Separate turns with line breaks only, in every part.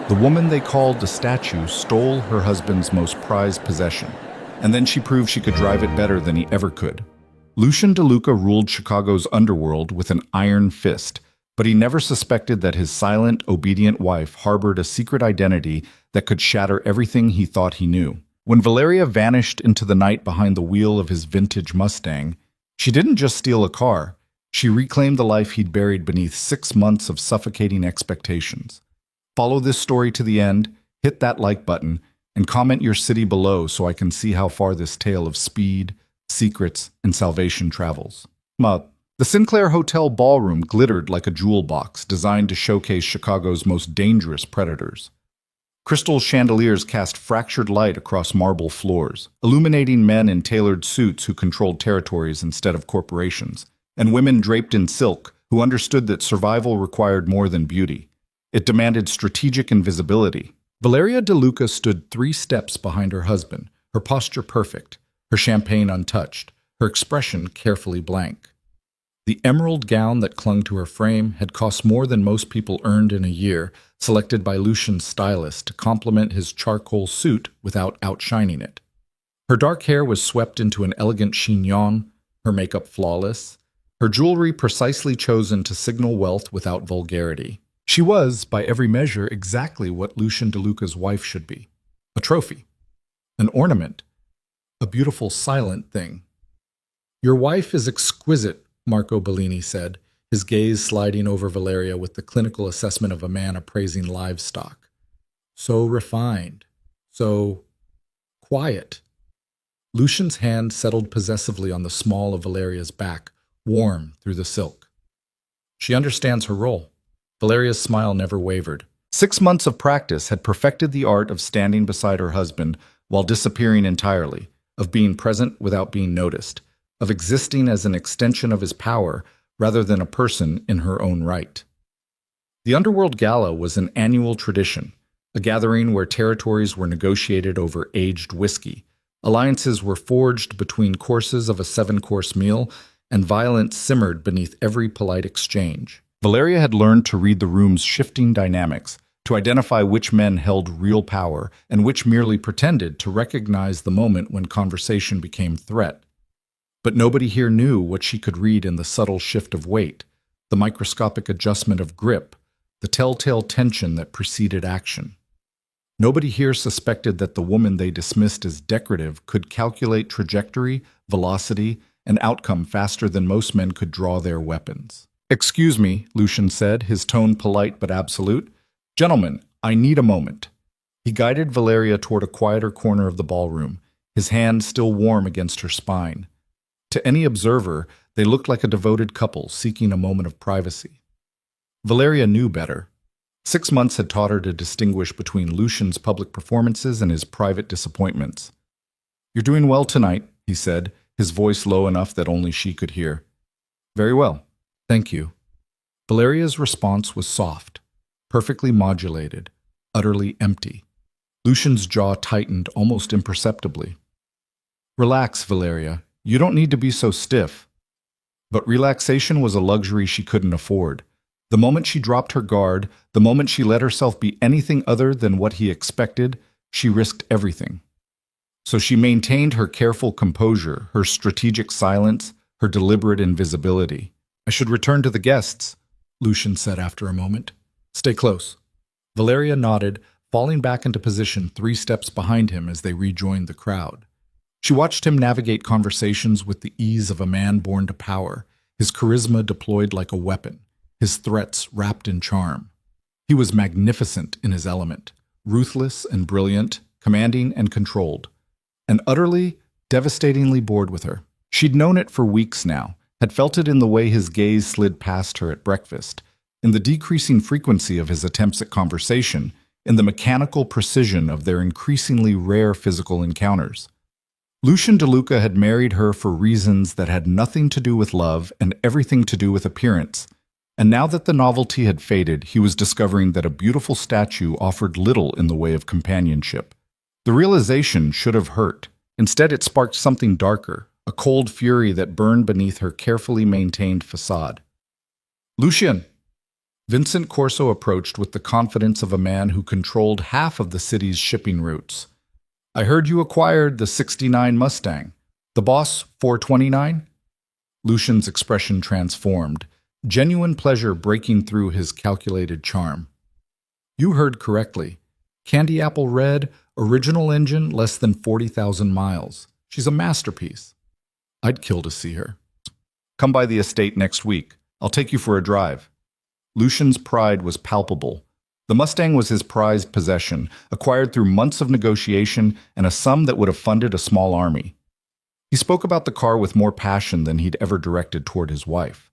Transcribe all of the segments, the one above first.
The woman they called a statue stole her husband's most prized possession, and then she proved she could drive it better than he ever could. Lucian DeLuca ruled Chicago's underworld with an iron fist, but he never suspected that his silent, obedient wife harbored a secret identity that could shatter everything he thought he knew. When Valeria vanished into the night behind the wheel of his vintage Mustang, she didn't just steal a car, she reclaimed the life he'd buried beneath 6 months of suffocating expectations. Follow this story to the end, hit that like button, and comment your city below so I can see how far this tale of speed, secrets, and salvation travels. The Sinclair Hotel ballroom glittered like a jewel box designed to showcase Chicago's most dangerous predators. Crystal chandeliers cast fractured light across marble floors, illuminating men in tailored suits who controlled territories instead of corporations, and women draped in silk who understood that survival required more than beauty. It demanded strategic invisibility. Valeria DeLuca stood 3 steps behind her husband, her posture perfect, her champagne untouched, her expression carefully blank. The emerald gown that clung to her frame had cost more than most people earned in a year, selected by Lucian's stylist to complement his charcoal suit without outshining it. Her dark hair was swept into an elegant chignon, her makeup flawless, her jewelry precisely chosen to signal wealth without vulgarity. She was, by every measure, exactly what Lucian DeLuca's wife should be. A trophy. An ornament. A beautiful silent thing. "Your wife is exquisite," Marco Bellini said, his gaze sliding over Valeria with the clinical assessment of a man appraising livestock. "So refined. So quiet." Lucian's hand settled possessively on the small of Valeria's back, warm through the silk. "She understands her role." Valeria's smile never wavered. 6 months of practice had perfected the art of standing beside her husband while disappearing entirely, of being present without being noticed, of existing as an extension of his power rather than a person in her own right. The Underworld Gala was an annual tradition, a gathering where territories were negotiated over aged whiskey, alliances were forged between courses of a 7-course meal, and violence simmered beneath every polite exchange. Valeria had learned to read the room's shifting dynamics, to identify which men held real power and which merely pretended to recognize the moment when conversation became threat. But nobody here knew what she could read in the subtle shift of weight, the microscopic adjustment of grip, the telltale tension that preceded action. Nobody here suspected that the woman they dismissed as decorative could calculate trajectory, velocity, and outcome faster than most men could draw their weapons. "Excuse me," Lucian said, his tone polite but absolute. "Gentlemen, I need a moment." He guided Valeria toward a quieter corner of the ballroom, his hand still warm against her spine. To any observer, they looked like a devoted couple seeking a moment of privacy. Valeria knew better. 6 months had taught her to distinguish between Lucian's public performances and his private disappointments. "You're doing well tonight," he said, his voice low enough that only she could hear. "Very well. Thank you." Valeria's response was soft, perfectly modulated, utterly empty. Lucian's jaw tightened almost imperceptibly. "Relax, Valeria. You don't need to be so stiff." But relaxation was a luxury she couldn't afford. The moment she dropped her guard, the moment she let herself be anything other than what he expected, she risked everything. So she maintained her careful composure, her strategic silence, her deliberate invisibility. "I should return to the guests," Lucian said after a moment. "Stay close." Valeria nodded, falling back into position 3 steps behind him as they rejoined the crowd. She watched him navigate conversations with the ease of a man born to power, his charisma deployed like a weapon, his threats wrapped in charm. He was magnificent in his element, ruthless and brilliant, commanding and controlled, and utterly, devastatingly bored with her. She'd known it for weeks now, had felt it in the way his gaze slid past her at breakfast, in the decreasing frequency of his attempts at conversation, in the mechanical precision of their increasingly rare physical encounters. Lucian DeLuca had married her for reasons that had nothing to do with love and everything to do with appearance, and now that the novelty had faded, he was discovering that a beautiful statue offered little in the way of companionship. The realization should have hurt. Instead, it sparked something darker, a cold fury that burned beneath her carefully maintained facade. "Lucian!" Vincent Corso approached with the confidence of a man who controlled half of the city's shipping routes. I heard you acquired the '69 Mustang. The Boss 429? Lucian's expression transformed, genuine pleasure breaking through his calculated charm. You heard correctly. Candy apple red, original engine, less than 40,000 miles. She's a masterpiece. I'd kill to see her. Come by the estate next week. I'll take you for a drive. Lucian's pride was palpable. The Mustang was his prized possession, acquired through months of negotiation and a sum that would have funded a small army. He spoke about the car with more passion than he'd ever directed toward his wife.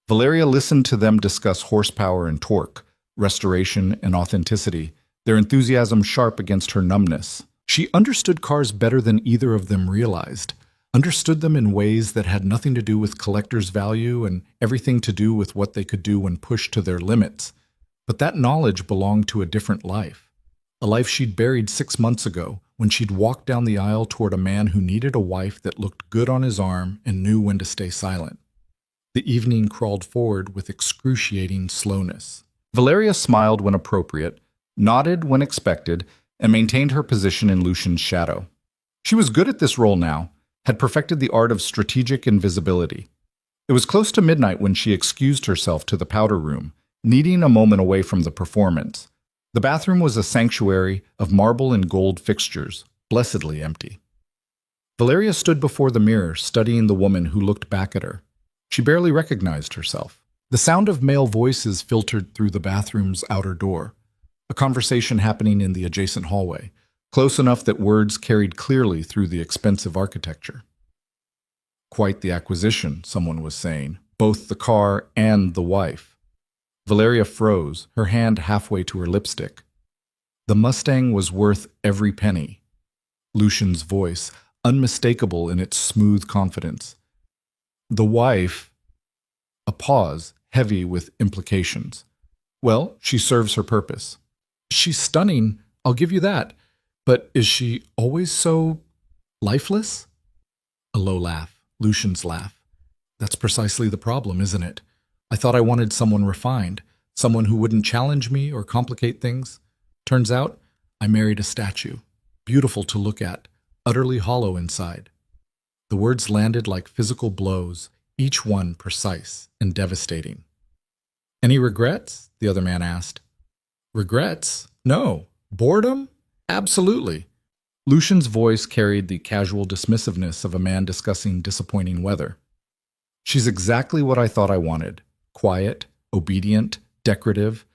Valeria listened to them discuss horsepower and torque, restoration and authenticity, their enthusiasm sharp against her numbness. She understood cars better than either of them realized, understood them in ways that had nothing to do with collector's value and everything to do with what they could do when pushed to their limits. But that knowledge belonged to a different life, a life she'd buried 6 months ago when she'd walked down the aisle toward a man who needed a wife that looked good on his arm and knew when to stay silent. The evening crawled forward with excruciating slowness. Valeria smiled when appropriate, nodded when expected, and maintained her position in Lucian's shadow. She was good at this role now, had perfected the art of strategic invisibility. It was close to midnight when she excused herself to the powder room, needing a moment away from the performance. The bathroom was a sanctuary of marble and gold fixtures, blessedly empty. Valeria stood before the mirror, studying the woman who looked back at her. She barely recognized herself. The sound of male voices filtered through the bathroom's outer door, a conversation happening in the adjacent hallway, close enough that words carried clearly through the expensive architecture. Quite the acquisition, someone was saying, both the car and the wife. Valeria froze, her hand halfway to her lipstick. The Mustang was worth every penny. Lucian's voice, unmistakable in its smooth confidence. The wife, a pause, heavy with implications. Well, she serves her purpose. She's stunning, I'll give you that. But is she always so lifeless? A low laugh, Lucian's laugh. That's precisely the problem, isn't it? I thought I wanted someone refined, someone who wouldn't challenge me or complicate things. Turns out, I married a statue, beautiful to look at, utterly hollow inside. The words landed like physical blows, each one precise and devastating. Any regrets? The other man asked. Regrets? No. Boredom? Absolutely. Lucian's voice carried the casual dismissiveness of a man discussing disappointing weather. She's exactly what I thought I wanted. Quiet, obedient, decorative.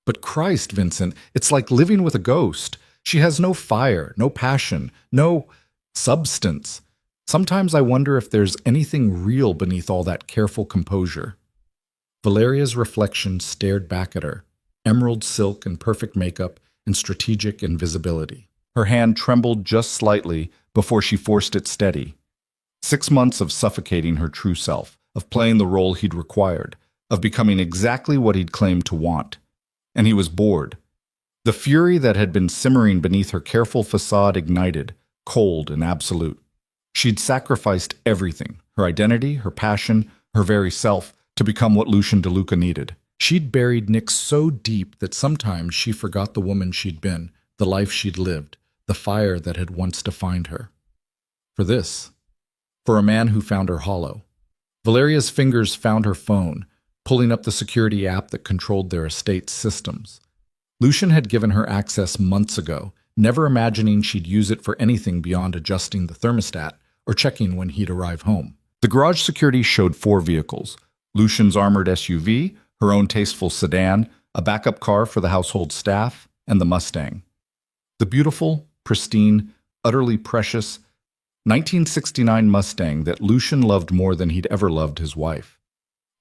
But Christ, Vincent, it's like living with a ghost. She has no fire, no passion, no substance. Sometimes I wonder if there's anything real beneath all that careful composure. Valeria's reflection stared back at her, emerald silk and perfect makeup and strategic invisibility. Her hand trembled just slightly before she forced it steady. 6 months of suffocating her true self, of playing the role he'd required, of becoming exactly what he'd claimed to want. And he was bored. The fury that had been simmering beneath her careful facade ignited, cold and absolute. She'd sacrificed everything, her identity, her passion, her very self, to become what Lucian DeLuca needed. She'd buried Nick so deep that sometimes she forgot the woman she'd been, the life she'd lived, the fire that had once defined her. For this, for a man who found her hollow. Valeria's fingers found her phone, pulling up the security app that controlled their estate's systems. Lucian had given her access months ago, never imagining she'd use it for anything beyond adjusting the thermostat or checking when he'd arrive home. The garage security showed 4 vehicles: Lucian's armored SUV, her own tasteful sedan, a backup car for the household staff, and the Mustang. The beautiful, pristine, utterly precious 1969 Mustang that Lucian loved more than he'd ever loved his wife.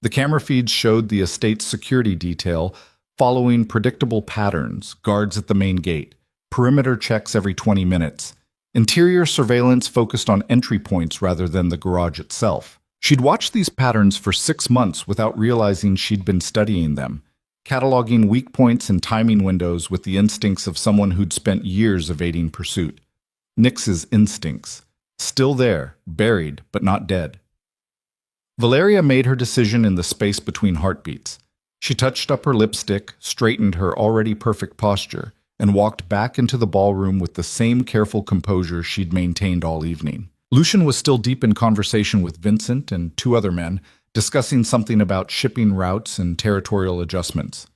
The camera feeds showed the estate's security detail following predictable patterns, guards at the main gate, perimeter checks every 20 minutes. Interior surveillance focused on entry points rather than the garage itself. She'd watched these patterns for 6 months without realizing she'd been studying them, cataloging weak points and timing windows with the instincts of someone who'd spent years evading pursuit. Nix's instincts. Still there, buried, but not dead. Valeria made her decision in the space between heartbeats. She touched up her lipstick, straightened her already perfect posture, and walked back into the ballroom with the same careful composure she'd maintained all evening. Lucian was still deep in conversation with Vincent and two other men, discussing something about shipping routes and territorial adjustments.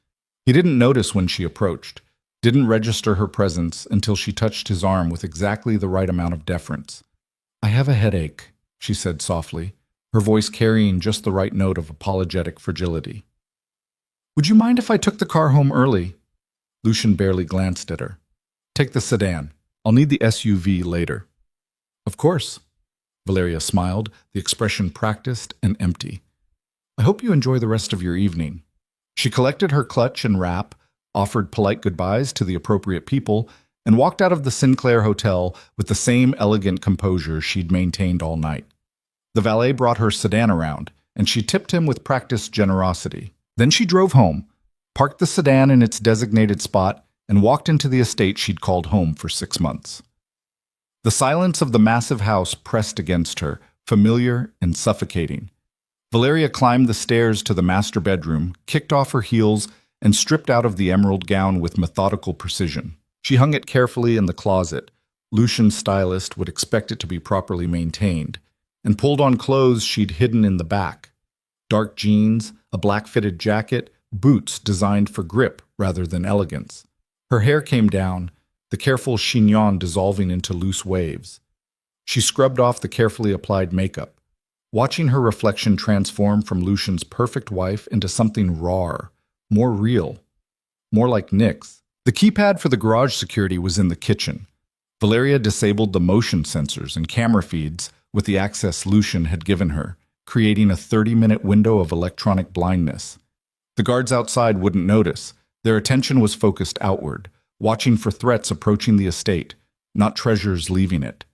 He didn't notice when she approached, didn't register her presence until she touched his arm with exactly the right amount of deference. "I have a headache," she said softly, her voice carrying just the right note of apologetic fragility. "Would you mind if I took the car home early?" Lucian barely glanced at her. "Take the sedan. I'll need the SUV later." "Of course." Valeria smiled, the expression practiced and empty. "I hope you enjoy the rest of your evening." She collected her clutch and wrap, offered polite goodbyes to the appropriate people, and walked out of the Sinclair Hotel with the same elegant composure she'd maintained all night. The valet brought her sedan around, and she tipped him with practiced generosity. Then she drove home, parked the sedan in its designated spot, and walked into the estate she'd called home for 6 months. The silence of the massive house pressed against her, familiar and suffocating. Valeria climbed the stairs to the master bedroom, kicked off her heels, and stripped out of the emerald gown with methodical precision. She hung it carefully in the closet. Lucian's stylist would expect it to be properly maintained, and pulled on clothes she'd hidden in the back. Dark jeans, a black-fitted jacket, boots designed for grip rather than elegance. Her hair came down, the careful chignon dissolving into loose waves. She scrubbed off the carefully applied makeup, watching her reflection transform from Lucian's perfect wife into something rawer, more real, more like Nick's. The keypad for the garage security was in the kitchen. Valeria disabled the motion sensors and camera feeds with the access Lucian had given her, creating a 30-minute window of electronic blindness. The guards outside wouldn't notice. Their attention was focused outward, watching for threats approaching the estate, not treasures leaving it.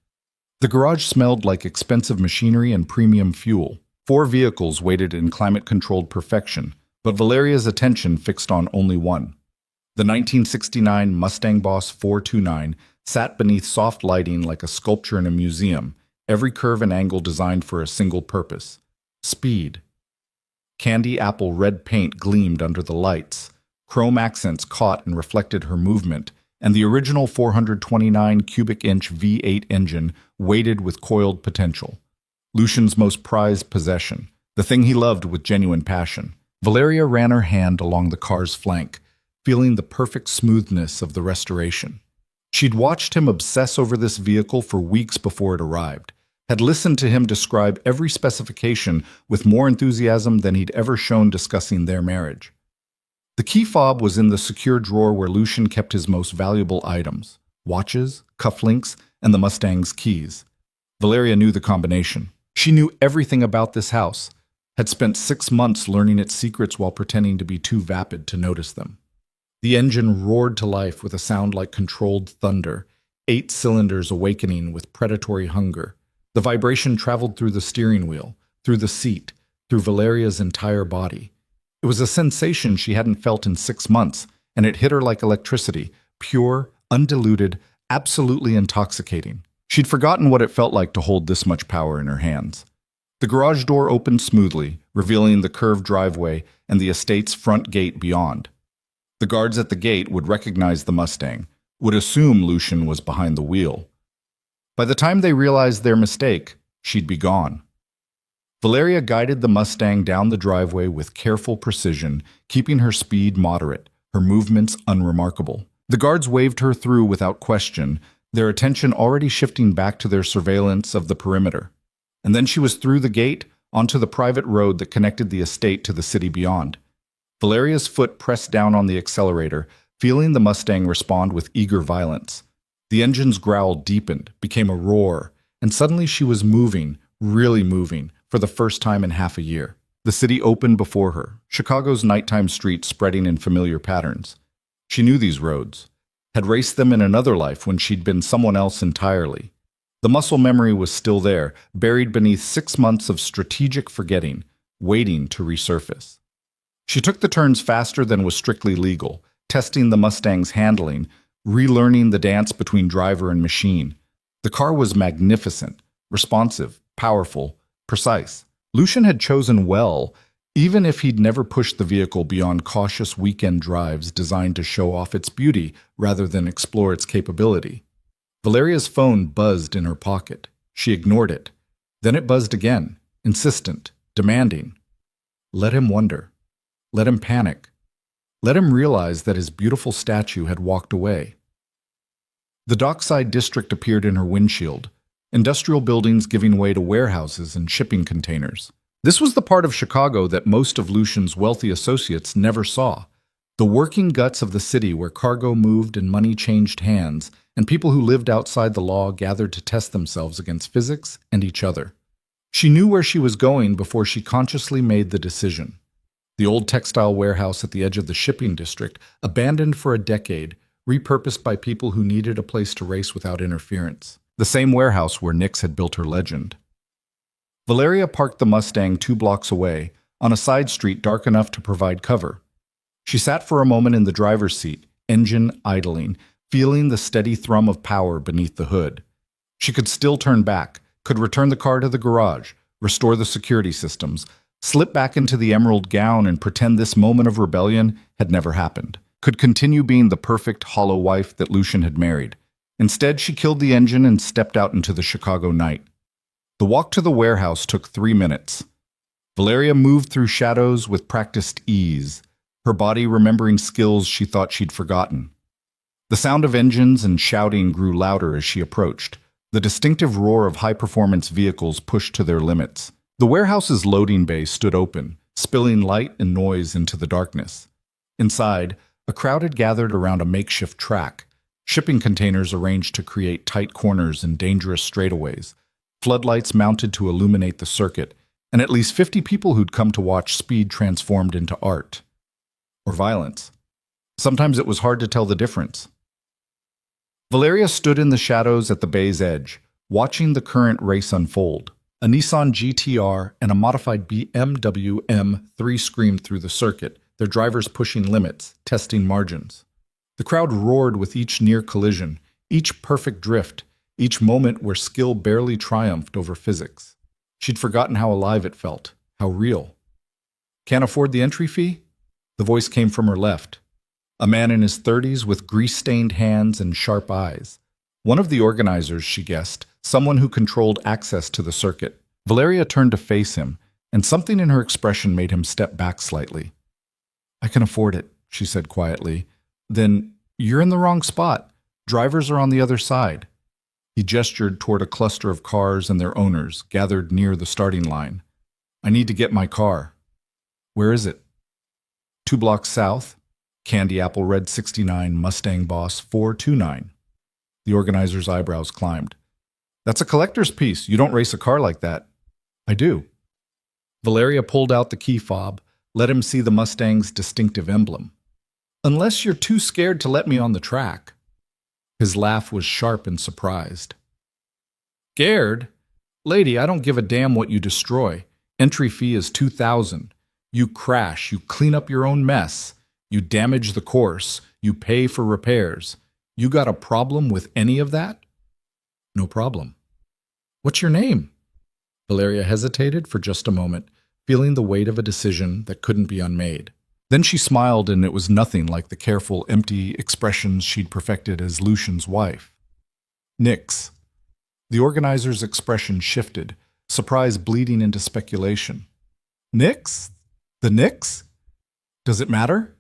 The garage smelled like expensive machinery and premium fuel. 4 vehicles waited in climate-controlled perfection, but Valeria's attention fixed on only one. The 1969 Mustang Boss 429 sat beneath soft lighting like a sculpture in a museum, every curve and angle designed for a single purpose: speed. Candy apple red paint gleamed under the lights. Chrome accents caught and reflected her movement, and the original 429 cubic inch V8 engine waited with coiled potential. Lucian's most prized possession, the thing he loved with genuine passion. Valeria ran her hand along the car's flank, feeling the perfect smoothness of the restoration. She'd watched him obsess over this vehicle for weeks before it arrived, had listened to him describe every specification with more enthusiasm than he'd ever shown discussing their marriage. The key fob was in the secure drawer where Lucian kept his most valuable items: watches, cufflinks, and the Mustang's keys. Valeria knew the combination. She knew everything about this house, had spent 6 months learning its secrets while pretending to be too vapid to notice them. The engine roared to life with a sound like controlled thunder, 8 cylinders awakening with predatory hunger. The vibration traveled through the steering wheel, through the seat, through Valeria's entire body. It was a sensation she hadn't felt in 6 months, and it hit her like electricity, pure, undiluted, absolutely intoxicating. She'd forgotten what it felt like to hold this much power in her hands. The garage door opened smoothly, revealing the curved driveway and the estate's front gate beyond. The guards at the gate would recognize the Mustang, would assume Lucian was behind the wheel. By the time they realized their mistake, she'd be gone. Valeria guided the Mustang down the driveway with careful precision, keeping her speed moderate, her movements unremarkable. The guards waved her through without question, their attention already shifting back to their surveillance of the perimeter. And then she was through the gate, onto the private road that connected the estate to the city beyond. Valeria's foot pressed down on the accelerator, feeling the Mustang respond with eager violence. The engine's growl deepened, became a roar, and suddenly she was moving, really moving, for the first time in half a year. The city opened before her, Chicago's nighttime streets spreading in familiar patterns. She knew these roads, had raced them in another life when she'd been someone else entirely. The muscle memory was still there, buried beneath 6 months of strategic forgetting, waiting to resurface. She took the turns faster than was strictly legal, testing the Mustang's handling, relearning the dance between driver and machine. The car was magnificent, responsive, powerful, precise. Lucian had chosen well, even if he'd never pushed the vehicle beyond cautious weekend drives designed to show off its beauty rather than explore its capability. Valeria's phone buzzed in her pocket. She ignored it. Then it buzzed again, insistent, demanding. Let him wonder. Let him panic. Let him realize that his beautiful statue had walked away. The dockside district appeared in her windshield, industrial buildings giving way to warehouses and shipping containers. This was the part of Chicago that most of Lucian's wealthy associates never saw. The working guts of the city where cargo moved and money changed hands, and people who lived outside the law gathered to test themselves against physics and each other. She knew where she was going before she consciously made the decision. The old textile warehouse at the edge of the shipping district, abandoned for a decade, repurposed by people who needed a place to race without interference. The same warehouse where Nix had built her legend. Valeria parked the Mustang 2 blocks away, on a side street dark enough to provide cover. She sat for a moment in the driver's seat, engine idling, feeling the steady thrum of power beneath the hood. She could still turn back, could return the car to the garage, restore the security systems, slip back into the emerald gown and pretend this moment of rebellion had never happened. Could continue being the perfect, hollow wife that Lucian had married. Instead, she killed the engine and stepped out into the Chicago night. The walk to the warehouse took 3 minutes. Valeria moved through shadows with practiced ease, her body remembering skills she thought she'd forgotten. The sound of engines and shouting grew louder as she approached, the distinctive roar of high-performance vehicles pushed to their limits. The warehouse's loading bay stood open, spilling light and noise into the darkness. Inside, a crowd had gathered around a makeshift track, shipping containers arranged to create tight corners and dangerous straightaways, floodlights mounted to illuminate the circuit, and at least 50 people who'd come to watch speed transformed into art. Or violence. Sometimes it was hard to tell the difference. Valeria stood in the shadows at the bay's edge, watching the current race unfold. A Nissan GTR and a modified BMW M3 screamed through the circuit, their drivers pushing limits, testing margins. The crowd roared with each near collision, each perfect drift, each moment where skill barely triumphed over physics. She'd forgotten how alive it felt, how real. Can't afford the entry fee? The voice came from her left. A man in his 30s with grease-stained hands and sharp eyes. One of the organizers, she guessed, someone who controlled access to the circuit. Valeria turned to face him, and something in her expression made him step back slightly. I can afford it, she said quietly. Then, you're in the wrong spot. Drivers are on the other side. He gestured toward a cluster of cars and their owners, gathered near the starting line. I need to get my car. Where is it? 2 blocks south, Candy Apple Red 69 Mustang Boss 429. The organizer's eyebrows climbed. That's a collector's piece. You don't race a car like that. I do. Valeria pulled out the key fob, let him see the Mustang's distinctive emblem. Unless you're too scared to let me on the track. His laugh was sharp and surprised. Scared? Lady, I don't give a damn what you destroy. Entry fee is $2,000. You crash, you clean up your own mess. You damage the course, you pay for repairs. You got a problem with any of that? No problem. What's your name? Valeria hesitated for just a moment, feeling the weight of a decision that couldn't be unmade. Then she smiled, and it was nothing like the careful, empty expressions she'd perfected as Lucian's wife. Nix. The organizer's expression shifted, surprise bleeding into speculation. Nix? The Nix? Does it matter?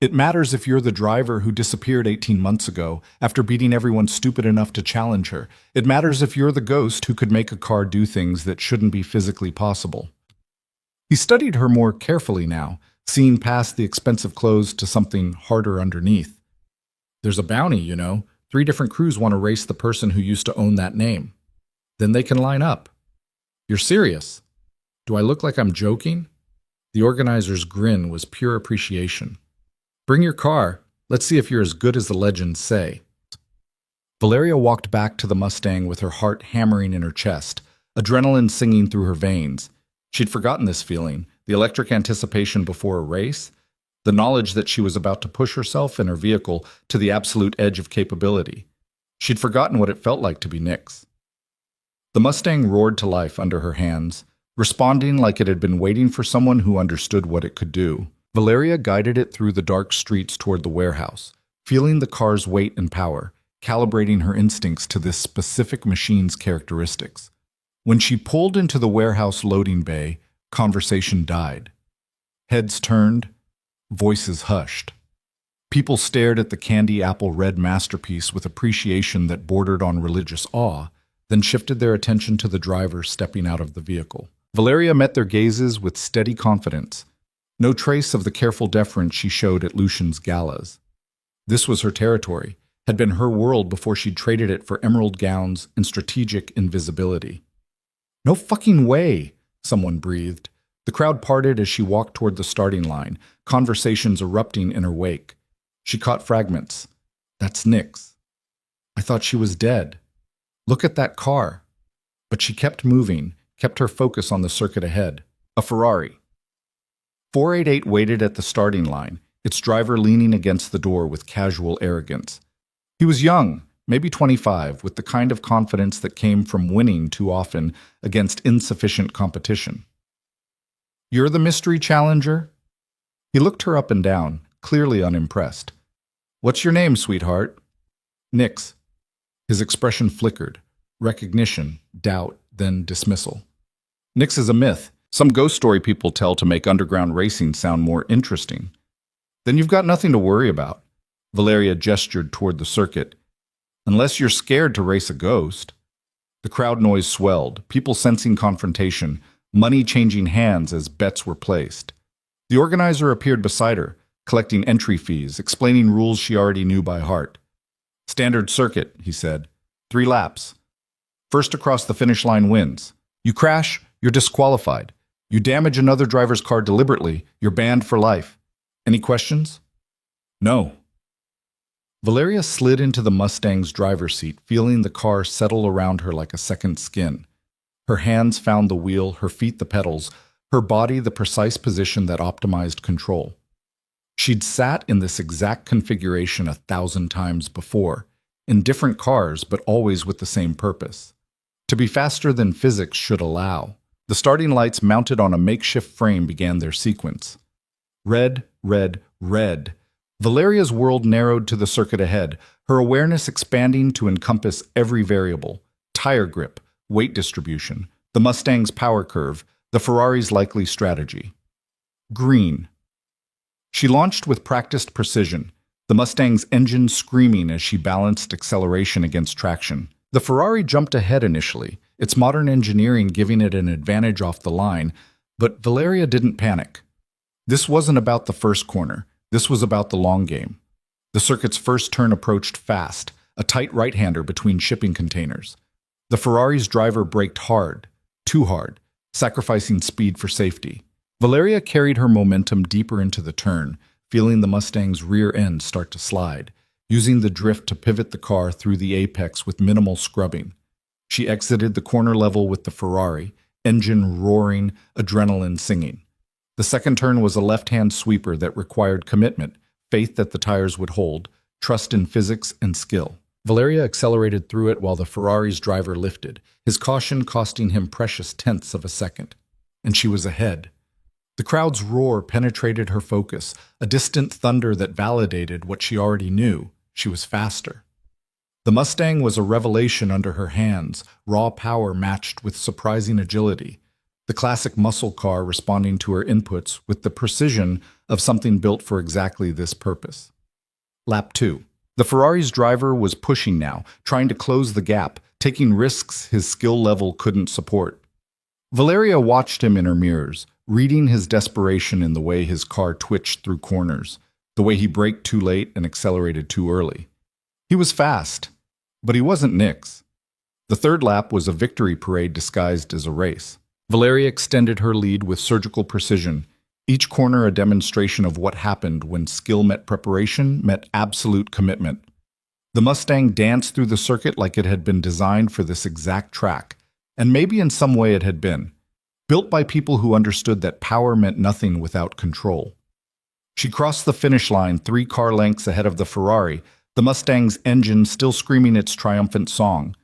It matters if you're the driver who disappeared 18 months ago after beating everyone stupid enough to challenge her. It matters if you're the ghost who could make a car do things that shouldn't be physically possible. He studied her more carefully now, seeing past the expensive clothes to something harder underneath. There's a bounty, you know. 3 different crews want to race the person who used to own that name. Then they can line up. You're serious? Do I look like I'm joking? The organizer's grin was pure appreciation. Bring your car. Let's see if you're as good as the legends say. Valeria walked back to the Mustang with her heart hammering in her chest, adrenaline singing through her veins. She'd forgotten this feeling, the electric anticipation before a race, the knowledge that she was about to push herself and her vehicle to the absolute edge of capability. She'd forgotten what it felt like to be Nix. The Mustang roared to life under her hands, responding like it had been waiting for someone who understood what it could do. Valeria guided it through the dark streets toward the warehouse, feeling the car's weight and power, calibrating her instincts to this specific machine's characteristics. When she pulled into the warehouse loading bay, conversation died. Heads turned, voices hushed. People stared at the candy apple red masterpiece with appreciation that bordered on religious awe, then shifted their attention to the driver stepping out of the vehicle. Valeria met their gazes with steady confidence, no trace of the careful deference she showed at Lucian's galas. This was her territory, had been her world before she'd traded it for emerald gowns and strategic invisibility. "No fucking way," someone breathed. The crowd parted as she walked toward the starting line, conversations erupting in her wake. She caught fragments. "That's Nyx. I thought she was dead. Look at that car." But she kept moving, kept her focus on the circuit ahead. A Ferrari. 488 waited at the starting line, its driver leaning against the door with casual arrogance. He was young, maybe 25, with the kind of confidence that came from winning too often against insufficient competition. "You're the mystery challenger?" He looked her up and down, clearly unimpressed. "What's your name, sweetheart?" "Nyx." His expression flickered. Recognition, doubt, then dismissal. "Nyx is a myth. Some ghost story people tell to make underground racing sound more interesting." "Then you've got nothing to worry about." Valeria gestured toward the circuit. "Unless you're scared to race a ghost." The crowd noise swelled, people sensing confrontation, money changing hands as bets were placed. The organizer appeared beside her, collecting entry fees, explaining rules she already knew by heart. "Standard circuit," he said. 3 laps. First across the finish line wins. You crash, you're disqualified. You damage another driver's car deliberately, you're banned for life. Any questions?" "No." Valeria slid into the Mustang's driver's seat, feeling the car settle around her like a second skin. Her hands found the wheel, her feet the pedals, her body the precise position that optimized control. She'd sat in this exact configuration 1,000 times before, in different cars but always with the same purpose. To be faster than physics should allow. The starting lights mounted on a makeshift frame began their sequence. Red, red, red. Valeria's world narrowed to the circuit ahead, her awareness expanding to encompass every variable: tire grip, weight distribution, the Mustang's power curve, the Ferrari's likely strategy. Green. She launched with practiced precision, the Mustang's engine screaming as she balanced acceleration against traction. The Ferrari jumped ahead initially, its modern engineering giving it an advantage off the line, but Valeria didn't panic. This wasn't about the first corner. This was about the long game. The circuit's first turn approached fast, a tight right-hander between shipping containers. The Ferrari's driver braked hard, too hard, sacrificing speed for safety. Valeria carried her momentum deeper into the turn, feeling the Mustang's rear end start to slide, using the drift to pivot the car through the apex with minimal scrubbing. She exited the corner level with the Ferrari, engine roaring, adrenaline singing. The second turn was a left-hand sweeper that required commitment, faith that the tires would hold, trust in physics and skill. Valeria accelerated through it while the Ferrari's driver lifted, his caution costing him precious tenths of a second. And she was ahead. The crowd's roar penetrated her focus, a distant thunder that validated what she already knew: she was faster. The Mustang was a revelation under her hands, raw power matched with surprising agility. The classic muscle car responding to her inputs with the precision of something built for exactly this purpose. Lap 2. The Ferrari's driver was pushing now, trying to close the gap, taking risks his skill level couldn't support. Valeria watched him in her mirrors, reading his desperation in the way his car twitched through corners, the way he braked too late and accelerated too early. He was fast, but he wasn't Nyx. The third lap was a victory parade disguised as a race. Valeria extended her lead with surgical precision, each corner a demonstration of what happened when skill met preparation met absolute commitment. The Mustang danced through the circuit like it had been designed for this exact track, and maybe in some way it had been, built by people who understood that power meant nothing without control. She crossed the finish line 3 car lengths ahead of the Ferrari, the Mustang's engine still screaming its triumphant song.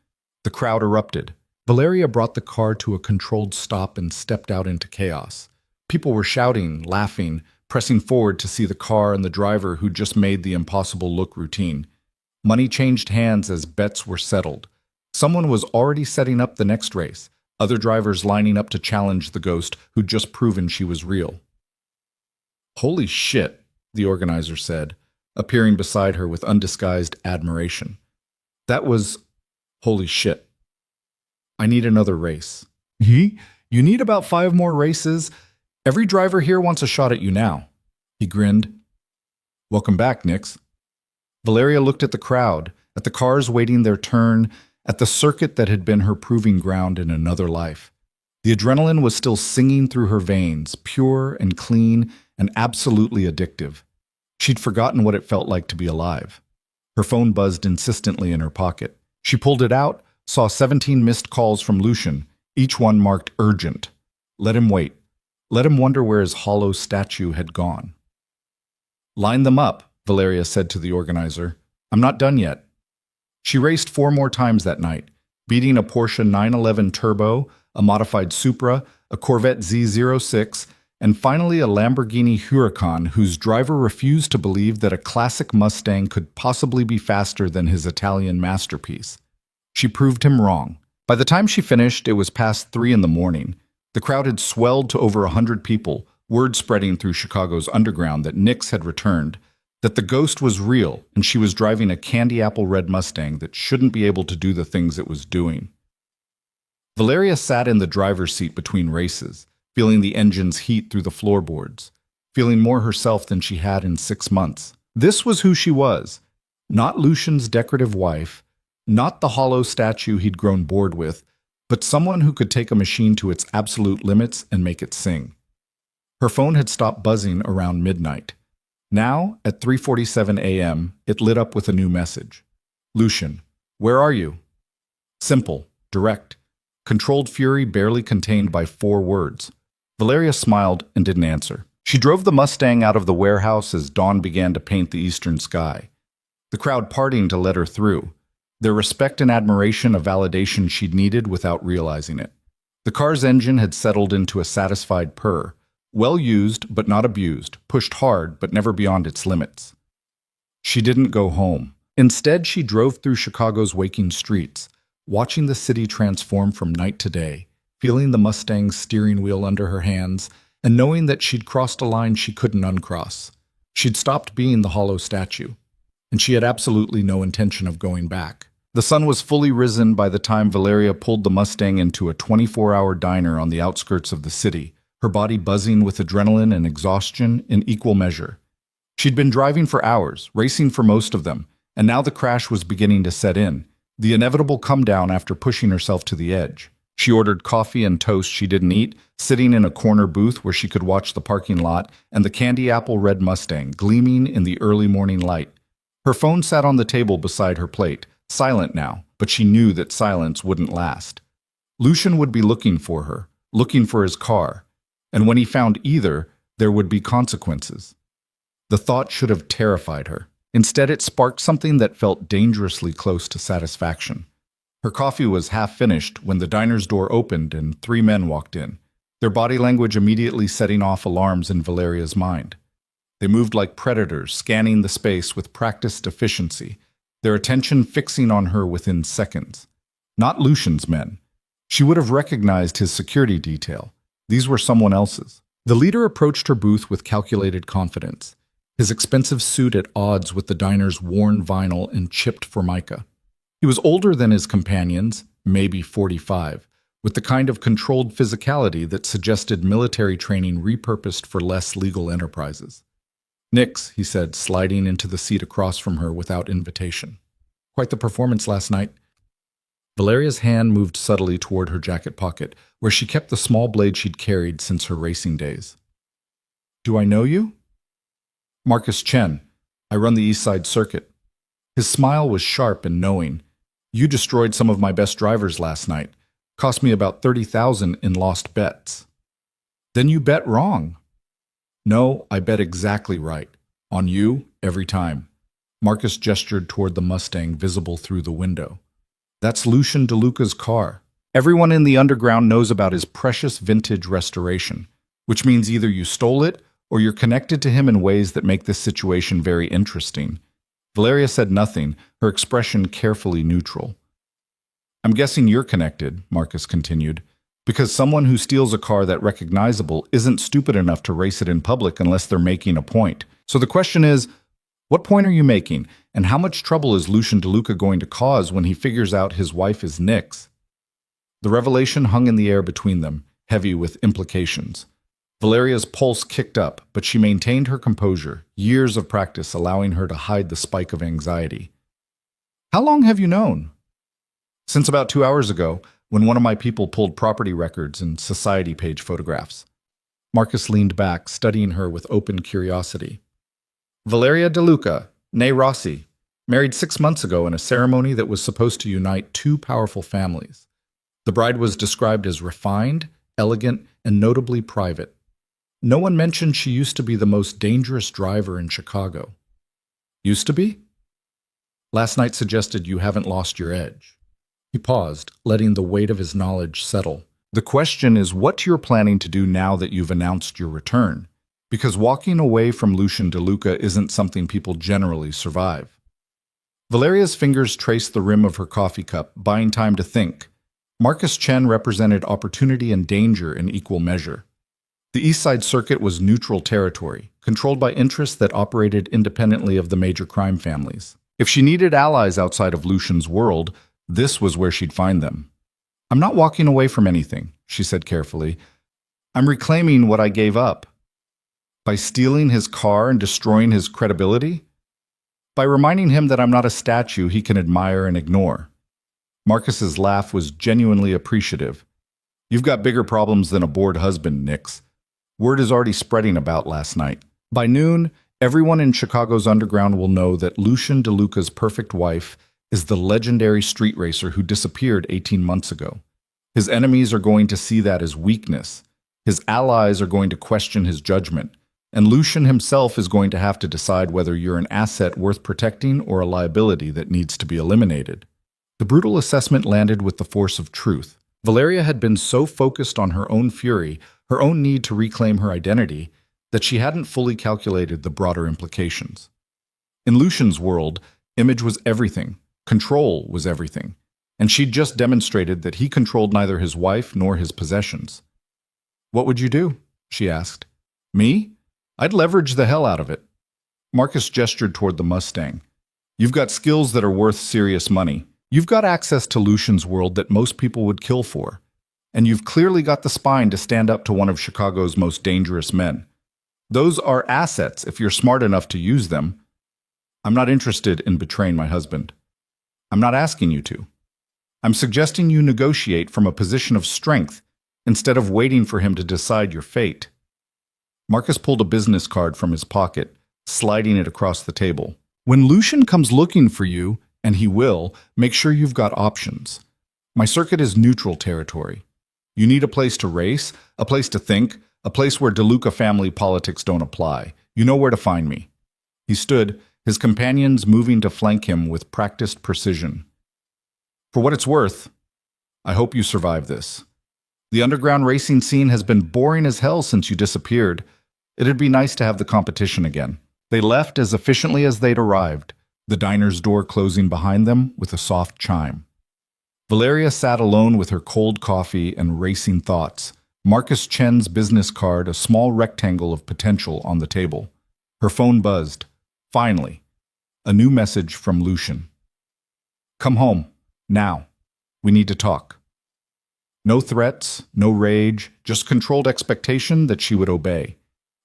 The crowd erupted. Valeria brought the car to a controlled stop and stepped out into chaos. People were shouting, laughing, pressing forward to see the car and the driver who just made the impossible look routine. Money changed hands as bets were settled. Someone was already setting up the next race, other drivers lining up to challenge the ghost who'd just proven she was real. "Holy shit," the organizer said, appearing beside her with undisguised admiration. "That was... holy shit. I need another race." "You need about 5 more races. Every driver here wants a shot at you now." He grinned. "Welcome back, Nix." Valeria looked at the crowd, at the cars waiting their turn, at the circuit that had been her proving ground in another life. The adrenaline was still singing through her veins, pure and clean and absolutely addictive. She'd forgotten what it felt like to be alive. Her phone buzzed insistently in her pocket. She pulled it out, saw 17 missed calls from Lucian, each one marked urgent. Let him wait. Let him wonder where his hollow statue had gone. "Line them up," Valeria said to the organizer. "I'm not done yet." She raced 4 more times that night, beating a Porsche 911 Turbo, a modified Supra, a Corvette Z06, and finally a Lamborghini Huracan whose driver refused to believe that a classic Mustang could possibly be faster than his Italian masterpiece. She proved him wrong. By the time she finished, it was past 3 in the morning. The crowd had swelled to over 100 people, word spreading through Chicago's underground that Nix had returned, that the ghost was real and she was driving a candy apple red Mustang that shouldn't be able to do the things it was doing. Valeria sat in the driver's seat between races, feeling the engine's heat through the floorboards, feeling more herself than she had in 6 months. This was who she was, not Lucian's decorative wife, not the hollow statue he'd grown bored with, but someone who could take a machine to its absolute limits and make it sing. Her phone had stopped buzzing around midnight. Now, at 3:47 a.m., it lit up with a new message. "Lucian, where are you?" Simple, direct, controlled fury barely contained by 4 words. Valeria smiled and didn't answer. She drove the Mustang out of the warehouse as dawn began to paint the eastern sky. The crowd parting to let her through. Their respect and admiration a validation she'd needed without realizing it. The car's engine had settled into a satisfied purr. Well used, but not abused, pushed hard, but never beyond its limits. She didn't go home. Instead, she drove through Chicago's waking streets, watching the city transform from night to day, feeling the Mustang's steering wheel under her hands, and knowing that she'd crossed a line she couldn't uncross. She'd stopped being the hollow statue, and she had absolutely no intention of going back. The sun was fully risen by the time Valeria pulled the Mustang into a 24-hour diner on the outskirts of the city, her body buzzing with adrenaline and exhaustion in equal measure. She'd been driving for hours, racing for most of them, and now the crash was beginning to set in, the inevitable come-down after pushing herself to the edge. She ordered coffee and toast she didn't eat, sitting in a corner booth where she could watch the parking lot and the candy apple red Mustang gleaming in the early morning light. Her phone sat on the table beside her plate, silent now, but she knew that silence wouldn't last. Lucian would be looking for her, looking for his car, and when he found either, there would be consequences. The thought should have terrified her. Instead, it sparked something that felt dangerously close to satisfaction. Her coffee was half finished when the diner's door opened and 3 men walked in, their body language immediately setting off alarms in Valeria's mind. They moved like predators, scanning the space with practiced efficiency, their attention fixing on her within seconds. Not Lucian's men. She would have recognized his security detail. These were someone else's. The leader approached her booth with calculated confidence, his expensive suit at odds with the diner's worn vinyl and chipped formica. He was older than his companions, maybe 45, with the kind of controlled physicality that suggested military training repurposed for less legal enterprises. "Nix," he said, sliding into the seat across from her without invitation. "Quite the performance last night." Valeria's hand moved subtly toward her jacket pocket, where she kept the small blade she'd carried since her racing days. "Do I know you?" "Marcus Chen. I run the East Side Circuit." His smile was sharp and knowing. "You destroyed some of my best drivers last night. Cost me about 30,000 in lost bets." "Then you bet wrong." "No, I bet exactly right. On you, every time." Marcus gestured toward the Mustang visible through the window. "That's Lucian DeLuca's car. Everyone in the underground knows about his precious vintage restoration, which means either you stole it or you're connected to him in ways that make this situation very interesting. Valeria said nothing, her expression carefully neutral. I'm guessing you're connected, Marcus continued, because someone who steals a car that recognizable isn't stupid enough to race it in public unless they're making a point. So the question is, what point are you making, and how much trouble is Lucian DeLuca going to cause when he figures out his wife is Nyx? The revelation hung in the air between them, heavy with implications. Valeria's pulse kicked up, but she maintained her composure, years of practice allowing her to hide the spike of anxiety. How long have you known? Since about 2 hours ago, when one of my people pulled property records and society page photographs. Marcus leaned back, studying her with open curiosity. Valeria DeLuca, née Rossi, married 6 months ago in a ceremony that was supposed to unite two powerful families. The bride was described as refined, elegant, and notably private. No one mentioned she used to be the most dangerous driver in Chicago. Used to be? Last night suggested you haven't lost your edge. He paused, letting the weight of his knowledge settle. The question is what you're planning to do now that you've announced your return, because walking away from Lucian DeLuca isn't something people generally survive. Valeria's fingers traced the rim of her coffee cup, buying time to think. Marcus Chen represented opportunity and danger in equal measure. The East Side Circuit was neutral territory, controlled by interests that operated independently of the major crime families. If she needed allies outside of Lucian's world, this was where she'd find them. I'm not walking away from anything, she said carefully. I'm reclaiming what I gave up. By stealing his car and destroying his credibility? By reminding him that I'm not a statue he can admire and ignore. Marcus's laugh was genuinely appreciative. You've got bigger problems than a bored husband, Nyx. Word is already spreading about last night. By noon, everyone in Chicago's underground will know that Lucian DeLuca's perfect wife is the legendary street racer who disappeared 18 months ago. His enemies are going to see that as weakness. His allies are going to question his judgment. And Lucian himself is going to have to decide whether you're an asset worth protecting or a liability that needs to be eliminated. The brutal assessment landed with the force of truth. Valeria had been so focused on her own fury, her own need to reclaim her identity, that she hadn't fully calculated the broader implications. In Lucian's world, image was everything, control was everything, and she'd just demonstrated that he controlled neither his wife nor his possessions. What would you do? She asked. Me? I'd leverage the hell out of it. Marcus gestured toward the Mustang. You've got skills that are worth serious money. You've got access to Lucian's world that most people would kill for. And you've clearly got the spine to stand up to one of Chicago's most dangerous men. Those are assets if you're smart enough to use them. I'm not interested in betraying my husband. I'm not asking you to. I'm suggesting you negotiate from a position of strength instead of waiting for him to decide your fate. Marcus pulled a business card from his pocket, sliding it across the table. When Lucian comes looking for you, and he will, make sure you've got options. My circuit is neutral territory. You need a place to race, a place to think, a place where DeLuca family politics don't apply. You know where to find me. He stood, his companions moving to flank him with practiced precision. For what it's worth, I hope you survive this. The underground racing scene has been boring as hell since you disappeared. It'd be nice to have the competition again. They left as efficiently as they'd arrived, the diner's door closing behind them with a soft chime. Valeria sat alone with her cold coffee and racing thoughts, Marcus Chen's business card a small rectangle of potential on the table. Her phone buzzed. Finally, a new message from Lucian. Come home, now. We need to talk. No threats, no rage, just controlled expectation that she would obey.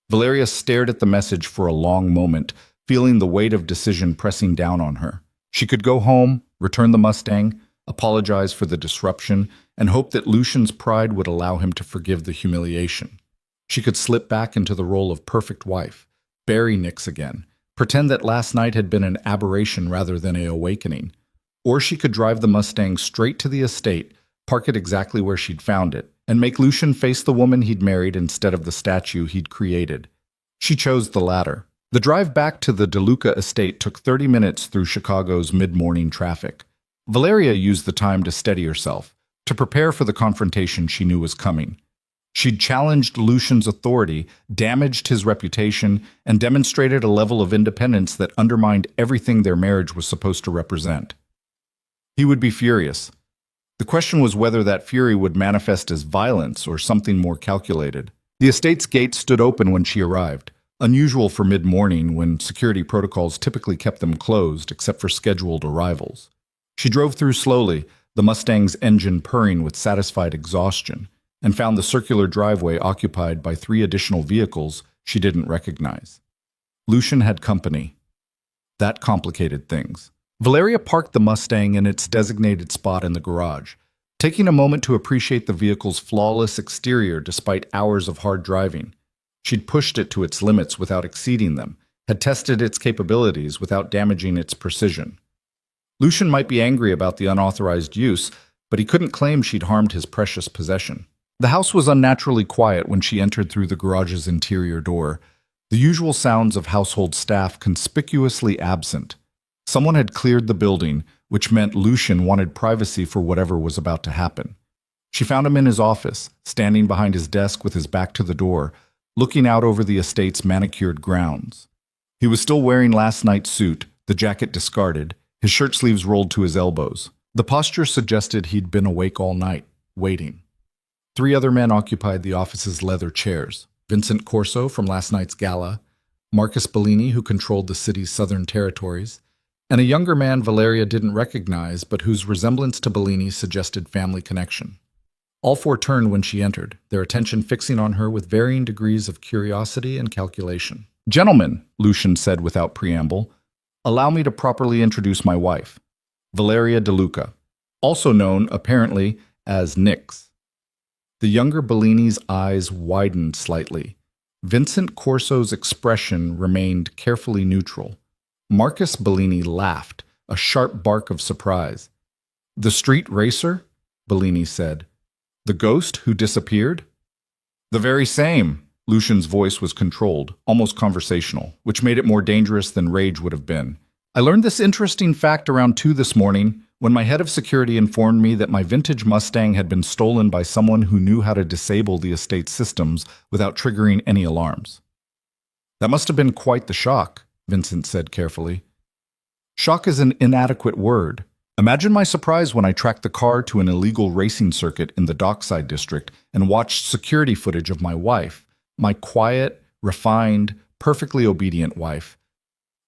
Valeria stared at the message for a long moment, feeling the weight of decision pressing down on her. She could go home, return the Mustang, apologize for the disruption, and hope that Lucian's pride would allow him to forgive the humiliation. She could slip back into the role of perfect wife, bury Nyx again, pretend that last night had been an aberration rather than an awakening. Or she could drive the Mustang straight to the estate, park it exactly where she'd found it, and make Lucian face the woman he'd married instead of the statue he'd created. She chose the latter. The drive back to the DeLuca estate took 30 minutes through Chicago's mid-morning traffic. Valeria used the time to steady herself, to prepare for the confrontation she knew was coming. She'd challenged Lucian's authority, damaged his reputation, and demonstrated a level of independence that undermined everything their marriage was supposed to represent. He would be furious. The question was whether that fury would manifest as violence or something more calculated. The estate's gate stood open when she arrived, unusual for mid-morning when security protocols typically kept them closed except for scheduled arrivals. She drove through slowly, the Mustang's engine purring with satisfied exhaustion, and found the circular driveway occupied by 3 additional vehicles she didn't recognize. Lucian had company. That complicated things. Valeria parked the Mustang in its designated spot in the garage, taking a moment to appreciate the vehicle's flawless exterior despite hours of hard driving. She'd pushed it to its limits without exceeding them, had tested its capabilities without damaging its precision. Lucian might be angry about the unauthorized use, but he couldn't claim she'd harmed his precious possession. The house was unnaturally quiet when she entered through the garage's interior door, the usual sounds of household staff conspicuously absent. Someone had cleared the building, which meant Lucian wanted privacy for whatever was about to happen. She found him in his office, standing behind his desk with his back to the door, looking out over the estate's manicured grounds. He was still wearing last night's suit, the jacket discarded, his shirt sleeves rolled to his elbows. The posture suggested he'd been awake all night, waiting. 3 other men occupied the office's leather chairs. Vincent Corso from last night's gala, Marcus Bellini, who controlled the city's southern territories, and a younger man Valeria didn't recognize but whose resemblance to Bellini suggested family connection. All 4 turned when she entered, their attention fixing on her with varying degrees of curiosity and calculation. "Gentlemen," Lucian said without preamble, "allow me to properly introduce my wife, Valeria De Luca, also known, apparently, as Nyx." The younger Bellini's eyes widened slightly. Vincent Corso's expression remained carefully neutral. Marcus Bellini laughed, a sharp bark of surprise. "The street racer?" Bellini said. "The ghost who disappeared?" "The very same." Lucian's voice was controlled, almost conversational, which made it more dangerous than rage would have been. "I learned this interesting fact around 2 this morning when my head of security informed me that my vintage Mustang had been stolen by someone who knew how to disable the estate's systems without triggering any alarms." "That must have been quite the shock," Vincent said carefully. "Shock is an inadequate word. Imagine my surprise when I tracked the car to an illegal racing circuit in the Dockside district and watched security footage of my wife, my quiet, refined, perfectly obedient wife,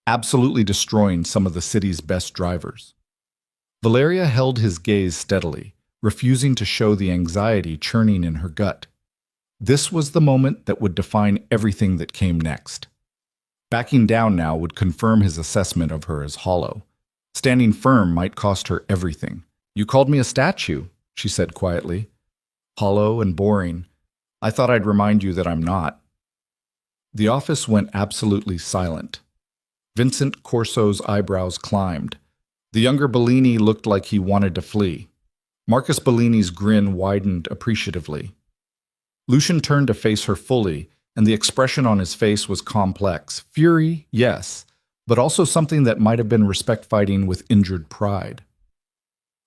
absolutely destroying some of the city's best drivers." Valeria held his gaze steadily, refusing to show the anxiety churning in her gut. This was the moment that would define everything that came next. Backing down now would confirm his assessment of her as hollow. Standing firm might cost her everything. "You called me a statue," she said quietly. "Hollow and boring. I thought I'd remind you that I'm not." The office went absolutely silent. Vincent Corso's eyebrows climbed. The younger Bellini looked like he wanted to flee. Marcus Bellini's grin widened appreciatively. Lucian turned to face her fully, and the expression on his face was complex. Fury, yes, but also something that might have been respect fighting with injured pride.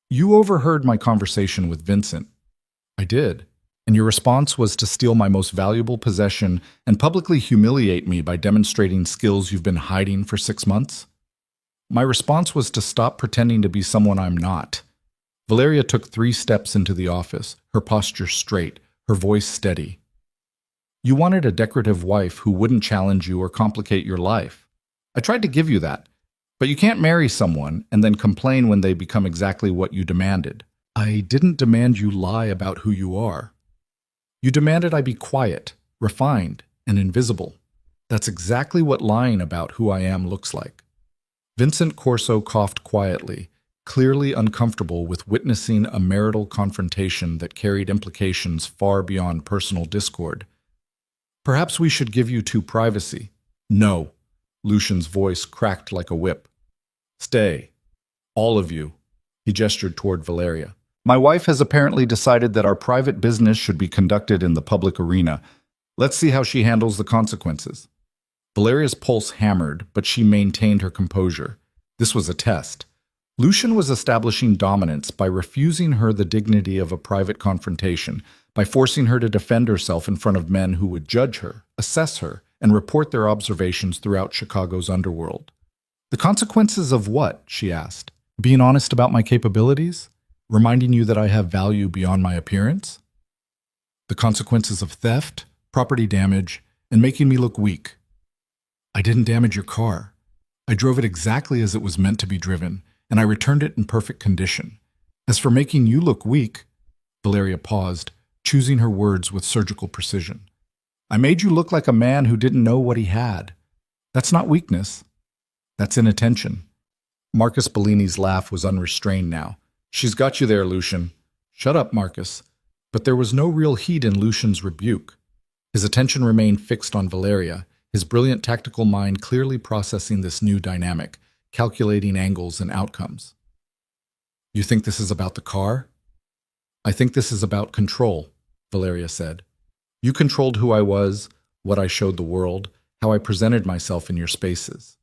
"You overheard my conversation with Vincent." "I did. And your response was to steal my most valuable possession and publicly humiliate me by demonstrating skills you've been hiding for 6 months?" "My response was to stop pretending to be someone I'm not." Valeria took 3 steps into the office, her posture straight, her voice steady. "You wanted a decorative wife who wouldn't challenge you or complicate your life. I tried to give you that, but you can't marry someone and then complain when they become exactly what you demanded." "I didn't demand you lie about who you are. You demanded I be quiet, refined, and invisible. That's exactly what lying about who I am looks like." Vincent Corso coughed quietly, clearly uncomfortable with witnessing a marital confrontation that carried implications far beyond personal discord. "Perhaps we should give you 2 privacy." "No." Lucian's voice cracked like a whip. "Stay. All of you." He gestured toward Valeria. "My wife has apparently decided that our private business should be conducted in the public arena. Let's see how she handles the consequences." Valeria's pulse hammered, but she maintained her composure. This was a test. Lucian was establishing dominance by refusing her the dignity of a private confrontation, by forcing her to defend herself in front of men who would judge her, assess her, and report their observations throughout Chicago's underworld. The consequences of what? She asked. Being honest about my capabilities? Reminding you that I have value beyond my appearance? The consequences of theft, property damage, and making me look weak. I didn't damage your car. I drove it exactly as it was meant to be driven, and I returned it in perfect condition. As for making you look weak, Valeria paused, choosing her words with surgical precision. I made you look like a man who didn't know what he had. That's not weakness. That's inattention. Marcus Bellini's laugh was unrestrained now. She's got you there, Lucian. Shut up, Marcus. But there was no real heat in Lucian's rebuke. His attention remained fixed on Valeria, his brilliant tactical mind clearly processing this new dynamic, calculating angles and outcomes. You think this is about the car? I think this is about control, Valeria said. You controlled who I was, what I showed the world, how I presented myself in your spaces.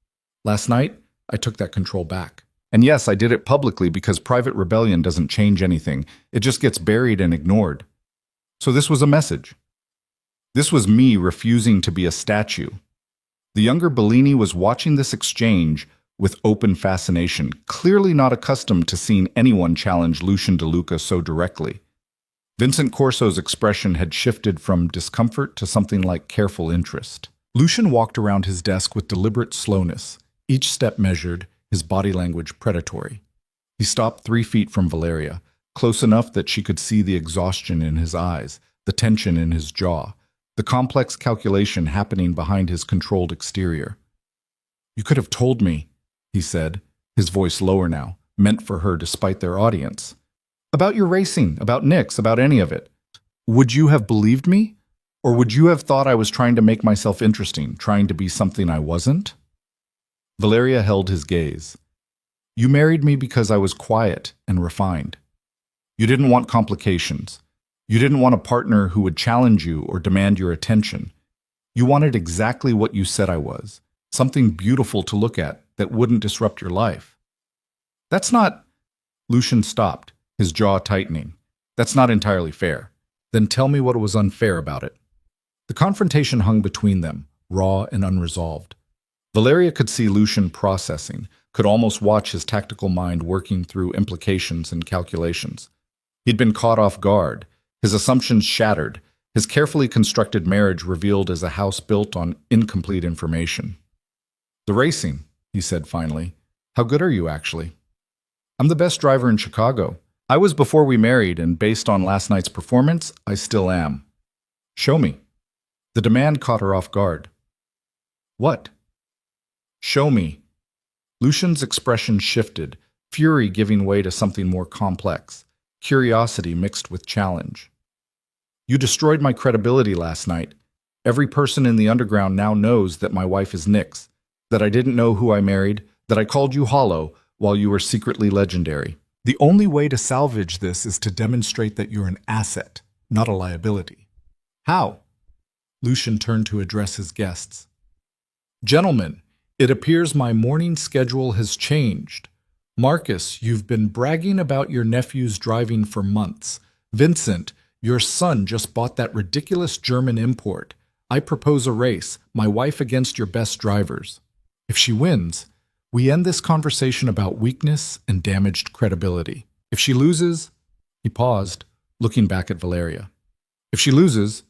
Last night, I took that control back. And yes, I did it publicly because private rebellion doesn't change anything. It just gets buried and ignored. So this was a message. This was me refusing to be a statue. The younger Bellini was watching this exchange with open fascination, clearly not accustomed to seeing anyone challenge Lucian DeLuca so directly. Vincent Corso's expression had shifted from discomfort to something like careful interest. Lucian walked around his desk with deliberate slowness, each step measured, his body language predatory. He stopped 3 feet from Valeria, close enough that she could see the exhaustion in his eyes, the tension in his jaw, the complex calculation happening behind his controlled exterior. You could have told me, he said, his voice lower now, meant for her despite their audience. About your racing, about Nick's, about any of it. Would you have believed me? Or would you have thought I was trying to make myself interesting, trying to be something I wasn't? Valeria held his gaze. You married me because I was quiet and refined. You didn't want complications. You didn't want a partner who would challenge you or demand your attention. You wanted exactly what you said I was, something beautiful to look at that wouldn't disrupt your life. That's not... Lucian stopped, his jaw tightening. That's not entirely fair. Then tell me what was unfair about it. The confrontation hung between them, raw and unresolved. Valeria could see Lucian processing, could almost watch his tactical mind working through implications and calculations. He'd been caught off guard, his assumptions shattered, his carefully constructed marriage revealed as a house built on incomplete information. The racing, he said finally. How good are you, actually? I'm the best driver in Chicago. I was before we married, and based on last night's performance, I still am. Show me. The demand caught her off guard. What? Show me. Lucian's expression shifted, fury giving way to something more complex, curiosity mixed with challenge. You destroyed my credibility last night. Every person in the underground now knows that my wife is Nick's, that I didn't know who I married, that I called you hollow while you were secretly legendary. The only way to salvage this is to demonstrate that you're an asset, not a liability. How? Lucian turned to address his guests. Gentlemen, it appears my morning schedule has changed. Marcus, you've been bragging about your nephew's driving for months. Vincent, your son just bought that ridiculous German import. I propose a race, my wife against your best drivers. If she wins, we end this conversation about weakness and damaged credibility. If she loses, he paused, looking back at Valeria. If she loses,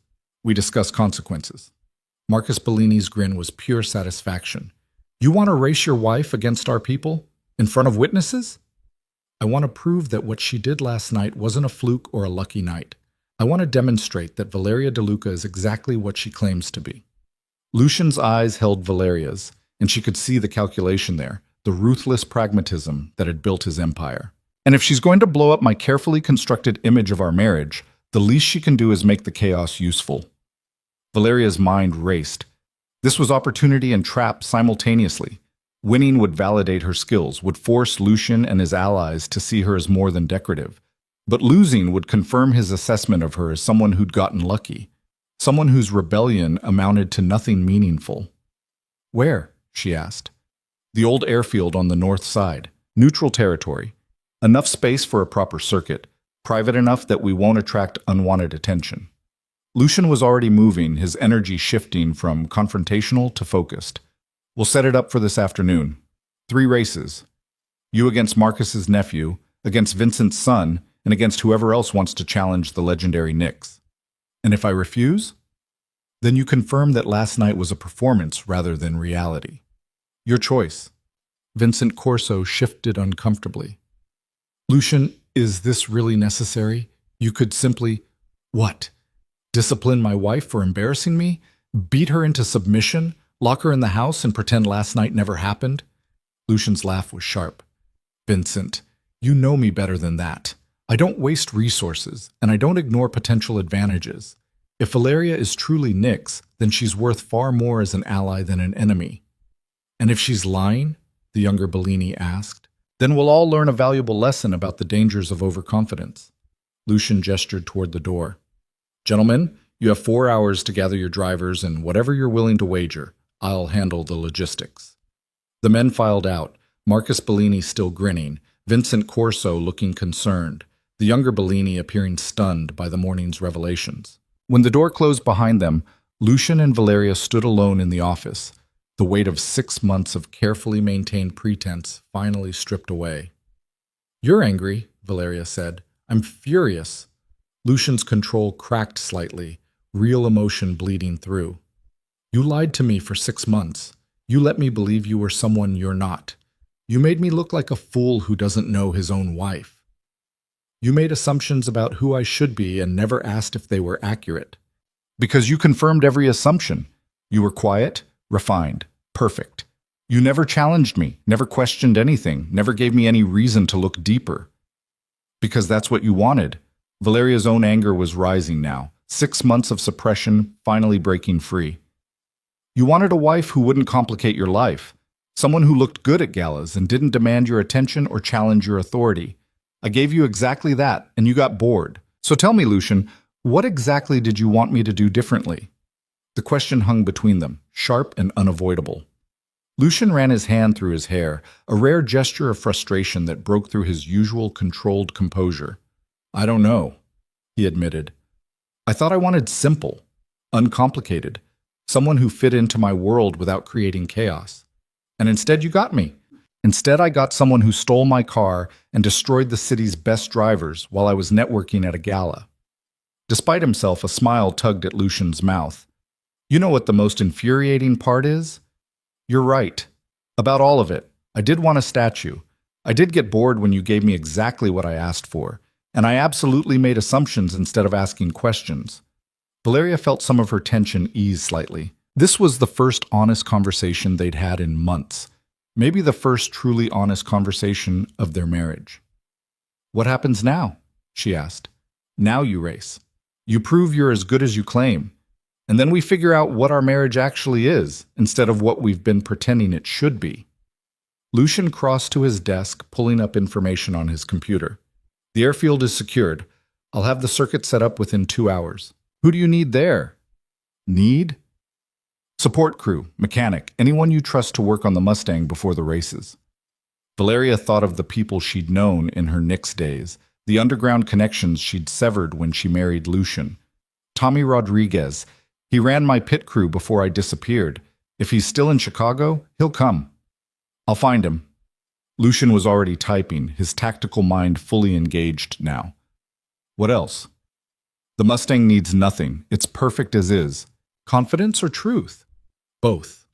we discuss consequences. Marcus Bellini's grin was pure satisfaction. You want to race your wife against our people? In front of witnesses? I want to prove that what she did last night wasn't a fluke or a lucky night. I want to demonstrate that Valeria DeLuca is exactly what she claims to be. Lucian's eyes held Valeria's, and she could see the calculation there, the ruthless pragmatism that had built his empire. And if she's going to blow up my carefully constructed image of our marriage, the least she can do is make the chaos useful. Valeria's mind raced. This was opportunity and trap simultaneously. Winning would validate her skills, would force Lucian and his allies to see her as more than decorative. But losing would confirm his assessment of her as someone who'd gotten lucky, someone whose rebellion amounted to nothing meaningful. Where? She asked. The old airfield on the north side. Neutral territory. Enough space for a proper circuit, private enough that we won't attract unwanted attention. Lucian was already moving, his energy shifting from confrontational to focused. We'll set it up for this afternoon. 3 races. You against Marcus's nephew, against Vincent's son, and against whoever else wants to challenge the legendary Nix. And if I refuse? Then you confirm that last night was a performance rather than reality. Your choice. Vincent Corso shifted uncomfortably. Lucian, is this really necessary? You could simply, what? Discipline my wife for embarrassing me? Beat her into submission? Lock her in the house and pretend last night never happened? Lucian's laugh was sharp. Vincent, you know me better than that. I don't waste resources, and I don't ignore potential advantages. If Valeria is truly Nix, then she's worth far more as an ally than an enemy. And if she's lying, the younger Bellini asked, then we'll all learn a valuable lesson about the dangers of overconfidence. Lucian gestured toward the door. Gentlemen, you have 4 hours to gather your drivers and whatever you're willing to wager. I'll handle the logistics. The men filed out, Marcus Bellini still grinning, Vincent Corso looking concerned, the younger Bellini appearing stunned by the morning's revelations. When the door closed behind them, Lucian and Valeria stood alone in the office, the weight of 6 months of carefully maintained pretense finally stripped away. You're angry, Valeria said. I'm furious. Lucian's control cracked slightly, real emotion bleeding through. You lied to me for 6 months. You let me believe you were someone you're not. You made me look like a fool who doesn't know his own wife. You made assumptions about who I should be and never asked if they were accurate. Because you confirmed every assumption. You were quiet, refined, perfect. You never challenged me, never questioned anything, never gave me any reason to look deeper. Because that's what you wanted. Valeria's own anger was rising now, 6 months of suppression finally breaking free. You wanted a wife who wouldn't complicate your life, someone who looked good at galas and didn't demand your attention or challenge your authority. I gave you exactly that, and you got bored. So tell me, Lucian, what exactly did you want me to do differently? The question hung between them, sharp and unavoidable. Lucian ran his hand through his hair, a rare gesture of frustration that broke through his usual controlled composure. I don't know, he admitted. I thought I wanted simple, uncomplicated, someone who fit into my world without creating chaos. And instead you got me. Instead I got someone who stole my car and destroyed the city's best drivers while I was networking at a gala. Despite himself, a smile tugged at Lucian's mouth. You know what the most infuriating part is? You're right. About all of it. I did want a statue. I did get bored when you gave me exactly what I asked for, and I absolutely made assumptions instead of asking questions. Valeria felt some of her tension ease slightly. This was the first honest conversation they'd had in months. Maybe the first truly honest conversation of their marriage. What happens now? She asked. Now you race. You prove you're as good as you claim. And then we figure out what our marriage actually is, instead of what we've been pretending it should be. Lucian crossed to his desk, pulling up information on his computer. The airfield is secured. I'll have the circuit set up within 2 hours. Who do you need there? Need? Support crew, mechanic, anyone you trust to work on the Mustang before the races. Valeria thought of the people she'd known in her Nix days, the underground connections she'd severed when she married Lucian. Tommy Rodriguez. He ran my pit crew before I disappeared. If he's still in Chicago, he'll come. I'll find him. Lucian was already typing, his tactical mind fully engaged now. What else? The Mustang needs nothing. It's perfect as is. Confidence or truth? Both.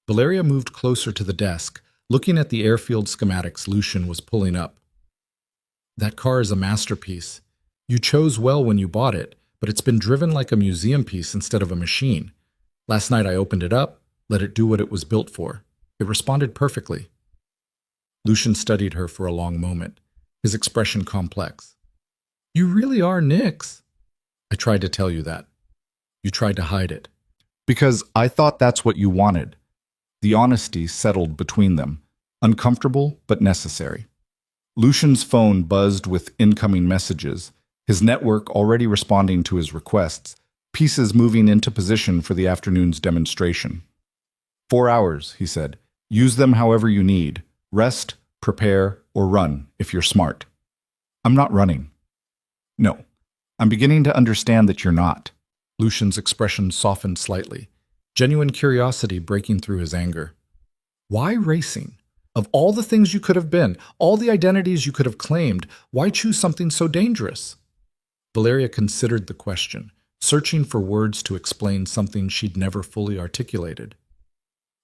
Valeria moved closer to the desk, looking at the airfield schematics Lucian was pulling up. That car is a masterpiece. You chose well when you bought it, but it's been driven like a museum piece instead of a machine. Last night I opened it up, let it do what it was built for. It responded perfectly. Lucian studied her for a long moment, his expression complex. You really are Nix. I tried to tell you that. You tried to hide it. Because I thought that's what you wanted. The honesty settled between them, uncomfortable but necessary. Lucian's phone buzzed with incoming messages, his network already responding to his requests, pieces moving into position for the afternoon's demonstration. 4 hours, he said. Use them however you need. Rest, prepare, or run if you're smart. I'm not running. No, I'm beginning to understand that you're not. Lucian's expression softened slightly, genuine curiosity breaking through his anger. Why racing? Of all the things you could have been, all the identities you could have claimed, why choose something so dangerous? Valeria considered the question, searching for words to explain something she'd never fully articulated.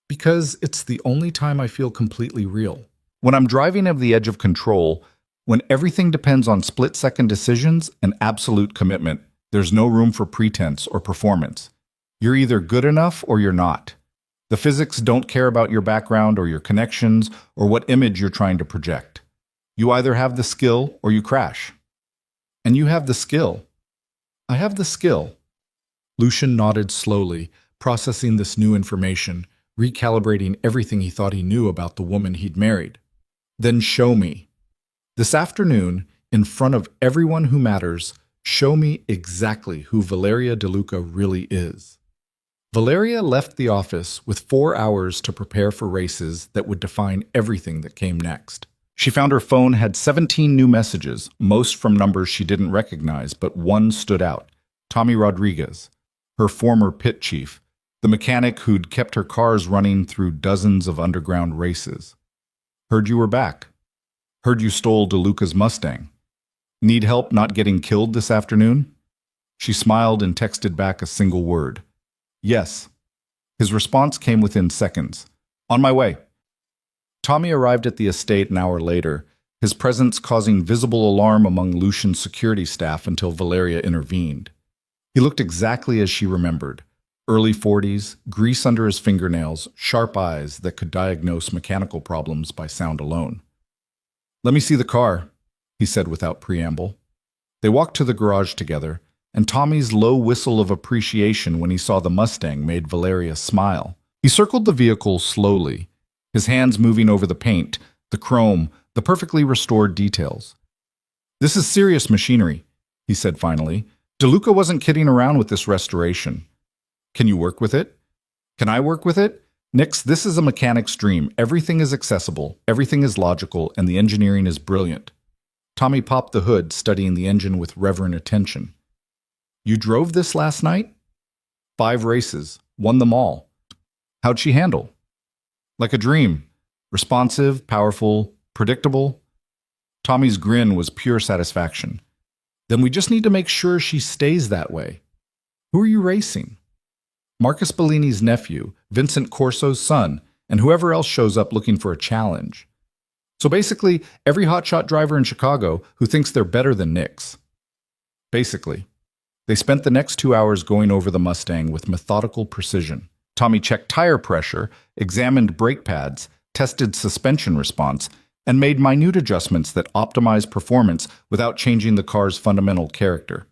Because it's the only time I feel completely real. When I'm driving at the edge of control, when everything depends on split-second decisions and absolute commitment, there's no room for pretense or performance. You're either good enough or you're not. The physics don't care about your background or your connections or what image you're trying to project. You either have the skill or you crash. And you have the skill. I have the skill. Lucian nodded slowly, processing this new information, recalibrating everything he thought he knew about the woman he'd married. Then show me. This afternoon, in front of everyone who matters, show me exactly who Valeria DeLuca really is. Valeria left the office with 4 hours to prepare for races that would define everything that came next. She found her phone had 17 new messages, most from numbers she didn't recognize, but one stood out. Tommy Rodriguez, her former pit chief, the mechanic who'd kept her cars running through dozens of underground races. Heard you were back. Heard you stole DeLuca's Mustang. Need help not getting killed this afternoon? She smiled and texted back a single word. Yes. His response came within seconds. On my way. Tommy arrived at the estate an hour later, his presence causing visible alarm among Lucian's security staff until Valeria intervened. He looked exactly as she remembered. Early 40s, grease under his fingernails, sharp eyes that could diagnose mechanical problems by sound alone. Let me see the car, he said without preamble. They walked to the garage together, and Tommy's low whistle of appreciation when he saw the Mustang made Valeria smile. He circled the vehicle slowly, his hands moving over the paint, the chrome, the perfectly restored details. This is serious machinery, he said finally. DeLuca wasn't kidding around with this restoration. Can you work with it? Can I work with it? Nix, this is a mechanic's dream. Everything is accessible, everything is logical, and the engineering is brilliant. Tommy popped the hood, studying the engine with reverent attention. You drove this last night? 5 races, won them all. How'd she handle? Like a dream. Responsive, powerful, predictable. Tommy's grin was pure satisfaction. Then we just need to make sure she stays that way. Who are you racing? Marcus Bellini's nephew, Vincent Corso's son, and whoever else shows up looking for a challenge. So basically, every hotshot driver in Chicago who thinks they're better than Nix. Basically. They spent the next 2 hours going over the Mustang with methodical precision. Tommy checked tire pressure, examined brake pads, tested suspension response, and made minute adjustments that optimized performance without changing the car's fundamental character.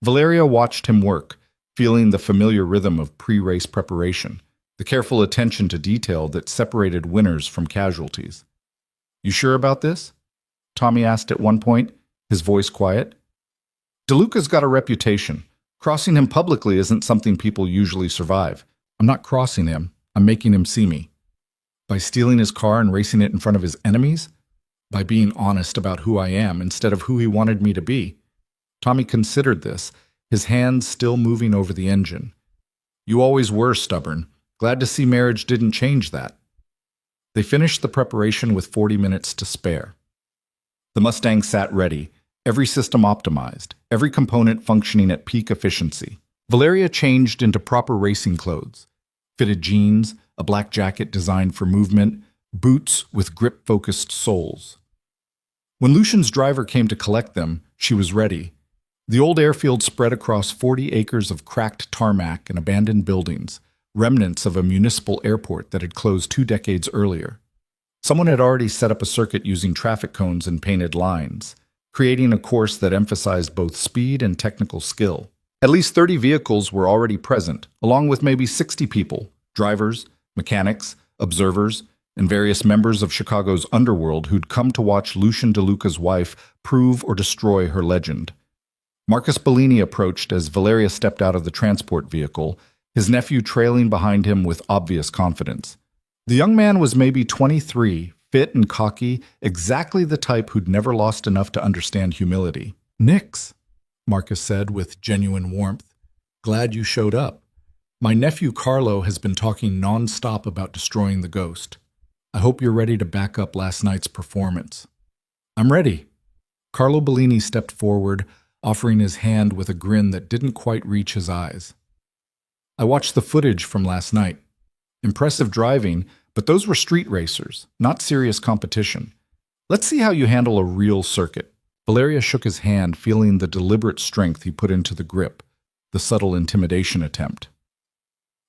Valeria watched him work, feeling the familiar rhythm of pre-race preparation, the careful attention to detail that separated winners from casualties. You sure about this? Tommy asked at one point, his voice quiet. DeLuca's got a reputation. Crossing him publicly isn't something people usually survive. I'm not crossing him. I'm making him see me. By stealing his car and racing it in front of his enemies? By being honest about who I am instead of who he wanted me to be. Tommy considered this, his hands still moving over the engine. You always were stubborn. Glad to see marriage didn't change that. They finished the preparation with 40 minutes to spare. The Mustang sat ready, every system optimized, every component functioning at peak efficiency. Valeria changed into proper racing clothes. Fitted jeans, a black jacket designed for movement, boots with grip-focused soles. When Lucian's driver came to collect them, she was ready. The old airfield spread across 40 acres of cracked tarmac and abandoned buildings, remnants of a municipal airport that had closed 2 decades earlier. Someone had already set up a circuit using traffic cones and painted lines, creating a course that emphasized both speed and technical skill. At least 30 vehicles were already present, along with maybe 60 people, drivers, mechanics, observers, and various members of Chicago's underworld who'd come to watch Lucian DeLuca's wife prove or destroy her legend. Marcus Bellini approached as Valeria stepped out of the transport vehicle, his nephew trailing behind him with obvious confidence. The young man was maybe 23, fit and cocky, exactly the type who'd never lost enough to understand humility. "Nix," Marcus said with genuine warmth. "Glad you showed up. My nephew Carlo has been talking non-stop about destroying the ghost. I hope you're ready to back up last night's performance." "I'm ready." Carlo Bellini stepped forward, offering his hand with a grin that didn't quite reach his eyes. "I watched the footage from last night. Impressive driving, but those were street racers, not serious competition. Let's see how you handle a real circuit." Valeria shook his hand, feeling the deliberate strength he put into the grip, the subtle intimidation attempt.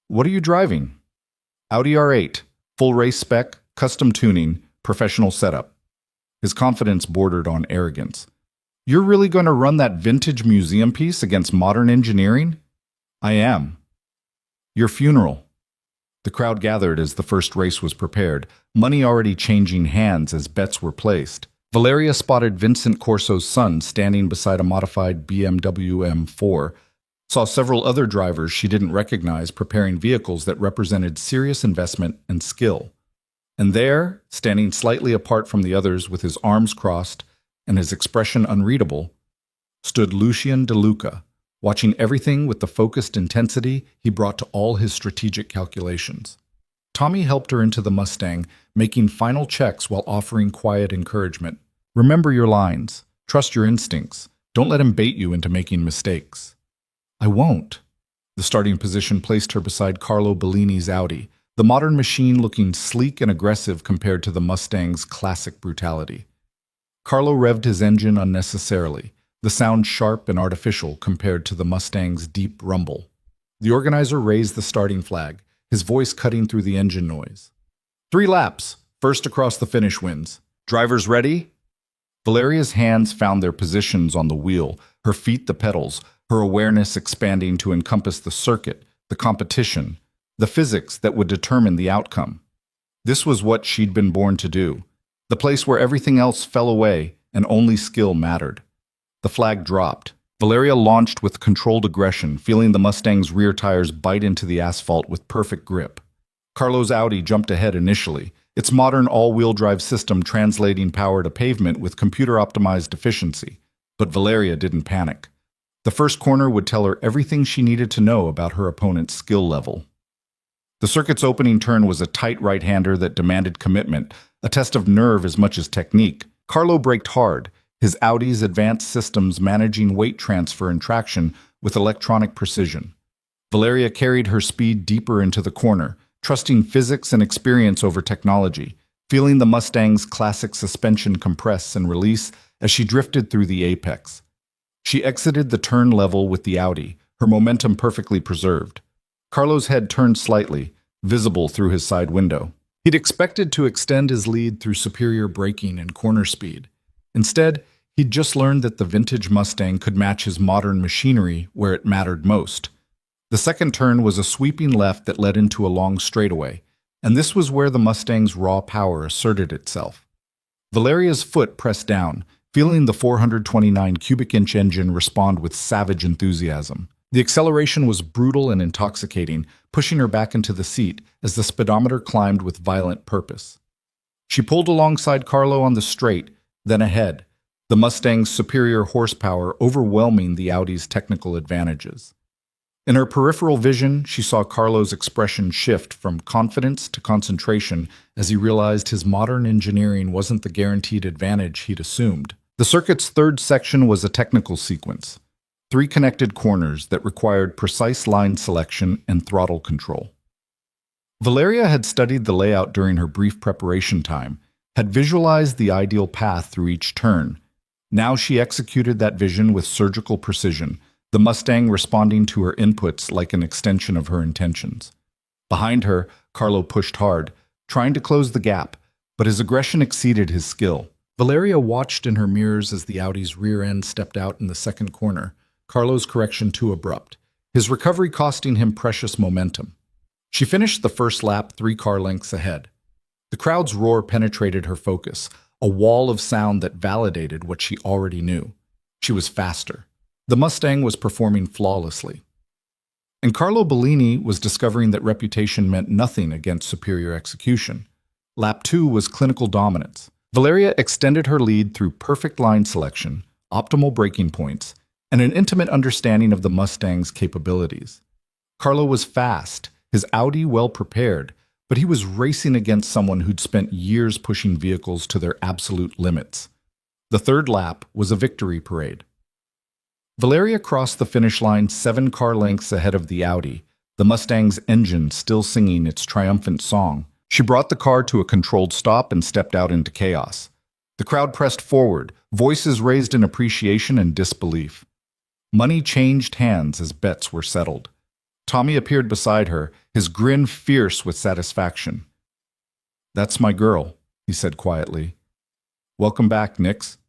"What are you driving?" "Audi R8, full race spec, custom tuning, professional setup." His confidence bordered on arrogance. "You're really going to run that vintage museum piece against modern engineering?" "I am." "Your funeral." The crowd gathered as the first race was prepared, money already changing hands as bets were placed. Valeria spotted Vincent Corso's son standing beside a modified BMW M4, saw several other drivers she didn't recognize preparing vehicles that represented serious investment and skill. And there, standing slightly apart from the others with his arms crossed and his expression unreadable, stood Lucian De Luca, watching everything with the focused intensity he brought to all his strategic calculations. Tommy helped her into the Mustang, making final checks while offering quiet encouragement. "Remember your lines. Trust your instincts. Don't let him bait you into making mistakes." "I won't." The starting position placed her beside Carlo Bellini's Audi, the modern machine looking sleek and aggressive compared to the Mustang's classic brutality. Carlo revved his engine unnecessarily, the sound sharp and artificial compared to the Mustang's deep rumble. The organizer raised the starting flag, his voice cutting through the engine noise. 3 laps. First across the finish wins. Drivers ready?" Valeria's hands found their positions on the wheel, her feet the pedals, her awareness expanding to encompass the circuit, the competition, the physics that would determine the outcome. This was what she'd been born to do, the place where everything else fell away and only skill mattered. The flag dropped. Valeria launched with controlled aggression, feeling the Mustang's rear tires bite into the asphalt with perfect grip. Carlo's Audi jumped ahead initially, its modern all-wheel drive system translating power to pavement with computer-optimized efficiency. But Valeria didn't panic. The first corner would tell her everything she needed to know about her opponent's skill level. The circuit's opening turn was a tight right-hander that demanded commitment, a test of nerve as much as technique. Carlo braked hard, his Audi's advanced systems managing weight transfer and traction with electronic precision. Valeria carried her speed deeper into the corner, trusting physics and experience over technology, feeling the Mustang's classic suspension compress and release as she drifted through the apex. She exited the turn level with the Audi, her momentum perfectly preserved. Carlo's head turned slightly, visible through his side window. He'd expected to extend his lead through superior braking and corner speed. Instead, he'd just learned that the vintage Mustang could match his modern machinery where it mattered most. The second turn was a sweeping left that led into a long straightaway, and this was where the Mustang's raw power asserted itself. Valeria's foot pressed down, feeling the 429 cubic inch engine respond with savage enthusiasm. The acceleration was brutal and intoxicating, pushing her back into the seat as the speedometer climbed with violent purpose. She pulled alongside Carlo on the straight, then ahead, the Mustang's superior horsepower overwhelming the Audi's technical advantages. In her peripheral vision, she saw Carlo's expression shift from confidence to concentration as he realized his modern engineering wasn't the guaranteed advantage he'd assumed. The circuit's third section was a technical sequence, 3 connected corners that required precise line selection and throttle control. Valeria had studied the layout during her brief preparation time, had visualized the ideal path through each turn. Now she executed that vision with surgical precision, the Mustang responding to her inputs like an extension of her intentions. Behind her, Carlo pushed hard, trying to close the gap, but his aggression exceeded his skill. Valeria watched in her mirrors as the Audi's rear end stepped out in the second corner, Carlo's correction too abrupt, his recovery costing him precious momentum. She finished the first lap 3 car lengths ahead. The crowd's roar penetrated her focus, a wall of sound that validated what she already knew. She was faster. The Mustang was performing flawlessly. And Carlo Bellini was discovering that reputation meant nothing against superior execution. Lap 2 was clinical dominance. Valeria extended her lead through perfect line selection, optimal braking points, and an intimate understanding of the Mustang's capabilities. Carlo was fast, his Audi well prepared, but he was racing against someone who'd spent years pushing vehicles to their absolute limits. The third lap was a victory parade. Valeria crossed the finish line 7 car lengths ahead of the Audi, the Mustang's engine still singing its triumphant song. She brought the car to a controlled stop and stepped out into chaos. The crowd pressed forward, voices raised in appreciation and disbelief. Money changed hands as bets were settled. Tommy appeared beside her, his grin fierce with satisfaction. "That's my girl," he said quietly. "Welcome back, Nix."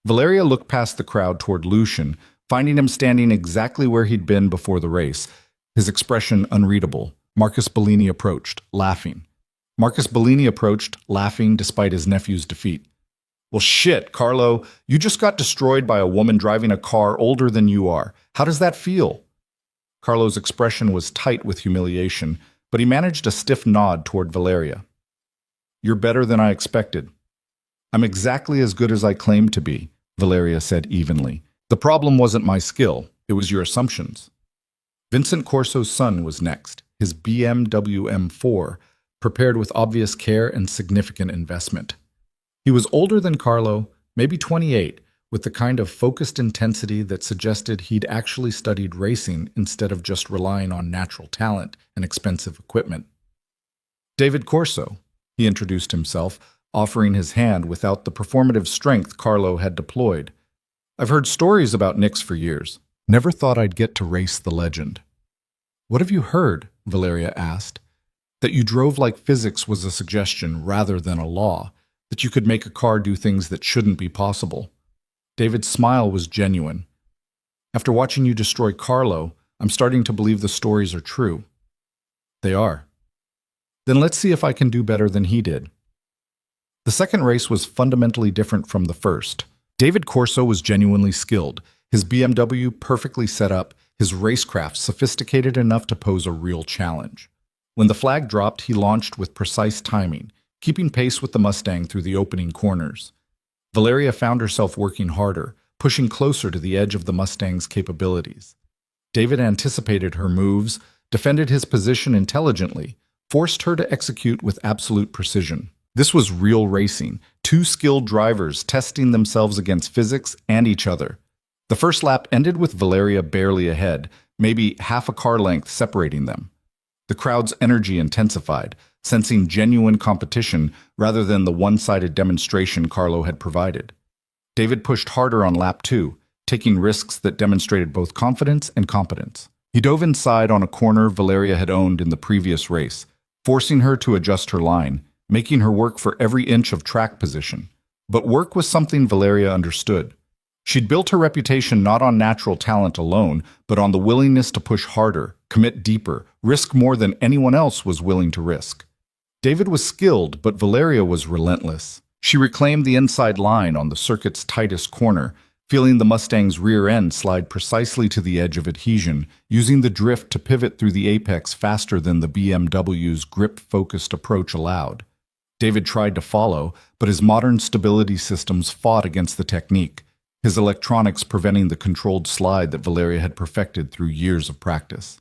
Valeria looked past the crowd toward Lucian, finding him standing exactly where he'd been before the race, his expression unreadable. Marcus Bellini approached, laughing. Despite his nephew's defeat. "Well, shit, Carlo, you just got destroyed by a woman driving a car older than you are. How does that feel?" Carlo's expression was tight with humiliation, but he managed a stiff nod toward Valeria. "You're better than I expected." "I'm exactly as good as I claimed to be," Valeria said evenly. "The problem wasn't my skill, it was your assumptions." Vincent Corso's son was next, his BMW M4, prepared with obvious care and significant investment. He was older than Carlo, maybe 28, with the kind of focused intensity that suggested he'd actually studied racing instead of just relying on natural talent and expensive equipment. "David Corso," he introduced himself, offering his hand without the performative strength Carlo had deployed. "I've heard stories about Nix for years. Never thought I'd get to race the legend." "What have you heard?" Valeria asked. "That you drove like physics was a suggestion rather than a law, that you could make a car do things that shouldn't be possible." David's smile was genuine. "After watching you destroy Carlo, I'm starting to believe the stories are true." "They are." "Then let's see if I can do better than he did." The second race was fundamentally different from the first. David Corso was genuinely skilled, his BMW perfectly set up, his racecraft sophisticated enough to pose a real challenge. When the flag dropped, he launched with precise timing, keeping pace with the Mustang through the opening corners. Valeria found herself working harder, pushing closer to the edge of the Mustang's capabilities. David anticipated her moves, defended his position intelligently, forced her to execute with absolute precision. This was real racing, two skilled drivers testing themselves against physics and each other. The first lap ended with Valeria barely ahead, maybe half a car length separating them. The crowd's energy intensified, sensing genuine competition rather than the one-sided demonstration Carlo had provided. David pushed harder on lap 2, taking risks that demonstrated both confidence and competence. He dove inside on a corner Valeria had owned in the previous race, forcing her to adjust her line, making her work for every inch of track position. But work was something Valeria understood. She'd built her reputation not on natural talent alone, but on the willingness to push harder, commit deeper, risk more than anyone else was willing to risk. David was skilled, but Valeria was relentless. She reclaimed the inside line on the circuit's tightest corner, feeling the Mustang's rear end slide precisely to the edge of adhesion, using the drift to pivot through the apex faster than the BMW's grip-focused approach allowed. David tried to follow, but his modern stability systems fought against the technique, his electronics preventing the controlled slide that Valeria had perfected through years of practice.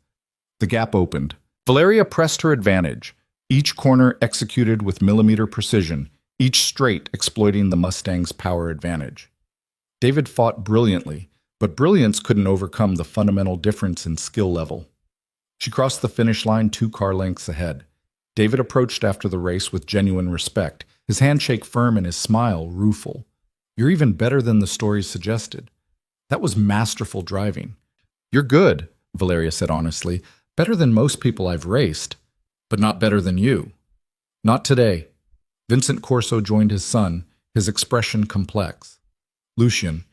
The gap opened. Valeria pressed her advantage, each corner executed with millimeter precision, each straight exploiting the Mustang's power advantage. David fought brilliantly, but brilliance couldn't overcome the fundamental difference in skill level. She crossed the finish line 2 car lengths ahead. David approached after the race with genuine respect, his handshake firm and his smile rueful. "You're even better than the stories suggested. That was masterful driving." "You're good," Valeria said honestly. "Better than most people I've raced, but not better than you." "Not today." Vincent Corso joined his son, his expression complex. "Lucian,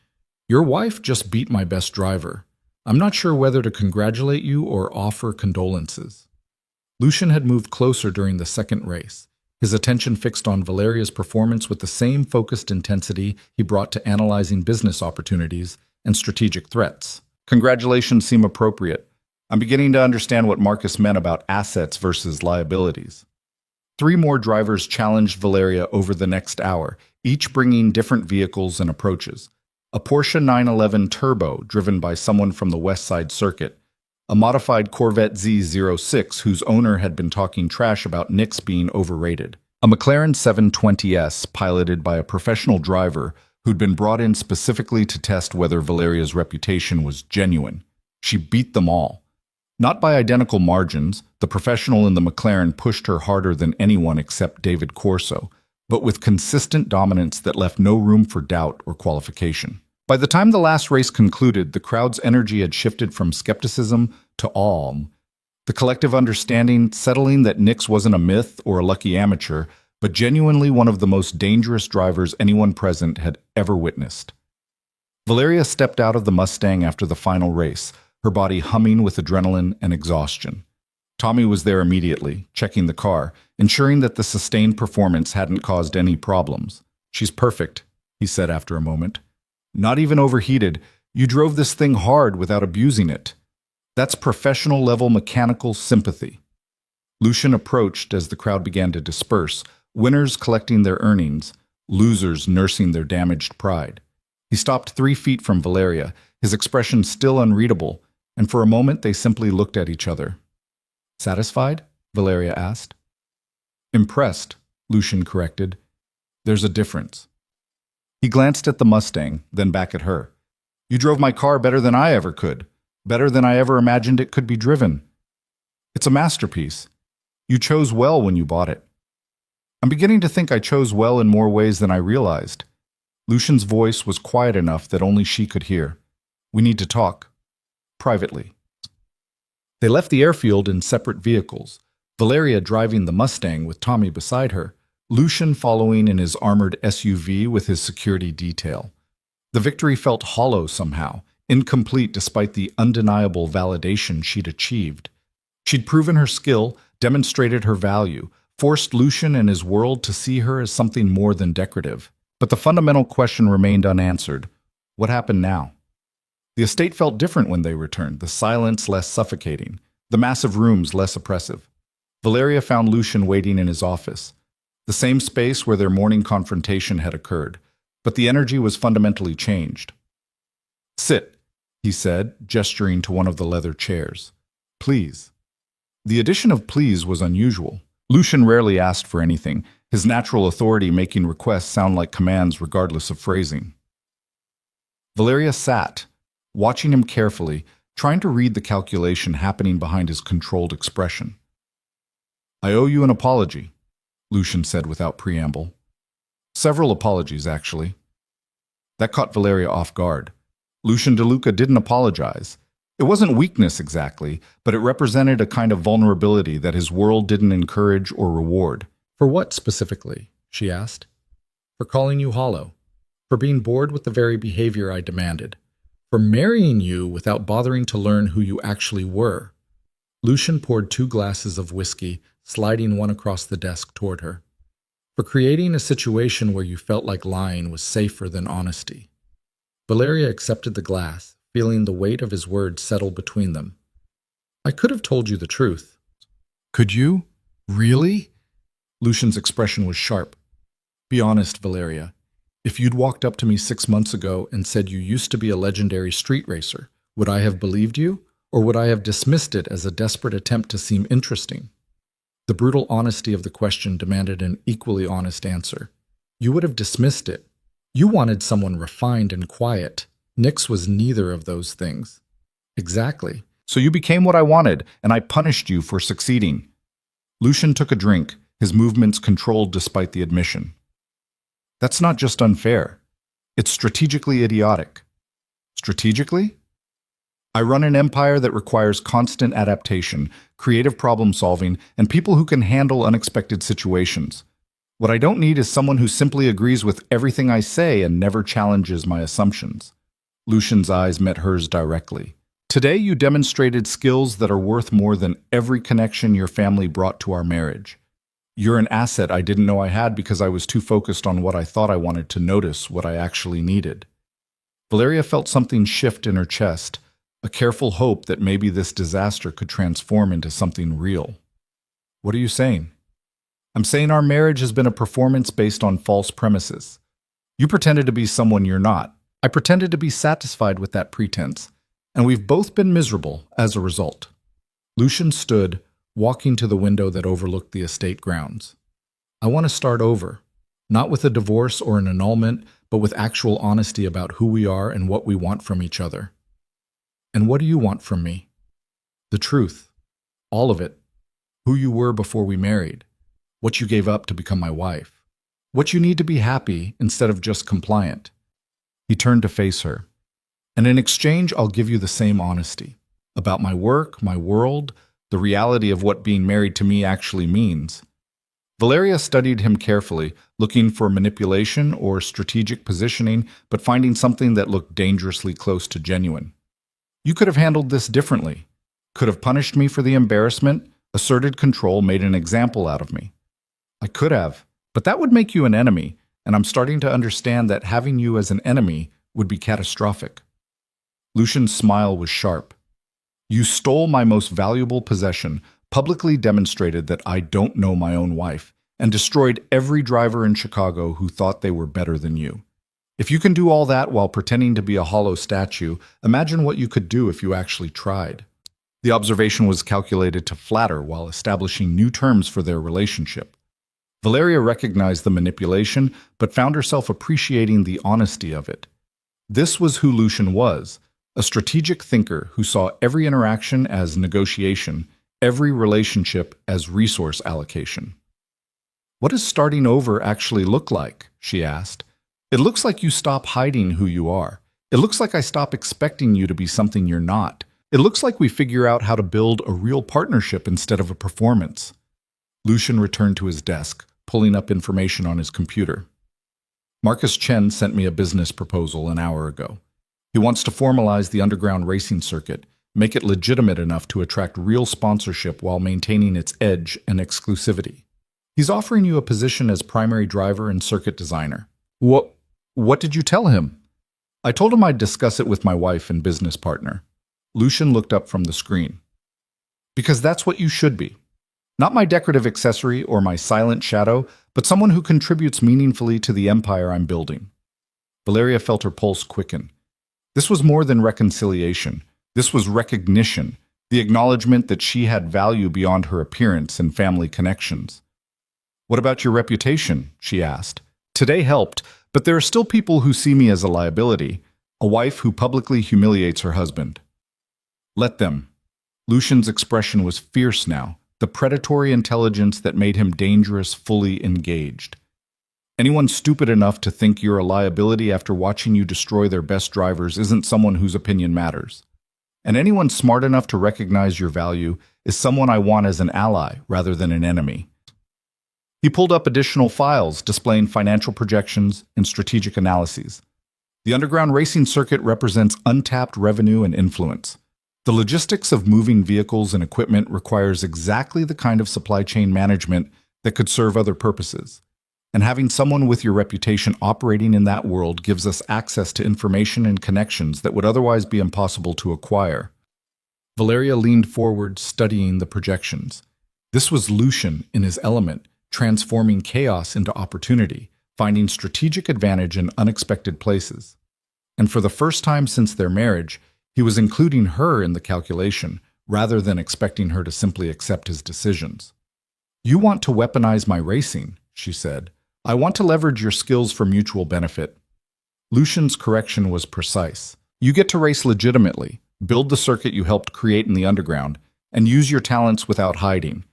your wife just beat my best driver. I'm not sure whether to congratulate you or offer condolences." Lucian had moved closer during the second race, his attention fixed on Valeria's performance with the same focused intensity he brought to analyzing business opportunities and strategic threats. "Congratulations seem appropriate. I'm beginning to understand what Marcus meant about assets versus liabilities." Three more drivers challenged Valeria over the next hour, each bringing different vehicles and approaches. A Porsche 911 Turbo, driven by someone from the West Side Circuit. A modified Corvette Z06, whose owner had been talking trash about Nick's being overrated. A McLaren 720S, piloted by a professional driver who'd been brought in specifically to test whether Valeria's reputation was genuine. She beat them all. Not by identical margins, the professional in the McLaren pushed her harder than anyone except David Corso, but with consistent dominance that left no room for doubt or qualification. By the time the last race concluded, the crowd's energy had shifted from skepticism to awe, the collective understanding settling that Nix wasn't a myth or a lucky amateur, but genuinely one of the most dangerous drivers anyone present had ever witnessed. Valeria stepped out of the Mustang after the final race, her body humming with adrenaline and exhaustion. Tommy was there immediately, checking the car, ensuring that the sustained performance hadn't caused any problems. "She's perfect," he said after a moment. "Not even overheated. You drove this thing hard without abusing it. That's professional-level mechanical sympathy." Lucian approached as the crowd began to disperse, winners collecting their earnings, losers nursing their damaged pride. He stopped 3 feet from Valeria, his expression still unreadable, and for a moment they simply looked at each other. "Satisfied?" Valeria asked. "Impressed," Lucian corrected. "There's a difference." He glanced at the Mustang, then back at her. "You drove my car better than I ever could. Better than I ever imagined it could be driven. It's a masterpiece. You chose well when you bought it." "I'm beginning to think I chose well in more ways than I realized." Lucian's voice was quiet enough that only she could hear. "We need to talk. Privately." They left the airfield in separate vehicles, Valeria driving the Mustang with Tommy beside her, Lucian following in his armored SUV with his security detail. The victory felt hollow somehow, incomplete despite the undeniable validation she'd achieved. She'd proven her skill, demonstrated her value, forced Lucian and his world to see her as something more than decorative. But the fundamental question remained unanswered. What happened now? The estate felt different when they returned, the silence less suffocating, the massive rooms less oppressive. Valeria found Lucian waiting in his office, the same space where their morning confrontation had occurred, but the energy was fundamentally changed. "Sit," he said, gesturing to one of the leather chairs. "Please." The addition of "please" was unusual. Lucian rarely asked for anything, his natural authority making requests sound like commands regardless of phrasing. Valeria sat, watching him carefully, trying to read the calculation happening behind his controlled expression. "I owe you an apology," Lucian said without preamble. "Several apologies, actually." That caught Valeria off guard. Lucian DeLuca didn't apologize. It wasn't weakness exactly, but it represented a kind of vulnerability that his world didn't encourage or reward. "For what specifically?" she asked. "For calling you hollow. For being bored with the very behavior I demanded. For marrying you without bothering to learn who you actually were." Lucian poured 2 glasses of whiskey, sliding one across the desk toward her. "For creating a situation where you felt like lying was safer than honesty." Valeria accepted the glass, feeling the weight of his words settle between them. "I could have told you the truth." "Could you? Really?" Lucian's expression was sharp. "Be honest, Valeria. If you'd walked up to me 6 months ago and said you used to be a legendary street racer, would I have believed you, or would I have dismissed it as a desperate attempt to seem interesting?" The brutal honesty of the question demanded an equally honest answer. "You would have dismissed it. You wanted someone refined and quiet. Nix was neither of those things." "Exactly. So you became what I wanted, and I punished you for succeeding." Lucian took a drink, his movements controlled despite the admission. "That's not just unfair. It's strategically idiotic." "Strategically?" "I run an empire that requires constant adaptation, creative problem-solving, and people who can handle unexpected situations. What I don't need is someone who simply agrees with everything I say and never challenges my assumptions." Lucian's eyes met hers directly. "Today you demonstrated skills that are worth more than every connection your family brought to our marriage. You're an asset I didn't know I had because I was too focused on what I thought I wanted to notice what I actually needed." Valeria felt something shift in her chest, a careful hope that maybe this disaster could transform into something real. "What are you saying?" I'm saying our marriage has been a performance based on false premises. You pretended to be someone you're not. I pretended to be satisfied with that pretense, and we've both been miserable as a result." Lucian stood, walking to the window that overlooked the estate grounds. "I want to start over, not with a divorce or an annulment, but with actual honesty about who we are and what we want from each other." "And what do you want from me?" "The truth. All of it. Who you were before we married. What you gave up to become my wife. What you need to be happy instead of just compliant." He turned to face her. "And in exchange, I'll give you the same honesty. About my work, my world, the reality of what being married to me actually means." Valeria studied him carefully, looking for manipulation or strategic positioning, but finding something that looked dangerously close to genuine. "You could have handled this differently. Could have punished me for the embarrassment, asserted control, made an example out of me." "I could have, but that would make you an enemy, and I'm starting to understand that having you as an enemy would be catastrophic." Lucian's smile was sharp. "You stole my most valuable possession, publicly demonstrated that I don't know my own wife, and destroyed every driver in Chicago who thought they were better than you. If you can do all that while pretending to be a hollow statue, imagine what you could do if you actually tried." The observation was calculated to flatter while establishing new terms for their relationship. Valeria recognized the manipulation, but found herself appreciating the honesty of it. This was who Lucian was, a strategic thinker who saw every interaction as negotiation, every relationship as resource allocation. "What does starting over actually look like?" she asked. "It looks like you stop hiding who you are. It looks like I stop expecting you to be something you're not. It looks like we figure out how to build a real partnership instead of a performance." Lucian returned to his desk, pulling up information on his computer. "Marcus Chen sent me a business proposal an hour ago. He wants to formalize the underground racing circuit, make it legitimate enough to attract real sponsorship while maintaining its edge and exclusivity. He's offering you a position as primary driver and circuit designer." What did you tell him?" "I told him I'd discuss it with my wife and business partner." Lucian looked up from the screen. "Because that's what you should be. Not my decorative accessory or my silent shadow, but someone who contributes meaningfully to the empire I'm building." Valeria felt her pulse quicken. This was more than reconciliation. This was recognition, the acknowledgement that she had value beyond her appearance and family connections. "What about your reputation?" she asked. "Today helped, but there are still people who see me as a liability, a wife who publicly humiliates her husband." "Let them." Lucian's expression was fierce now, the predatory intelligence that made him dangerous, fully engaged. "Anyone stupid enough to think you're a liability after watching you destroy their best drivers isn't someone whose opinion matters. And anyone smart enough to recognize your value is someone I want as an ally rather than an enemy." He pulled up additional files displaying financial projections and strategic analyses. The underground racing circuit represents untapped revenue and influence. The logistics of moving vehicles and equipment requires exactly the kind of supply chain management that could serve other purposes. And having someone with your reputation operating in that world gives us access to information and connections that would otherwise be impossible to acquire. Valeria leaned forward, studying the projections. This was Lucian in his element, transforming chaos into opportunity, finding strategic advantage in unexpected places. And for the first time since their marriage, he was including her in the calculation, rather than expecting her to simply accept his decisions. "You want to weaponize my racing," she said. "I want to leverage your skills for mutual benefit." Lucian's correction was precise. "You get to race legitimately, build the circuit you helped create in the underground, and use your talents without hiding.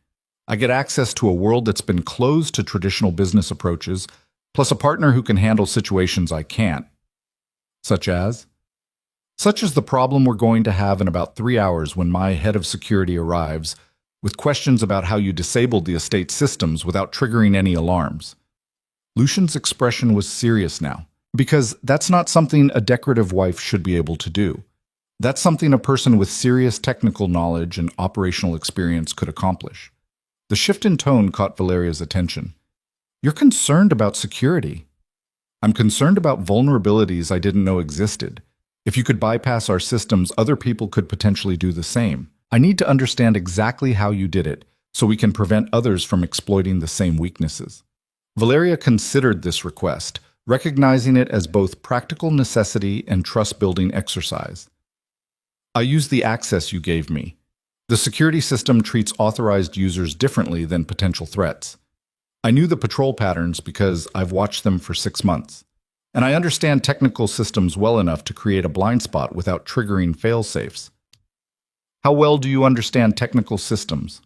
I get access to a world that's been closed to traditional business approaches, plus a partner who can handle situations I can't." "Such as?" "Such as the problem we're going to have in about 3 hours when my head of security arrives, with questions about how you disabled the estate systems without triggering any alarms." Lucian's expression was serious now, because that's not something a decorative wife should be able to do. That's something a person with serious technical knowledge and operational experience could accomplish. The shift in tone caught Valeria's attention. "You're concerned about security." "I'm concerned about vulnerabilities I didn't know existed. If you could bypass our systems, other people could potentially do the same. I need to understand exactly how you did it, so we can prevent others from exploiting the same weaknesses. Valeria considered this request, recognizing it as both practical necessity and trust-building exercise. I used the access you gave me. The security system treats authorized users differently than potential threats. I knew the patrol patterns because I've watched them for 6 months. And I understand technical systems well enough to create a blind spot without triggering fail-safes. How well do you understand technical systems?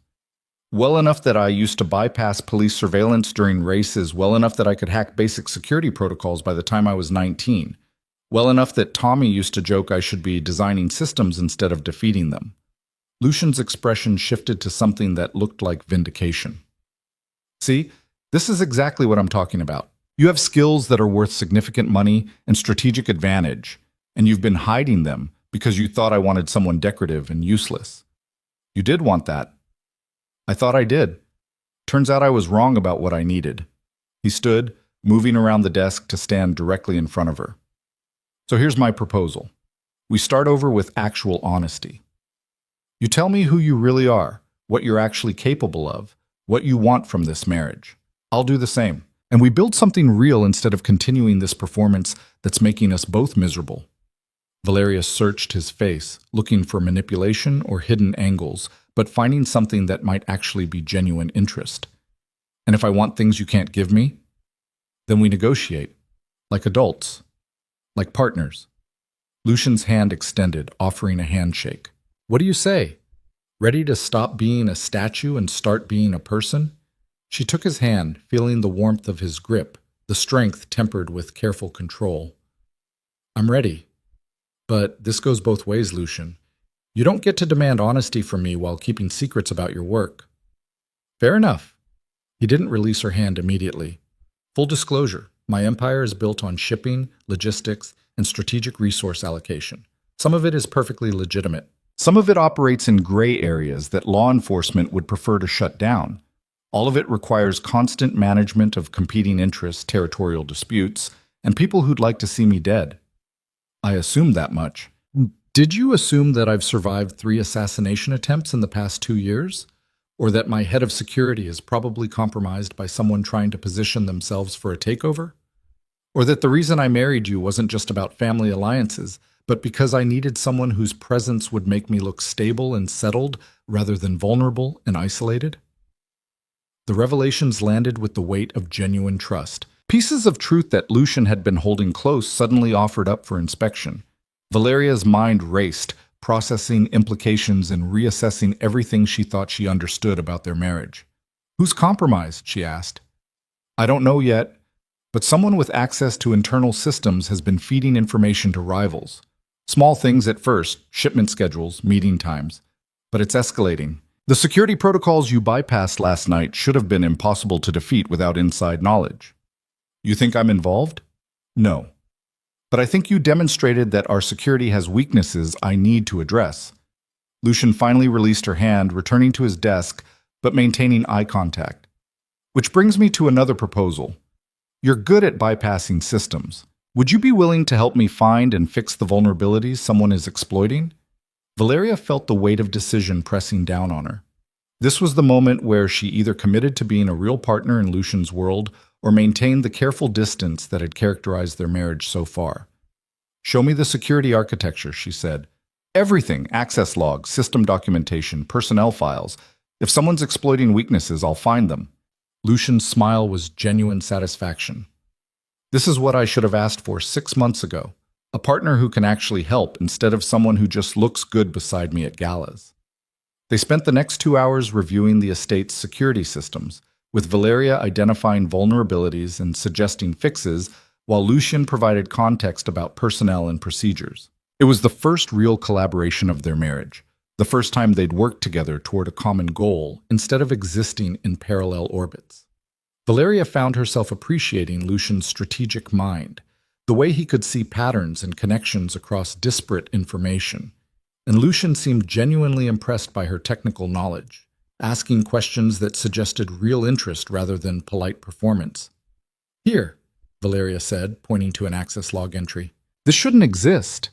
Well enough that I used to bypass police surveillance during races, well enough that I could hack basic security protocols by the time I was 19. Well enough that Tommy used to joke I should be designing systems instead of defeating them. Lucian's expression shifted to something that looked like vindication. See, this is exactly what I'm talking about. You have skills that are worth significant money and strategic advantage, and you've been hiding them because you thought I wanted someone decorative and useless. You did want that. I thought I did. Turns out I was wrong about what I needed. He stood, moving around the desk to stand directly in front of her. So here's my proposal. We start over with actual honesty. You tell me who you really are, what you're actually capable of, what you want from this marriage. I'll do the same. And we build something real instead of continuing this performance that's making us both miserable. Valeria searched his face, looking for manipulation or hidden angles, but finding something that might actually be genuine interest. And if I want things you can't give me, then we negotiate, like adults, like partners. Lucian's hand extended, offering a handshake. What do you say? Ready to stop being a statue and start being a person? She took his hand, feeling the warmth of his grip, the strength tempered with careful control. I'm ready. But this goes both ways, Lucian. You don't get to demand honesty from me while keeping secrets about your work. Fair enough. He didn't release her hand immediately. Full disclosure, my empire is built on shipping, logistics, and strategic resource allocation. Some of it is perfectly legitimate. Some of it operates in gray areas that law enforcement would prefer to shut down. All of it requires constant management of competing interests, territorial disputes, and people who'd like to see me dead. I assumed that much. Did you assume that I've survived 3 assassination attempts in the past 2 years? Or that my head of security is probably compromised by someone trying to position themselves for a takeover? Or that the reason I married you wasn't just about family alliances, but because I needed someone whose presence would make me look stable and settled rather than vulnerable and isolated? The revelations landed with the weight of genuine trust. Pieces of truth that Lucian had been holding close suddenly offered up for inspection. Valeria's mind raced, processing implications and reassessing everything she thought she understood about their marriage. Who's compromised? She asked. I don't know yet, but someone with access to internal systems has been feeding information to rivals. Small things at first, shipment schedules, meeting times, but it's escalating. The security protocols you bypassed last night should have been impossible to defeat without inside knowledge. You think I'm involved? No. But I think you demonstrated that our security has weaknesses I need to address. Lucian finally released her hand, returning to his desk, but maintaining eye contact. Which brings me to another proposal. You're good at bypassing systems. Would you be willing to help me find and fix the vulnerabilities someone is exploiting? Valeria felt the weight of decision pressing down on her. This was the moment where she either committed to being a real partner in Lucian's world or maintained the careful distance that had characterized their marriage so far. Show me the security architecture, she said. Everything, access logs, system documentation, personnel files. If someone's exploiting weaknesses, I'll find them. Lucian's smile was genuine satisfaction. This is what I should have asked for 6 months ago. A partner who can actually help instead of someone who just looks good beside me at galas. They spent the next 2 hours reviewing the estate's security systems, with Valeria identifying vulnerabilities and suggesting fixes, while Lucian provided context about personnel and procedures. It was the first real collaboration of their marriage, the first time they'd worked together toward a common goal instead of existing in parallel orbits. Valeria found herself appreciating Lucian's strategic mind, the way he could see patterns and connections across disparate information. And Lucian seemed genuinely impressed by her technical knowledge, asking questions that suggested real interest rather than polite performance. Here, Valeria said, pointing to an access log entry. This shouldn't exist.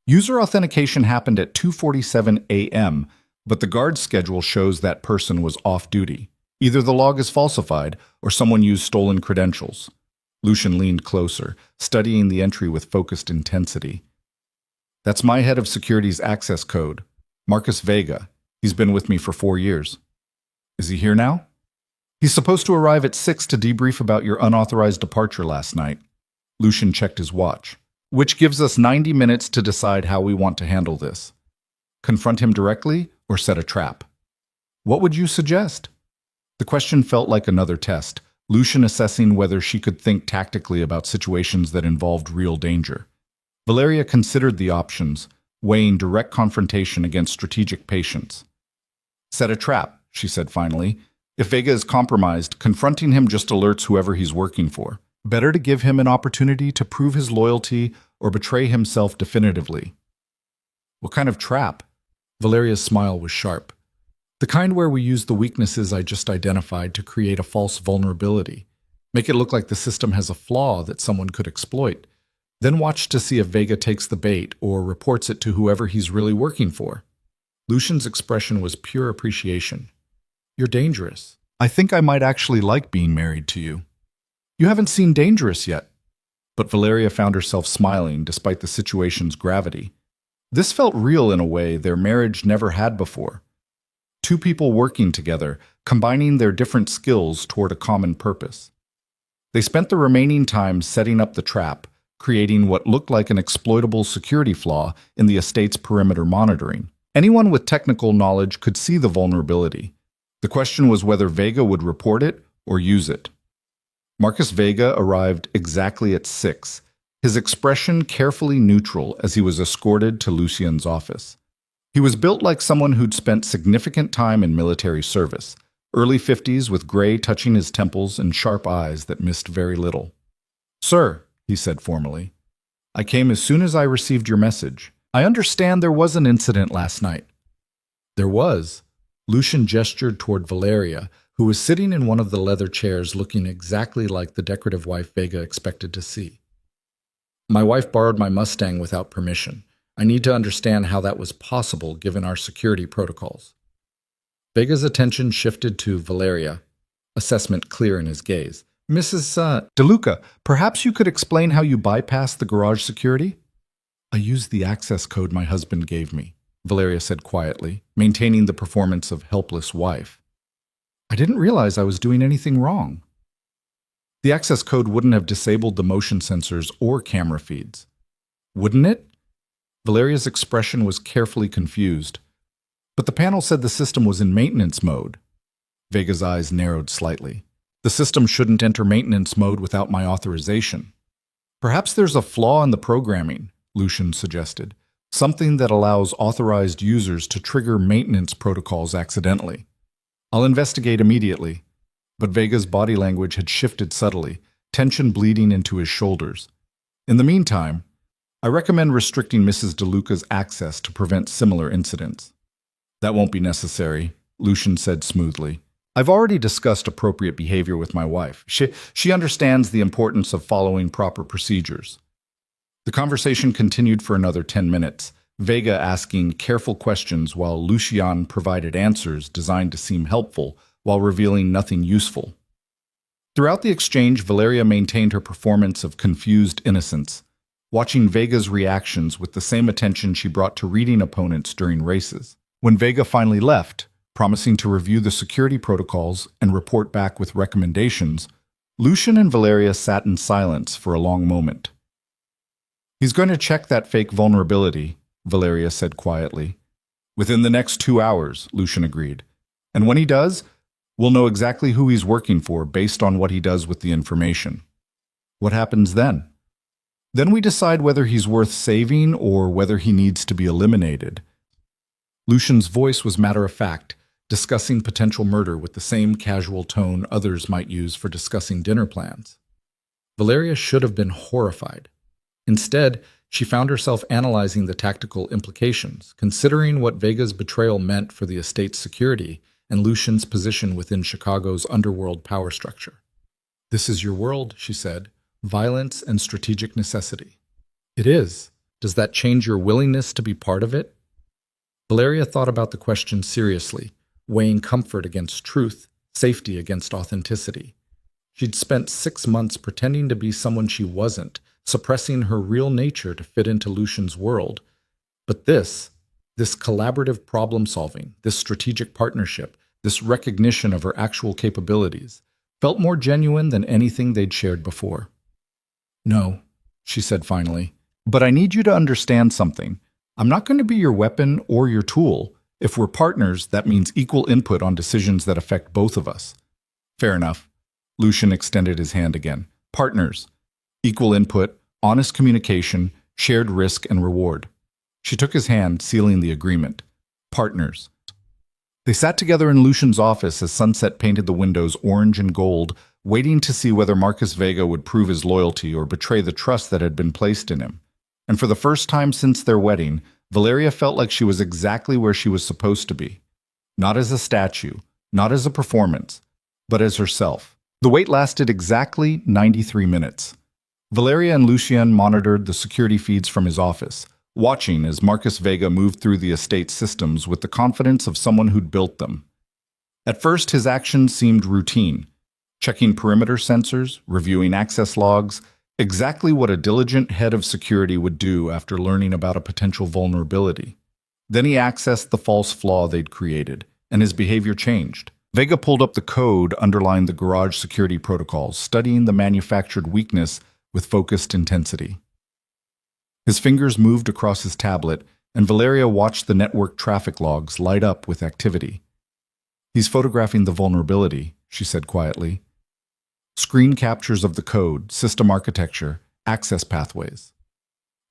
User authentication happened at 2:47 a.m., but the guard schedule shows that person was off duty. Either the log is falsified or someone used stolen credentials. Lucian leaned closer, studying the entry with focused intensity. That's my head of security's access code, Marcus Vega. He's been with me for 4 years. Is he here now? He's supposed to arrive at 6 to debrief about your unauthorized departure last night. Lucian checked his watch, which gives us 90 minutes to decide how we want to handle this. Confront him directly or set a trap? What would you suggest? The question felt like another test, Lucian assessing whether she could think tactically about situations that involved real danger. Valeria considered the options, weighing direct confrontation against strategic patience. Set a trap, she said finally. If Vega is compromised, confronting him just alerts whoever he's working for. Better to give him an opportunity to prove his loyalty or betray himself definitively. What kind of trap? Valeria's smile was sharp. The kind where we use the weaknesses I just identified to create a false vulnerability. Make it look like the system has a flaw that someone could exploit. Then watch to see if Vega takes the bait or reports it to whoever he's really working for. Lucian's expression was pure appreciation. You're dangerous. I think I might actually like being married to you. You haven't seen Dangerous yet. But Valeria found herself smiling despite the situation's gravity. This felt real in a way their marriage never had before. Two people working together, combining their different skills toward a common purpose. They spent the remaining time setting up the trap, creating what looked like an exploitable security flaw in the estate's perimeter monitoring. Anyone with technical knowledge could see the vulnerability. The question was whether Vega would report it or use it. Marcus Vega arrived exactly at 6, his expression carefully neutral as he was escorted to Lucian's office. He was built like someone who'd spent significant time in military service, early 50s with gray touching his temples and sharp eyes that missed very little. Sir, he said formally, I came as soon as I received your message. I understand there was an incident last night. There was. Lucian gestured toward Valeria, who was sitting in one of the leather chairs looking exactly like the decorative wife Vega expected to see. My wife borrowed my Mustang without permission. I need to understand how that was possible given our security protocols. Vega's attention shifted to Valeria, assessment clear in his gaze. Mrs. DeLuca, perhaps you could explain how you bypassed the garage security? I used the access code my husband gave me, Valeria said quietly, maintaining the performance of helpless wife. I didn't realize I was doing anything wrong. The access code wouldn't have disabled the motion sensors or camera feeds. Wouldn't it? Valeria's expression was carefully confused. But the panel said the system was in maintenance mode. Vega's eyes narrowed slightly. The system shouldn't enter maintenance mode without my authorization. Perhaps there's a flaw in the programming, Lucian suggested. Something that allows authorized users to trigger maintenance protocols accidentally. I'll investigate immediately. But Vega's body language had shifted subtly, tension bleeding into his shoulders. In the meantime, I recommend restricting Mrs. DeLuca's access to prevent similar incidents. That won't be necessary, Lucian said smoothly. I've already discussed appropriate behavior with my wife. She understands the importance of following proper procedures. The conversation continued for another 10 minutes, Vega asking careful questions while Lucian provided answers designed to seem helpful while revealing nothing useful. Throughout the exchange, Valeria maintained her performance of confused innocence, watching Vega's reactions with the same attention she brought to reading opponents during races. When Vega finally left, promising to review the security protocols and report back with recommendations, Lucian and Valeria sat in silence for a long moment. He's going to check that fake vulnerability, Valeria said quietly. Within the next 2 hours, Lucian agreed. And when he does, we'll know exactly who he's working for based on what he does with the information. What happens then? Then we decide whether he's worth saving or whether he needs to be eliminated. Lucian's voice was matter-of-fact, discussing potential murder with the same casual tone others might use for discussing dinner plans. Valeria should have been horrified. Instead, she found herself analyzing the tactical implications, considering what Vega's betrayal meant for the estate's security and Lucian's position within Chicago's underworld power structure. This is your world, she said, violence and strategic necessity. It is. Does that change your willingness to be part of it? Valeria thought about the question seriously, weighing comfort against truth, safety against authenticity. She'd spent 6 months pretending to be someone she wasn't, suppressing her real nature to fit into Lucian's world. But this collaborative problem solving, this strategic partnership, this recognition of her actual capabilities, felt more genuine than anything they'd shared before. "No," she said finally, "but I need you to understand something. I'm not going to be your weapon or your tool. If we're partners, that means equal input on decisions that affect both of us." "Fair enough." Lucian extended his hand again. "Partners. Equal input, honest communication, shared risk and reward." She took his hand, sealing the agreement. Partners. They sat together in Lucian's office as sunset painted the windows orange and gold, waiting to see whether Marcus Vega would prove his loyalty or betray the trust that had been placed in him. And for the first time since their wedding, Valeria felt like she was exactly where she was supposed to be. Not as a statue, not as a performance, but as herself. The wait lasted exactly 93 minutes. Valeria and Lucian monitored the security feeds from his office, watching as Marcus Vega moved through the estate's systems with the confidence of someone who'd built them. At first, his actions seemed routine, checking perimeter sensors, reviewing access logs, exactly what a diligent head of security would do after learning about a potential vulnerability. Then he accessed the false flaw they'd created, and his behavior changed. Vega pulled up the code underlying the garage security protocols, studying the manufactured weakness with focused intensity. His fingers moved across his tablet, and Valeria watched the network traffic logs light up with activity. "He's photographing the vulnerability," she said quietly. "Screen captures of the code, system architecture, access pathways."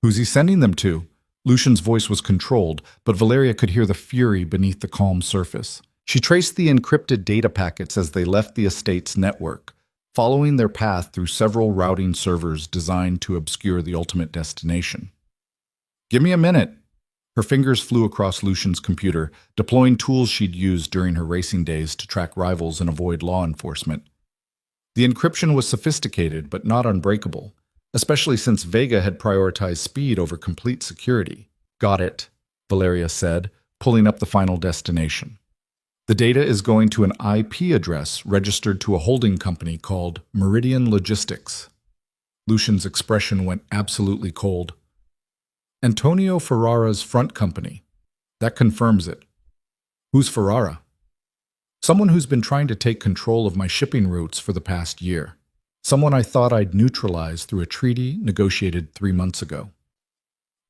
"Who's he sending them to?" Lucian's voice was controlled, but Valeria could hear the fury beneath the calm surface. She traced the encrypted data packets as they left the estate's network, following their path through several routing servers designed to obscure the ultimate destination. "Give me a minute." Her fingers flew across Lucian's computer, deploying tools she'd used during her racing days to track rivals and avoid law enforcement. The encryption was sophisticated but not unbreakable, especially since Vega had prioritized speed over complete security. "Got it," Valeria said, pulling up the final destination. "The data is going to an IP address registered to a holding company called Meridian Logistics." Lucian's expression went absolutely cold. "Antonio Ferrara's front company. That confirms it." "Who's Ferrara?" "Someone who's been trying to take control of my shipping routes for the past year. Someone I thought I'd neutralize through a treaty negotiated 3 months ago."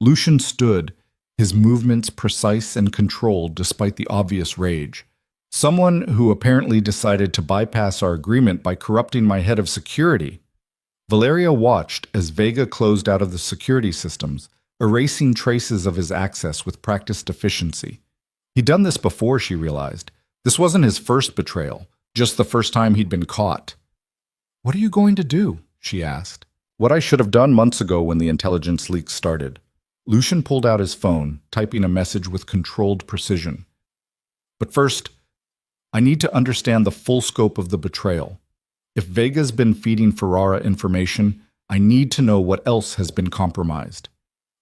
Lucian stood, his movements precise and controlled despite the obvious rage. "Someone who apparently decided to bypass our agreement by corrupting my head of security." Valeria watched as Vega closed out of the security systems, erasing traces of his access with practiced efficiency. He'd done this before, she realized. This wasn't his first betrayal, just the first time he'd been caught. "What are you going to do?" she asked. "What I should have done months ago when the intelligence leaks started." Lucian pulled out his phone, typing a message with controlled precision. "But first, I need to understand the full scope of the betrayal. If Vega's been feeding Ferrara information, I need to know what else has been compromised."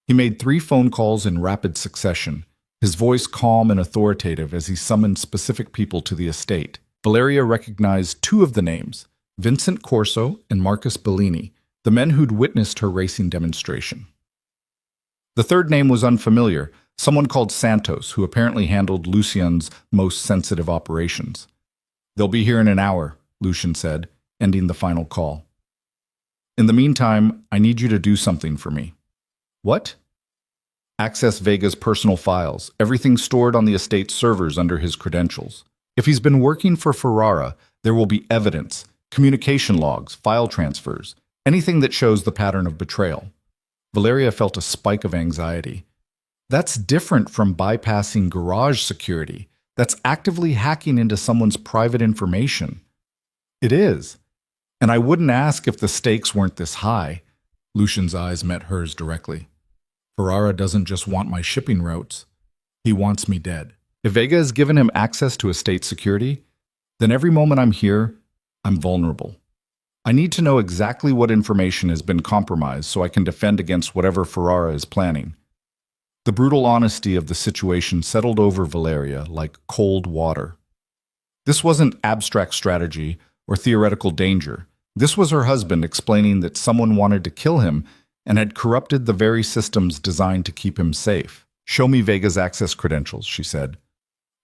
He made 3 phone calls in rapid succession, his voice calm and authoritative as he summoned specific people to the estate. Valeria recognized 2 of the names, Vincent Corso and Marcus Bellini, the men who'd witnessed her racing demonstration. The third name was unfamiliar, someone called Santos, who apparently handled Lucian's most sensitive operations. "They'll be here in an hour," Lucian said, ending the final call. "In the meantime, I need you to do something for me." "What?" "Access Vega's personal files, everything stored on the estate's servers under his credentials. If he's been working for Ferrara, there will be evidence, communication logs, file transfers, anything that shows the pattern of betrayal." Valeria felt a spike of anxiety. That's different from bypassing garage security. That's actively hacking into someone's private information. "It is. And I wouldn't ask if the stakes weren't this high." Lucian's eyes met hers directly. "Ferrara doesn't just want my shipping routes. He wants me dead. If Vega has given him access to estate security, then every moment I'm here, I'm vulnerable. I need to know exactly what information has been compromised so I can defend against whatever Ferrara is planning." The brutal honesty of the situation settled over Valeria like cold water. This wasn't abstract strategy or theoretical danger. This was her husband explaining that someone wanted to kill him and had corrupted the very systems designed to keep him safe. "Show me Vega's access credentials," she said.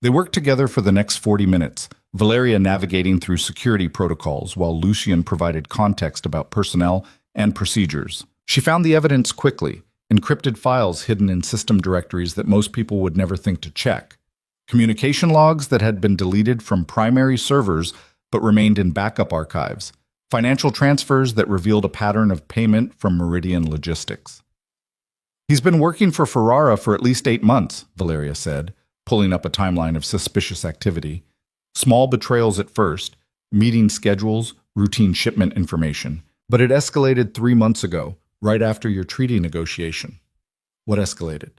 They worked together for the next 40 minutes, Valeria navigating through security protocols while Lucian provided context about personnel and procedures. She found the evidence quickly, encrypted files hidden in system directories that most people would never think to check, communication logs that had been deleted from primary servers but remained in backup archives, financial transfers that revealed a pattern of payment from Meridian Logistics. "He's been working for Ferrara for at least 8 months, Valeria said, pulling up a timeline of suspicious activity. Small betrayals at first, meeting schedules, routine shipment information. But it escalated 3 months ago, right after your treaty negotiation." "What escalated?"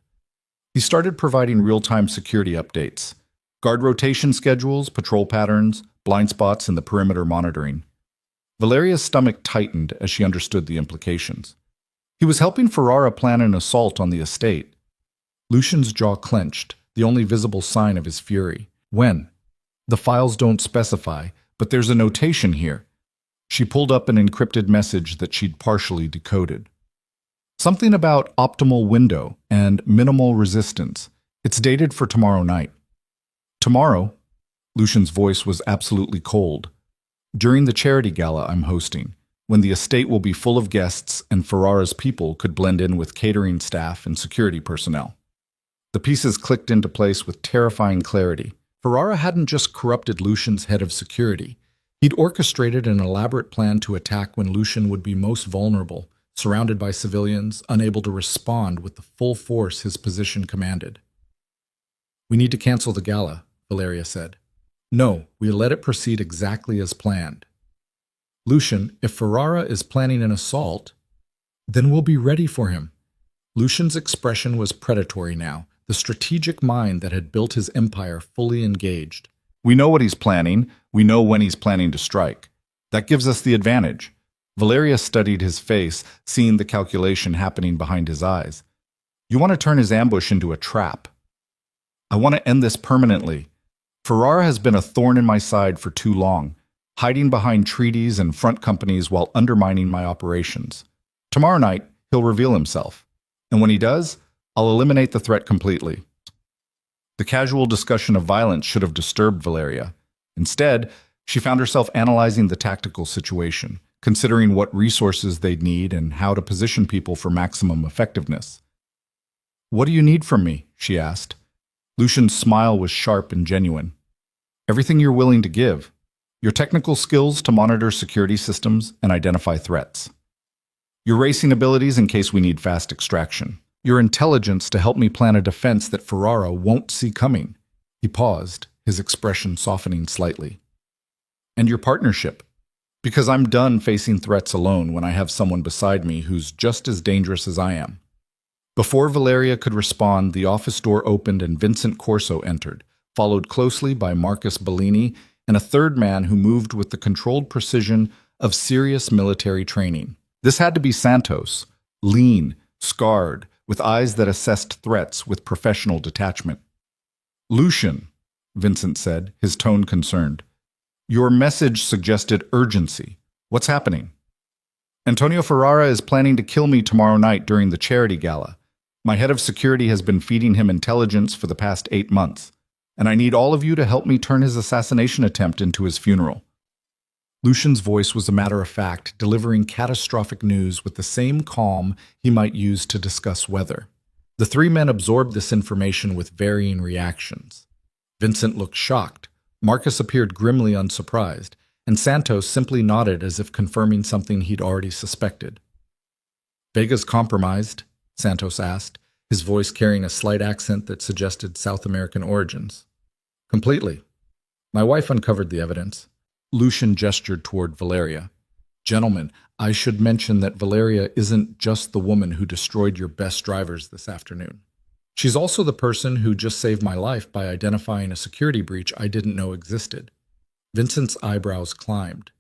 "He started providing real-time security updates. Guard rotation schedules, patrol patterns, blind spots in the perimeter monitoring." Valeria's stomach tightened as she understood the implications. He was helping Ferrara plan an assault on the estate. Lucian's jaw clenched, the only visible sign of his fury. "When?" "The files don't specify, but there's a notation here." She pulled up an encrypted message that she'd partially decoded. "Something about optimal window and minimal resistance. It's dated for tomorrow night." "Tomorrow?" Lucian's voice was absolutely cold. "During the charity gala I'm hosting, when the estate will be full of guests and Ferrara's people could blend in with catering staff and security personnel." The pieces clicked into place with terrifying clarity. Ferrara hadn't just corrupted Lucian's head of security. He'd orchestrated an elaborate plan to attack when Lucian would be most vulnerable, surrounded by civilians, unable to respond with the full force his position commanded. "We need to cancel the gala," Valeria said. "No, we let it proceed exactly as planned." "Lucian, if Ferrara is planning an assault, then we'll be ready for him." Lucian's expression was predatory now, the strategic mind that had built his empire fully engaged. "We know what he's planning. We know when he's planning to strike. That gives us the advantage." Valeria studied his face, seeing the calculation happening behind his eyes. "You want to turn his ambush into a trap. I want to end this permanently. Ferrara has been a thorn in my side for too long, hiding behind treaties and front companies while undermining my operations. Tomorrow night, he'll reveal himself. And when he does, I'll eliminate the threat completely." The casual discussion of violence should have disturbed Valeria. Instead, she found herself analyzing the tactical situation, considering what resources they'd need and how to position people for maximum effectiveness. "What do you need from me?" she asked. Lucian's smile was sharp and genuine. "Everything you're willing to give. Your technical skills to monitor security systems and identify threats. Your racing abilities in case we need fast extraction. Your intelligence to help me plan a defense that Ferrara won't see coming." He paused, his expression softening slightly. "And your partnership. Because I'm done facing threats alone when I have someone beside me who's just as dangerous as I am." Before Valeria could respond, the office door opened and Vincent Corso entered, followed closely by Marcus Bellini and a third man who moved with the controlled precision of serious military training. This had to be Santos, lean, scarred, with eyes that assessed threats with professional detachment. "Lucian," Vincent said, his tone concerned. "Your message suggested urgency. What's happening?" "Antonio Ferrara is planning to kill me tomorrow night during the charity gala. My head of security has been feeding him intelligence for the past 8 months, and I need all of you to help me turn his assassination attempt into his funeral." Lucian's voice was a matter of fact, delivering catastrophic news with the same calm he might use to discuss weather. The three men absorbed this information with varying reactions. Vincent looked shocked, Marcus appeared grimly unsurprised, and Santos simply nodded as if confirming something he'd already suspected. "Vega's compromised?" Santos asked, his voice carrying a slight accent that suggested South American origins. "Completely. My wife uncovered the evidence." Lucian gestured toward Valeria. "Gentlemen, I should mention that Valeria isn't just the woman who destroyed your best drivers this afternoon. She's also the person who just saved my life by identifying a security breach I didn't know existed." Vincent's eyebrows climbed.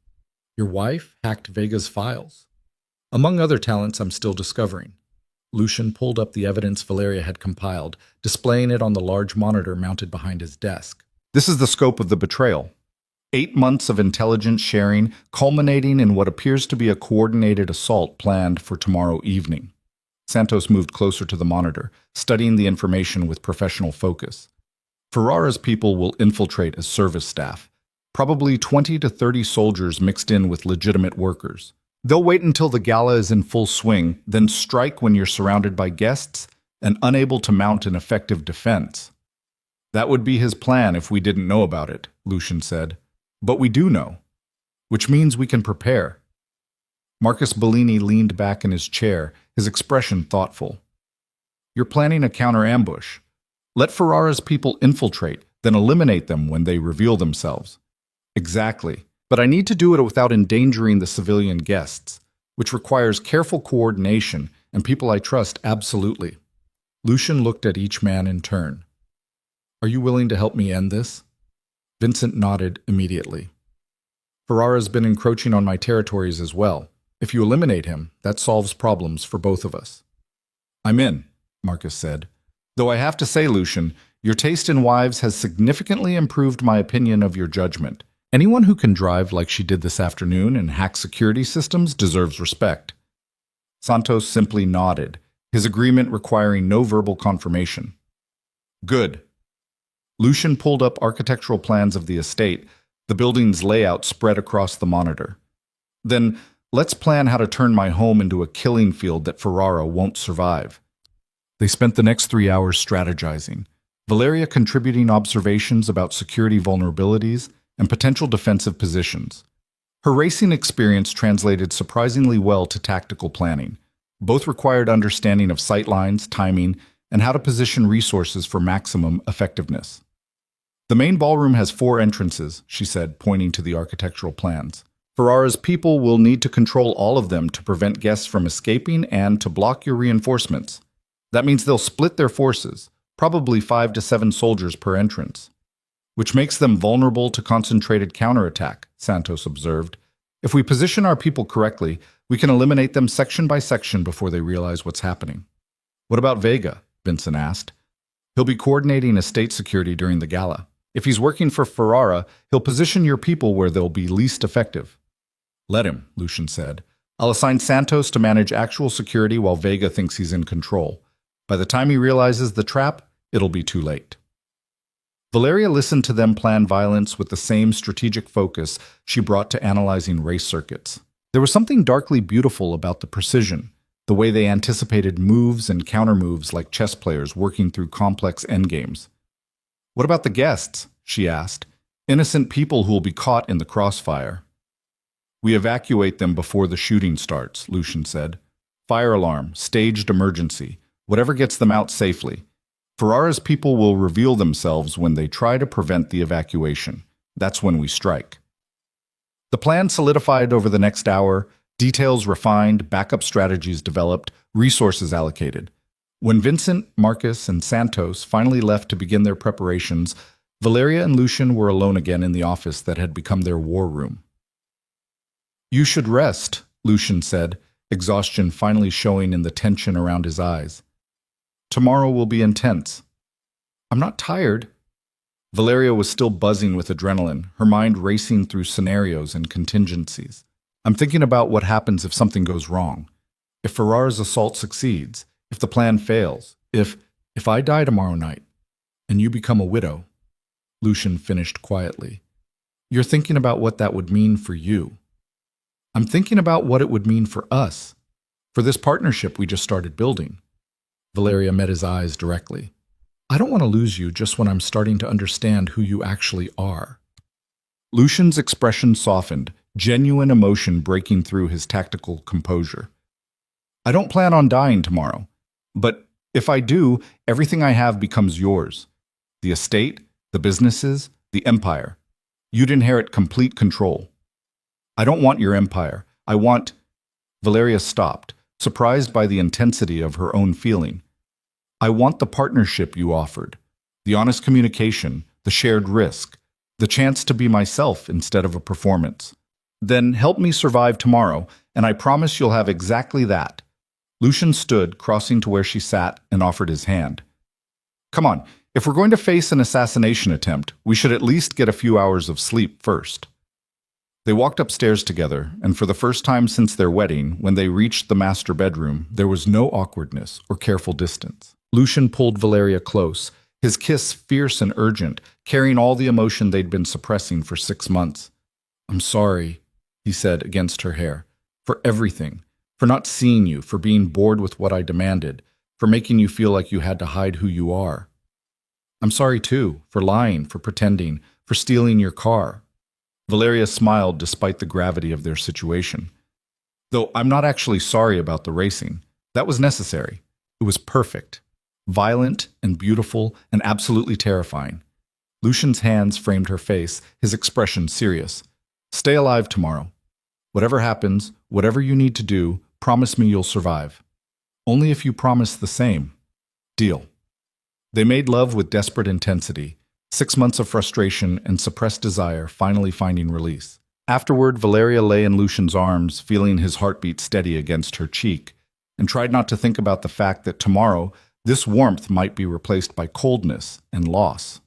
"Your wife hacked Vega's files?" "Among other talents I'm still discovering." Lucian pulled up the evidence Valeria had compiled, displaying it on the large monitor mounted behind his desk. This is the scope of the betrayal. 8 months of intelligence sharing, culminating in what appears to be a coordinated assault planned for tomorrow evening. Santos moved closer to the monitor, studying the information with professional focus. Ferrara's people will infiltrate as service staff, probably 20 to 30 soldiers mixed in with legitimate workers. They'll wait until the gala is in full swing, then strike when you're surrounded by guests and unable to mount an effective defense. That would be his plan if we didn't know about it, Lucian said. But we do know, which means we can prepare. Marcus Bellini leaned back in his chair, his expression thoughtful. You're planning a counter-ambush. Let Ferrara's people infiltrate, then eliminate them when they reveal themselves. Exactly. But I need to do it without endangering the civilian guests, which requires careful coordination and people I trust absolutely. Lucian looked at each man in turn. Are you willing to help me end this? Vincent nodded immediately. Ferrara's been encroaching on my territories as well. If you eliminate him, that solves problems for both of us. I'm in, Marcus said. Though I have to say, Lucian, your taste in wives has significantly improved my opinion of your judgment. Anyone who can drive like she did this afternoon and hack security systems deserves respect. Santos simply nodded, his agreement requiring no verbal confirmation. Good. Lucian pulled up architectural plans of the estate, the building's layout spread across the monitor. Then, let's plan how to turn my home into a killing field that Ferrara won't survive. They spent the next 3 hours strategizing, Valeria contributing observations about security vulnerabilities and potential defensive positions. Her racing experience translated surprisingly well to tactical planning. Both required understanding of sightlines, timing, and how to position resources for maximum effectiveness. The main ballroom has 4 entrances, she said, pointing to the architectural plans. Ferrara's people will need to control all of them to prevent guests from escaping and to block your reinforcements. That means they'll split their forces, probably 5 to 7 soldiers per entrance, which makes them vulnerable to concentrated counterattack, Santos observed. If we position our people correctly, we can eliminate them section by section before they realize what's happening. What about Vega? Vincent asked. He'll be coordinating estate security during the gala. If he's working for Ferrara, he'll position your people where they'll be least effective. Let him, Lucian said. I'll assign Santos to manage actual security while Vega thinks he's in control. By the time he realizes the trap, it'll be too late. Valeria listened to them plan violence with the same strategic focus she brought to analyzing race circuits. There was something darkly beautiful about the precision, the way they anticipated moves and countermoves like chess players working through complex endgames. What about the guests? She asked. Innocent people who will be caught in the crossfire. We evacuate them before the shooting starts, Lucian said. Fire alarm, staged emergency, whatever gets them out safely. Ferrara's people will reveal themselves when they try to prevent the evacuation. That's when we strike. The plan solidified over the next hour, details refined, backup strategies developed, resources allocated. When Vincent, Marcus, and Santos finally left to begin their preparations, Valeria and Lucian were alone again in the office that had become their war room. You should rest, Lucian said, exhaustion finally showing in the tension around his eyes. Tomorrow will be intense. I'm not tired. Valeria was still buzzing with adrenaline, her mind racing through scenarios and contingencies. I'm thinking about what happens if something goes wrong. If Ferrara's assault succeeds, if the plan fails, if I die tomorrow night, and you become a widow, Lucian finished quietly. You're thinking about what that would mean for you. I'm thinking about what it would mean for us, for this partnership we just started building. Valeria met his eyes directly. I don't want to lose you just when I'm starting to understand who you actually are. Lucian's expression softened, genuine emotion breaking through his tactical composure. I don't plan on dying tomorrow, but if I do, everything I have becomes yours. The estate, the businesses, the empire. You'd inherit complete control. I don't want your empire. I want... Valeria stopped, surprised by the intensity of her own feeling. I want the partnership you offered, the honest communication, the shared risk, the chance to be myself instead of a performance. Then help me survive tomorrow, and I promise you'll have exactly that. Lucian stood, crossing to where she sat, and offered his hand. Come on, if we're going to face an assassination attempt, we should at least get a few hours of sleep first. They walked upstairs together, and for the first time since their wedding, when they reached the master bedroom, there was no awkwardness or careful distance. Lucian pulled Valeria close, his kiss fierce and urgent, carrying all the emotion they'd been suppressing for 6 months. I'm sorry, he said against her hair, for everything, for not seeing you, for being bored with what I demanded, for making you feel like you had to hide who you are. I'm sorry too, for lying, for pretending, for stealing your car. Valeria smiled despite the gravity of their situation. Though I'm not actually sorry about the racing. That was necessary. It was perfect. Violent and beautiful and absolutely terrifying. Lucian's hands framed her face, his expression serious. Stay alive tomorrow. Whatever happens, whatever you need to do, promise me you'll survive. Only if you promise the same. Deal. They made love with desperate intensity. 6 months of frustration and suppressed desire finally finding release. Afterward, Valeria lay in Lucian's arms, feeling his heartbeat steady against her cheek, and tried not to think about the fact that tomorrow, this warmth might be replaced by coldness and loss.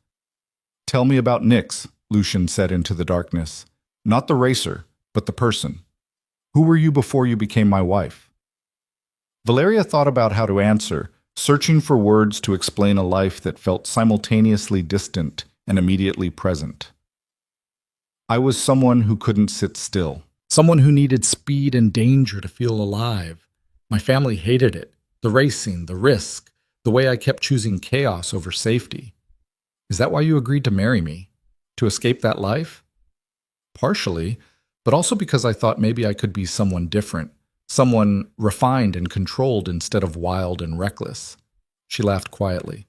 Tell me about Nix, Lucian said into the darkness. Not the racer, but the person. Who were you before you became my wife? Valeria thought about how to answer, searching for words to explain a life that felt simultaneously distant and immediately present. I was someone who couldn't sit still. Someone who needed speed and danger to feel alive. My family hated it. The racing, the risk, the way I kept choosing chaos over safety. Is that why you agreed to marry me? To escape that life? Partially, but also because I thought maybe I could be someone different. Someone refined and controlled instead of wild and reckless. She laughed quietly.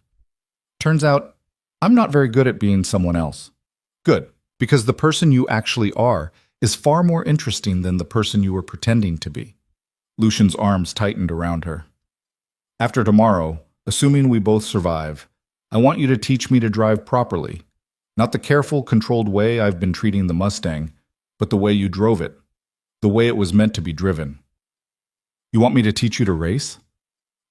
Turns out, I'm not very good at being someone else. Good, because the person you actually are is far more interesting than the person you were pretending to be. Lucian's arms tightened around her. After tomorrow, assuming we both survive, I want you to teach me to drive properly. Not the careful, controlled way I've been treating the Mustang, but the way you drove it. The way it was meant to be driven. You want me to teach you to race?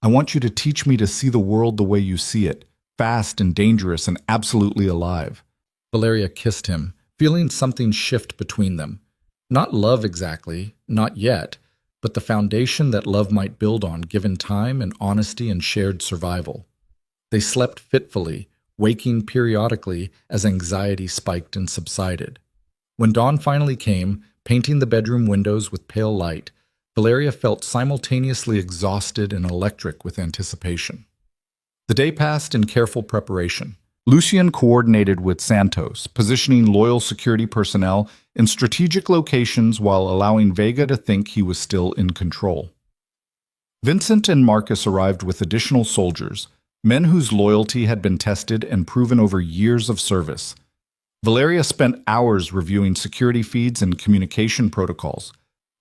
I want you to teach me to see the world the way you see it, fast and dangerous and absolutely alive. Valeria kissed him, feeling something shift between them. Not love exactly, not yet, but the foundation that love might build on given time and honesty and shared survival. They slept fitfully, waking periodically as anxiety spiked and subsided. When dawn finally came, painting the bedroom windows with pale light, Valeria felt simultaneously exhausted and electric with anticipation. The day passed in careful preparation. Lucian coordinated with Santos, positioning loyal security personnel in strategic locations while allowing Vega to think he was still in control. Vincent and Marcus arrived with additional soldiers, men whose loyalty had been tested and proven over years of service. Valeria spent hours reviewing security feeds and communication protocols,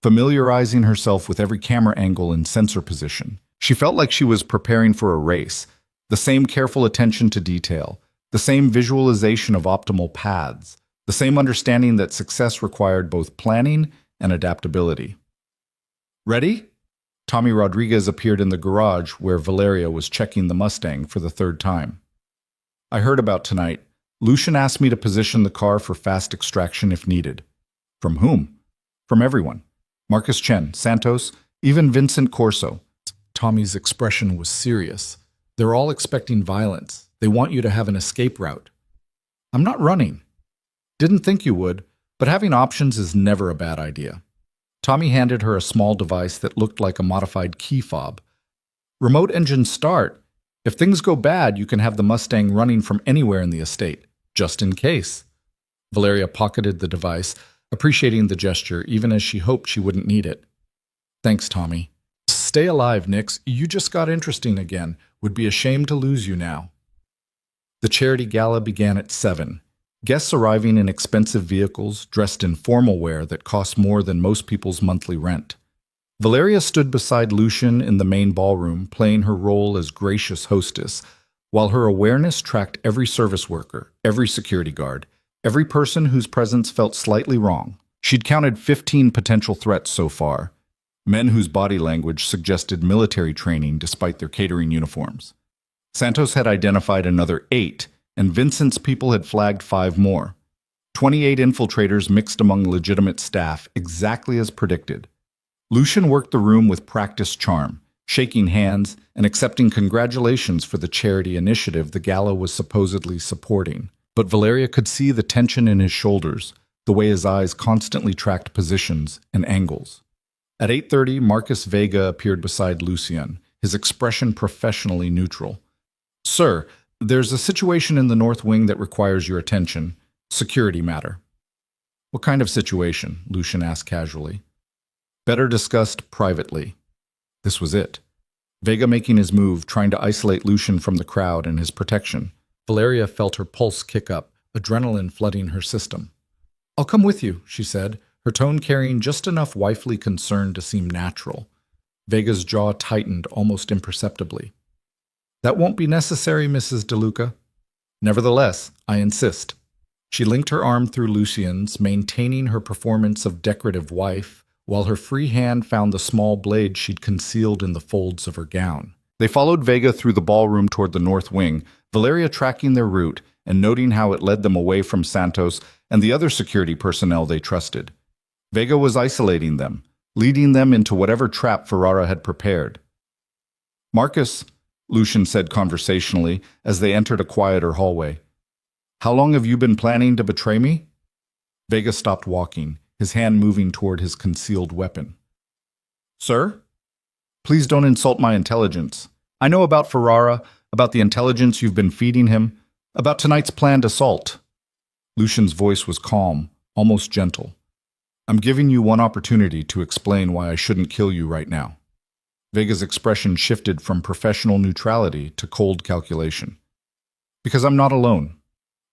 familiarizing herself with every camera angle and sensor position. She felt like she was preparing for a race, the same careful attention to detail, the same visualization of optimal paths, the same understanding that success required both planning and adaptability. Ready? Tommy Rodriguez appeared in the garage where Valeria was checking the Mustang for the 3rd time. I heard about tonight. Lucian asked me to position the car for fast extraction if needed. From whom? From everyone. Marcus Chen, Santos, even Vincent Corso. Tommy's expression was serious. They're all expecting violence. They want you to have an escape route. I'm not running. Didn't think you would, but having options is never a bad idea. Tommy handed her a small device that looked like a modified key fob. Remote engine start. If things go bad, you can have the Mustang running from anywhere in the estate, just in case. Valeria pocketed the device, appreciating the gesture even as she hoped she wouldn't need it. Thanks, Tommy. Stay alive, Nix. You just got interesting again. Would be ashamed to lose you now. The charity gala began at 7. Guests arriving in expensive vehicles, dressed in formal wear that cost more than most people's monthly rent. Valeria stood beside Lucian in the main ballroom, playing her role as gracious hostess, while her awareness tracked every service worker, every security guard, every person whose presence felt slightly wrong. She'd counted 15 potential threats so far. men whose body language suggested military training despite their catering uniforms. Santos had identified another 8, and Vincent's people had flagged 5 more. 28 infiltrators mixed among legitimate staff, exactly as predicted. Lucian worked the room with practiced charm, shaking hands and accepting congratulations for the charity initiative the gala was supposedly supporting. But Valeria could see the tension in his shoulders, the way his eyes constantly tracked positions and angles. At 8:30, Marcus Vega appeared beside Lucian, his expression professionally neutral. "Sir, there's a situation in the North Wing that requires your attention. Security matter." "What kind of situation?" Lucian asked casually. "Better discussed privately." This was it. Vega making his move, trying to isolate Lucian from the crowd and his protection. Valeria felt her pulse kick up, adrenaline flooding her system. "I'll come with you," she said, her tone carrying just enough wifely concern to seem natural. Vega's jaw tightened almost imperceptibly. "That won't be necessary, Mrs. DeLuca." "Nevertheless, I insist." She linked her arm through Lucian's, maintaining her performance of decorative wife, while her free hand found the small blade she'd concealed in the folds of her gown. They followed Vega through the ballroom toward the North Wing, Valeria tracking their route and noting how it led them away from Santos and the other security personnel they trusted. Vega was isolating them, leading them into whatever trap Ferrara had prepared. "Marcus," Lucian said conversationally as they entered a quieter hallway, "how long have you been planning to betray me?" Vega stopped walking, his hand moving toward his concealed weapon. "Sir? Please don't insult my intelligence. I know about Ferrara, about the intelligence you've been feeding him, about tonight's planned assault." Lucian's voice was calm, almost gentle. "I'm giving you one opportunity to explain why I shouldn't kill you right now." Vega's expression shifted from professional neutrality to cold calculation. "Because I'm not alone,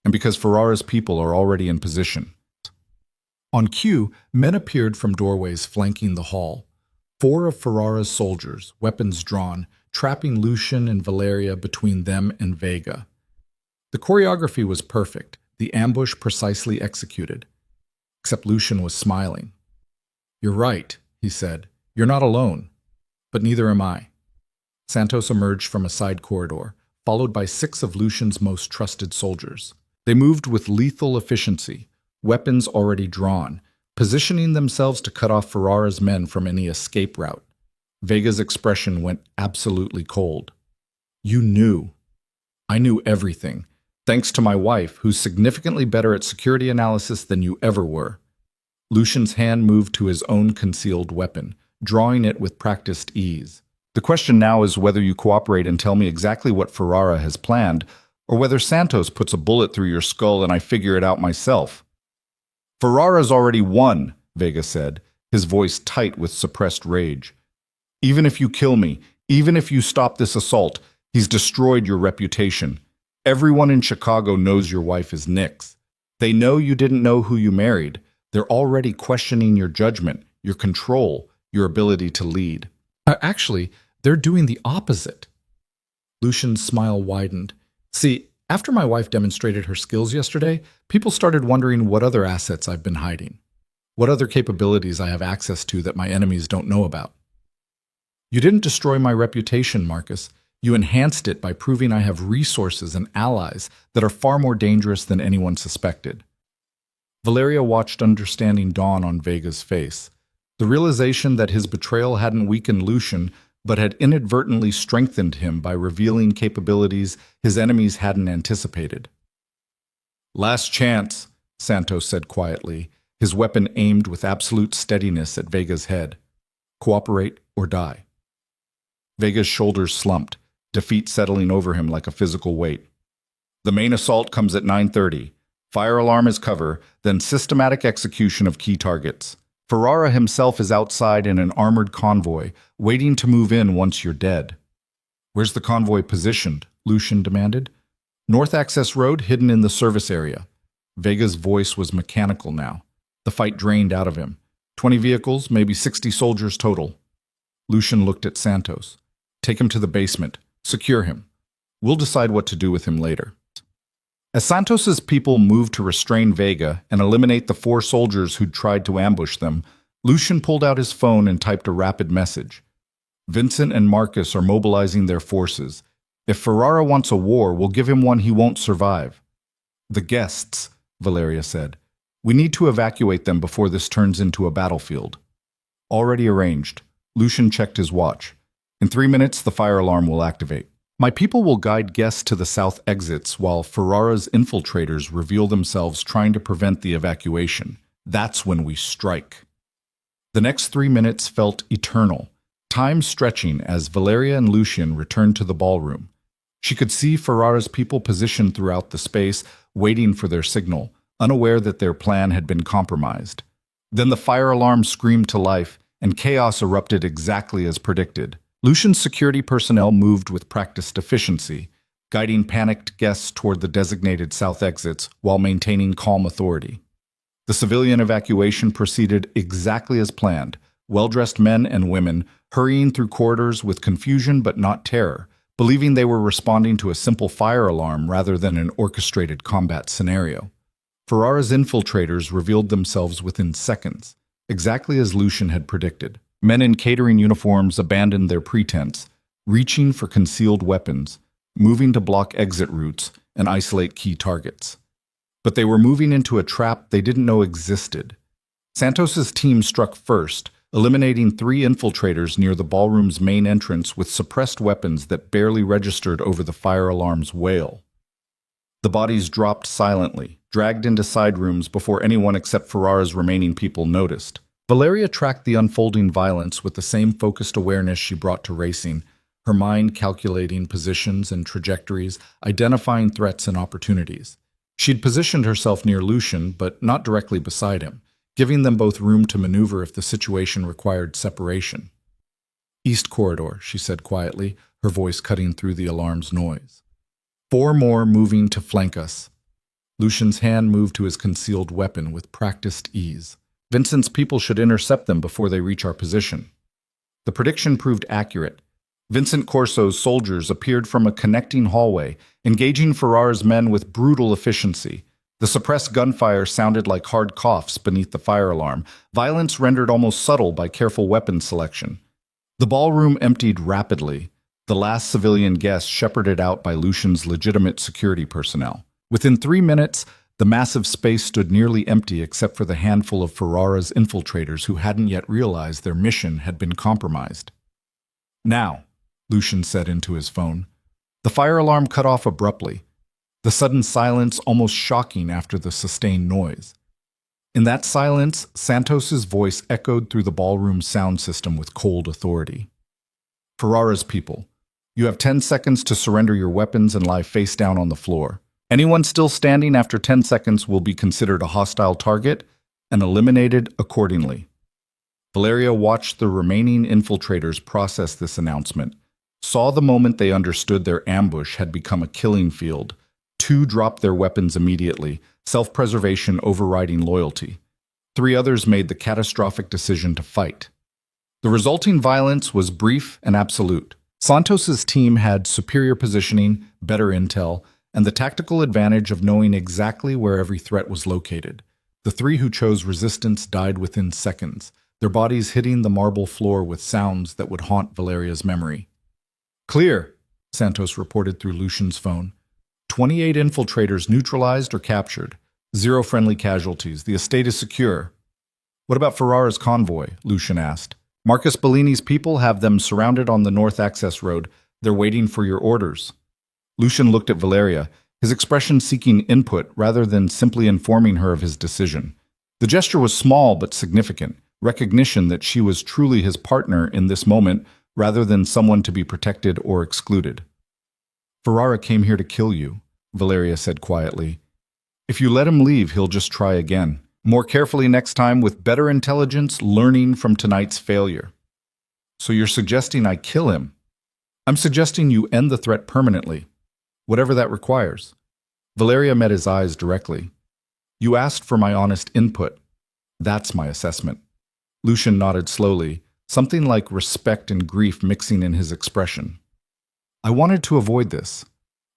and because Ferrara's people are already in position." On cue, men appeared from doorways flanking the hall. 4 of Ferrara's soldiers, weapons drawn, trapping Lucian and Valeria between them and Vega. The choreography was perfect, the ambush precisely executed. Except Lucian was smiling. "You're right," he said. "You're not alone. But neither am I." Santos emerged from a side corridor, followed by 6 of Lucian's most trusted soldiers. They moved with lethal efficiency, weapons already drawn, positioning themselves to cut off Ferrara's men from any escape route. Vega's expression went absolutely cold. "You knew." "I knew everything, thanks to my wife, who's significantly better at security analysis than you ever were." Lucian's hand moved to his own concealed weapon, drawing it with practiced ease. "The question now is whether you cooperate and tell me exactly what Ferrara has planned, or whether Santos puts a bullet through your skull and I figure it out myself." "Ferrara's already won," Vega said, his voice tight with suppressed rage. "Even if you kill me, even if you stop this assault, he's destroyed your reputation. Everyone in Chicago knows your wife is Nix. They know you didn't know who you married. They're already questioning your judgment, your control, your ability to lead." Actually, they're doing the opposite." Lucian's smile widened. "See, after my wife demonstrated her skills yesterday, people started wondering what other assets I've been hiding, what other capabilities I have access to that my enemies don't know about." "You didn't destroy my reputation, Marcus. You enhanced it by proving I have resources and allies that are far more dangerous than anyone suspected." Valeria watched understanding dawn on Vega's face. The realization that his betrayal hadn't weakened Lucian, but had inadvertently strengthened him by revealing capabilities his enemies hadn't anticipated. "Last chance," Santos said quietly, his weapon aimed with absolute steadiness at Vega's head. "Cooperate or die." Vega's shoulders slumped, defeat settling over him like a physical weight. "The main assault comes at 9:30. Fire alarm as cover, then systematic execution of key targets. Ferrara himself is outside in an armored convoy, waiting to move in once you're dead." "Where's the convoy positioned?" Lucian demanded. "North Access Road, hidden in the service area." Vega's voice was mechanical now. The fight drained out of him. 20 vehicles, maybe 60 soldiers total. Lucian looked at Santos. "Take him to the basement. Secure him. We'll decide what to do with him later." As Santos's people moved to restrain Vega and eliminate the 4 soldiers who'd tried to ambush them, Lucian pulled out his phone and typed a rapid message. Vincent and Marcus are mobilizing their forces. If Ferrara wants a war, we'll give him one he won't survive. The guests, Valeria said. We need to evacuate them before this turns into a battlefield. Already arranged. Lucian checked his watch. In 3 minutes, the fire alarm will activate. My people will guide guests to the south exits while Ferrara's infiltrators reveal themselves trying to prevent the evacuation. That's when we strike. The next 3 minutes felt eternal, time stretching as Valeria and Lucian returned to the ballroom. She could see Ferrara's people positioned throughout the space, waiting for their signal, unaware that their plan had been compromised. Then the fire alarm screamed to life, and chaos erupted exactly as predicted. Lucian's security personnel moved with practiced efficiency, guiding panicked guests toward the designated south exits while maintaining calm authority. The civilian evacuation proceeded exactly as planned, well-dressed men and women hurrying through corridors with confusion but not terror, believing they were responding to a simple fire alarm rather than an orchestrated combat scenario. Ferrara's infiltrators revealed themselves within seconds, exactly as Lucian had predicted. Men in catering uniforms abandoned their pretense, reaching for concealed weapons, moving to block exit routes and isolate key targets. But they were moving into a trap they didn't know existed. Santos's team struck first, eliminating 3 infiltrators near the ballroom's main entrance with suppressed weapons that barely registered over the fire alarm's wail. The bodies dropped silently, dragged into side rooms before anyone except Ferrara's remaining people noticed. Valeria tracked the unfolding violence with the same focused awareness she brought to racing, her mind calculating positions and trajectories, identifying threats and opportunities. She'd positioned herself near Lucian, but not directly beside him, giving them both room to maneuver if the situation required separation. East corridor, she said quietly, her voice cutting through the alarm's noise. 4 more moving to flank us. Lucian's hand moved to his concealed weapon with practiced ease. Vincent's people should intercept them before they reach our position. The prediction proved accurate. Vincent Corso's soldiers appeared from a connecting hallway, engaging Ferrara's men with brutal efficiency. The suppressed gunfire sounded like hard coughs beneath the fire alarm, violence rendered almost subtle by careful weapon selection. The ballroom emptied rapidly, the last civilian guest shepherded out by Lucian's legitimate security personnel. Within 3 minutes, the massive space stood nearly empty except for the handful of Ferrara's infiltrators who hadn't yet realized their mission had been compromised. Now, Lucian said into his phone. The fire alarm cut off abruptly, the sudden silence almost shocking after the sustained noise. In that silence, Santos's voice echoed through the ballroom's sound system with cold authority. Ferrara's people, you have 10 seconds to surrender your weapons and lie face down on the floor. Anyone still standing after 10 seconds will be considered a hostile target and eliminated accordingly. Valeria watched the remaining infiltrators process this announcement, saw the moment they understood their ambush had become a killing field. 2 dropped their weapons immediately, self-preservation overriding loyalty. 3 others made the catastrophic decision to fight. The resulting violence was brief and absolute. Santos's team had superior positioning, better intel, and the tactical advantage of knowing exactly where every threat was located. The 3 who chose resistance died within seconds, their bodies hitting the marble floor with sounds that would haunt Valeria's memory. Clear, Santos reported through Lucian's phone. 28 infiltrators neutralized or captured. 0 friendly casualties. The estate is secure. What about Ferrara's convoy? Lucian asked. Marcus Bellini's people have them surrounded on the north access road. They're waiting for your orders. Lucian looked at Valeria, his expression seeking input rather than simply informing her of his decision. The gesture was small but significant, recognition that she was truly his partner in this moment rather than someone to be protected or excluded. Ferrara came here to kill you, Valeria said quietly. If you let him leave, he'll just try again. More carefully next time with better intelligence, learning from tonight's failure. So you're suggesting I kill him? I'm suggesting you end the threat permanently. Whatever that requires. Valeria met his eyes directly. You asked for my honest input. That's my assessment. Lucian nodded slowly, something like respect and grief mixing in his expression. I wanted to avoid this.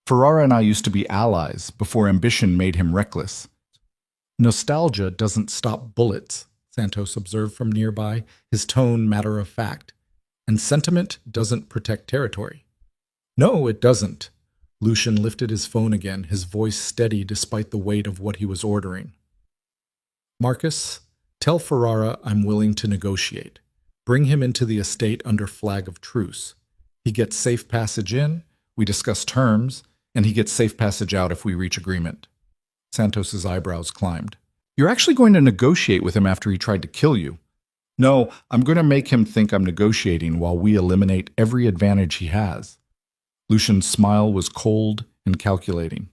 Ferrara and I used to be allies before ambition made him reckless. Nostalgia doesn't stop bullets, Santos observed from nearby, his tone matter of fact. And sentiment doesn't protect territory. No, it doesn't. Lucian lifted his phone again, his voice steady despite the weight of what he was ordering. Marcus, tell Ferrara I'm willing to negotiate. Bring him into the estate under flag of truce. He gets safe passage in, we discuss terms, and he gets safe passage out if we reach agreement. Santos's eyebrows climbed. You're actually going to negotiate with him after he tried to kill you. No, I'm going to make him think I'm negotiating while we eliminate every advantage he has. Lucian's smile was cold and calculating.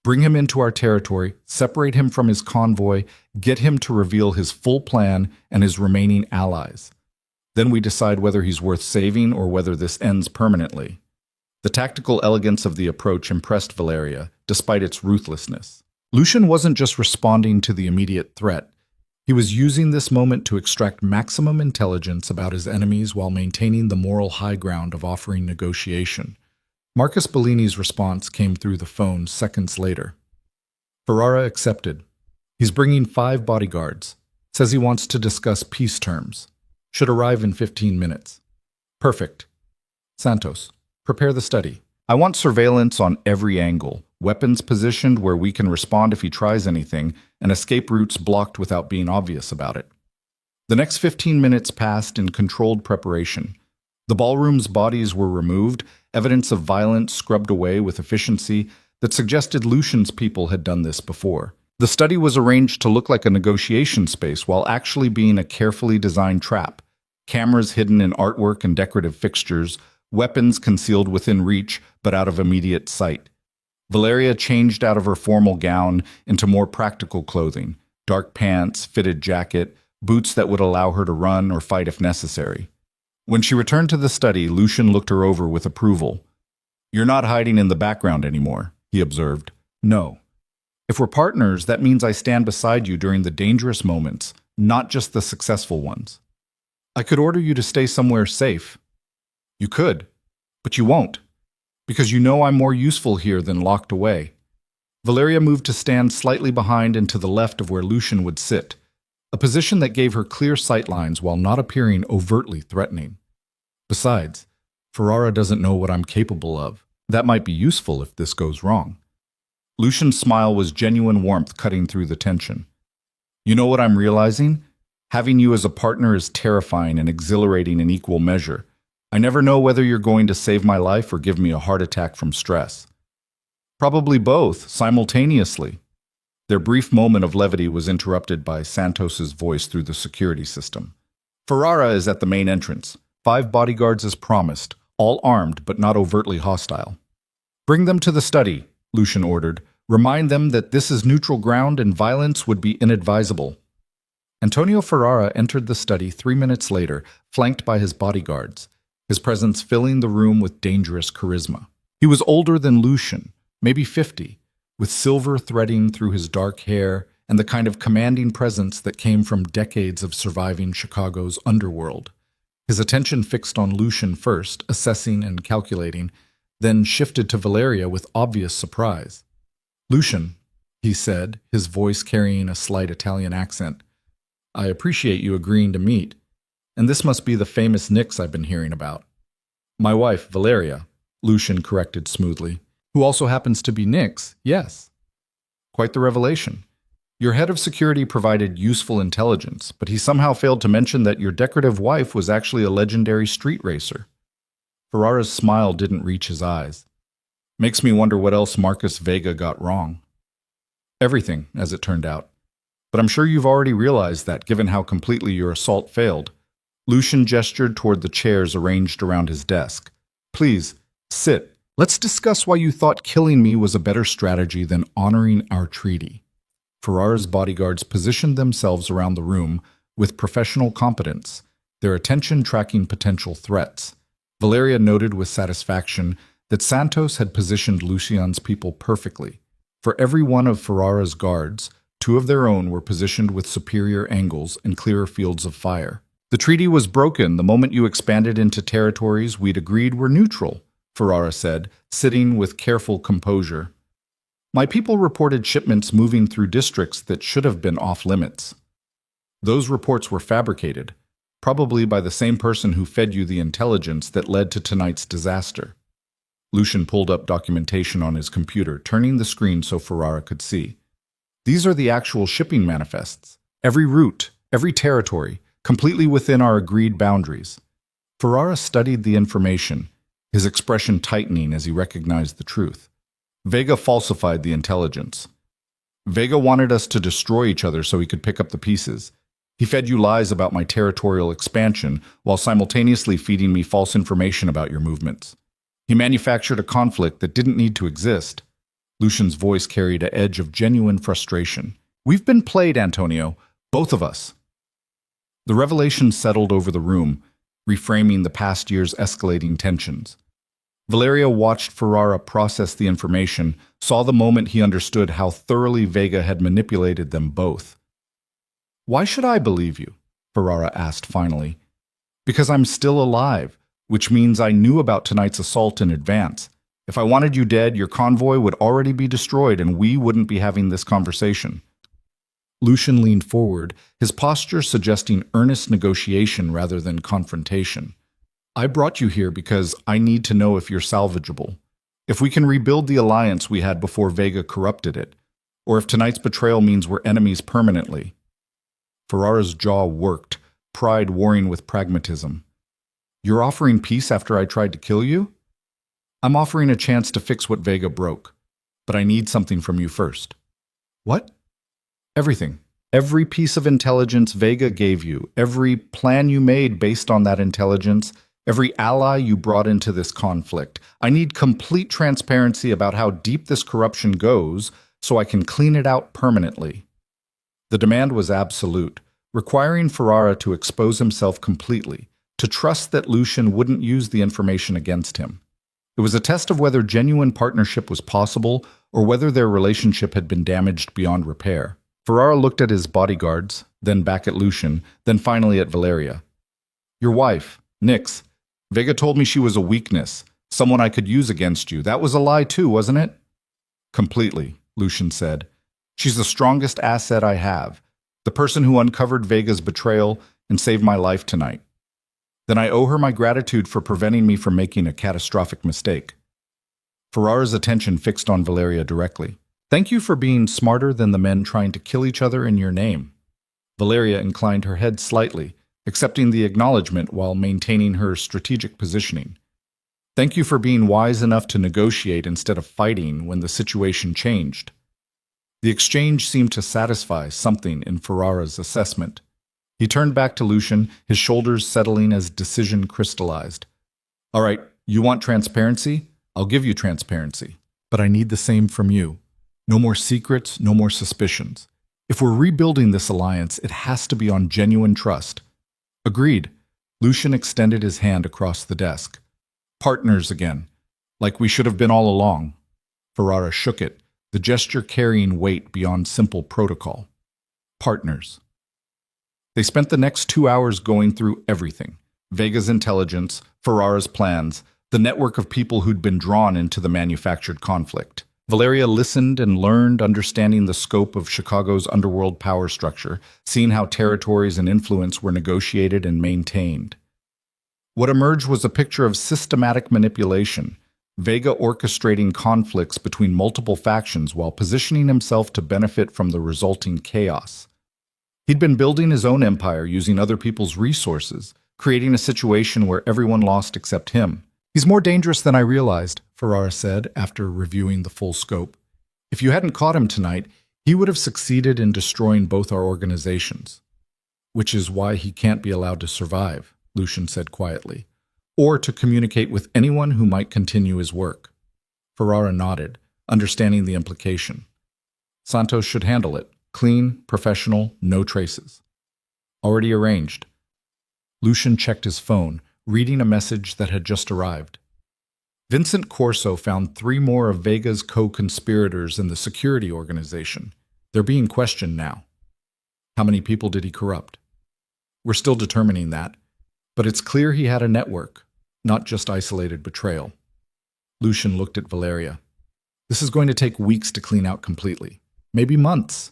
Bring him into our territory, separate him from his convoy, get him to reveal his full plan and his remaining allies. Then we decide whether he's worth saving or whether this ends permanently. The tactical elegance of the approach impressed Valeria, despite its ruthlessness. Lucian wasn't just responding to the immediate threat. He was using this moment to extract maximum intelligence about his enemies while maintaining the moral high ground of offering negotiation. Marcus Bellini's response came through the phone seconds later. Ferrara accepted. He's bringing 5 bodyguards. Says he wants to discuss peace terms. Should arrive in 15 minutes. Perfect. Santos, prepare the study. I want surveillance on every angle, weapons positioned where we can respond if he tries anything, and escape routes blocked without being obvious about it. The next 15 minutes passed in controlled preparation. The ballroom's bodies were removed, evidence of violence scrubbed away with efficiency that suggested Lucian's people had done this before. The study was arranged to look like a negotiation space while actually being a carefully designed trap. Cameras hidden in artwork and decorative fixtures, weapons concealed within reach but out of immediate sight. Valeria changed out of her formal gown into more practical clothing, dark pants, fitted jacket, boots that would allow her to run or fight if necessary. When she returned to the study, Lucian looked her over with approval. You're not hiding in the background anymore, he observed. No. If we're partners, that means I stand beside you during the dangerous moments, not just the successful ones. I could order you to stay somewhere safe. You could, but you won't, because you know I'm more useful here than locked away. Valeria moved to stand slightly behind and to the left of where Lucian would sit, a position that gave her clear sightlines while not appearing overtly threatening. Besides, Ferrara doesn't know what I'm capable of. That might be useful if this goes wrong. Lucian's smile was genuine warmth cutting through the tension. You know what I'm realizing? Having you as a partner is terrifying and exhilarating in equal measure. I never know whether you're going to save my life or give me a heart attack from stress. Probably both, simultaneously. Their brief moment of levity was interrupted by Santos's voice through the security system. Ferrara is at the main entrance. 5 bodyguards as promised, all armed but not overtly hostile. Bring them to the study, Lucian ordered. Remind them that this is neutral ground and violence would be inadvisable. Antonio Ferrara entered the study 3 minutes later, flanked by his bodyguards, his presence filling the room with dangerous charisma. He was older than Lucian, maybe 50, with silver threading through his dark hair and the kind of commanding presence that came from decades of surviving Chicago's underworld. His attention fixed on Lucian first, assessing and calculating, then shifted to Valeria with obvious surprise. Lucian, he said, his voice carrying a slight Italian accent, I appreciate you agreeing to meet, and this must be the famous Nix I've been hearing about. My wife, Valeria, Lucian corrected smoothly, who also happens to be Nix, yes. Quite the revelation. Your head of security provided useful intelligence, but he somehow failed to mention that your decorative wife was actually a legendary street racer. Ferrara's smile didn't reach his eyes. Makes me wonder what else Marcus Vega got wrong. Everything, as it turned out. But I'm sure you've already realized that, given how completely your assault failed. Lucian gestured toward the chairs arranged around his desk. Please, sit. Let's discuss why you thought killing me was a better strategy than honoring our treaty. Ferrara's bodyguards positioned themselves around the room with professional competence, their attention tracking potential threats. Valeria noted with satisfaction that Santos had positioned Lucian's people perfectly. For every one of Ferrara's guards, 2 of their own were positioned with superior angles and clearer fields of fire. The treaty was broken the moment you expanded into territories we'd agreed were neutral, Ferrara said, sitting with careful composure. My people reported shipments moving through districts that should have been off limits. Those reports were fabricated, probably by the same person who fed you the intelligence that led to tonight's disaster. Lucian pulled up documentation on his computer, turning the screen so Ferrara could see. These are the actual shipping manifests. Every route, every territory, completely within our agreed boundaries. Ferrara studied the information, his expression tightening as he recognized the truth. Vega falsified the intelligence. Vega wanted us to destroy each other so he could pick up the pieces. He fed you lies about my territorial expansion while simultaneously feeding me false information about your movements. He manufactured a conflict that didn't need to exist. Lucian's voice carried an edge of genuine frustration. We've been played, Antonio. Both of us. The revelation settled over the room, reframing the past year's escalating tensions. Valeria watched Ferrara process the information, saw the moment he understood how thoroughly Vega had manipulated them both. Why should I believe you? Ferrara asked finally. Because I'm still alive, which means I knew about tonight's assault in advance. If I wanted you dead, your convoy would already be destroyed and we wouldn't be having this conversation. Lucian leaned forward, his posture suggesting earnest negotiation rather than confrontation. I brought you here because I need to know if you're salvageable. If we can rebuild the alliance we had before Vega corrupted it, or if tonight's betrayal means we're enemies permanently. Ferrara's jaw worked, pride warring with pragmatism. You're offering peace after I tried to kill you? I'm offering a chance to fix what Vega broke, but I need something from you first. What? Everything. Every piece of intelligence Vega gave you, every plan you made based on that intelligence, every ally you brought into this conflict. I need complete transparency about how deep this corruption goes so I can clean it out permanently. The demand was absolute, requiring Ferrara to expose himself completely, to trust that Lucian wouldn't use the information against him. It was a test of whether genuine partnership was possible or whether their relationship had been damaged beyond repair. Ferrara looked at his bodyguards, then back at Lucian, then finally at Valeria. Your wife, Nyx. Vega told me she was a weakness, someone I could use against you. That was a lie too, wasn't it? Completely, Lucian said. She's the strongest asset I have, the person who uncovered Vega's betrayal and saved my life tonight. Then I owe her my gratitude for preventing me from making a catastrophic mistake. Ferrara's attention fixed on Valeria directly. Thank you for being smarter than the men trying to kill each other in your name. Valeria inclined her head slightly, accepting the acknowledgement while maintaining her strategic positioning. Thank you for being wise enough to negotiate instead of fighting when the situation changed. The exchange seemed to satisfy something in Ferrara's assessment. He turned back to Lucian, his shoulders settling as decision crystallized. All right, you want transparency? I'll give you transparency. But I need the same from you. No more secrets, no more suspicions. If we're rebuilding this alliance, it has to be on genuine trust. Agreed. Lucian extended his hand across the desk. Partners again, like we should have been all along. Ferrara shook it, the gesture carrying weight beyond simple protocol. Partners. They spent the next 2 hours going through everything. Vega's intelligence, Ferrara's plans, the network of people who'd been drawn into the manufactured conflict. Valeria listened and learned, understanding the scope of Chicago's underworld power structure, seeing how territories and influence were negotiated and maintained. What emerged was a picture of systematic manipulation, Vega orchestrating conflicts between multiple factions while positioning himself to benefit from the resulting chaos. He'd been building his own empire using other people's resources, creating a situation where everyone lost except him. He's more dangerous than I realized, Ferrara said after reviewing the full scope. If you hadn't caught him tonight, he would have succeeded in destroying both our organizations. Which is why he can't be allowed to survive, Lucian said quietly, or to communicate with anyone who might continue his work. Ferrara nodded, understanding the implication. Santos should handle it. Clean, professional, no traces. Already arranged. Lucian checked his phone, reading a message that had just arrived. Vincent Corso found 3 more of Vega's co-conspirators in the security organization. They're being questioned now. How many people did he corrupt? We're still determining that, but it's clear he had a network, not just isolated betrayal. Lucian looked at Valeria. This is going to take weeks to clean out completely. Maybe months.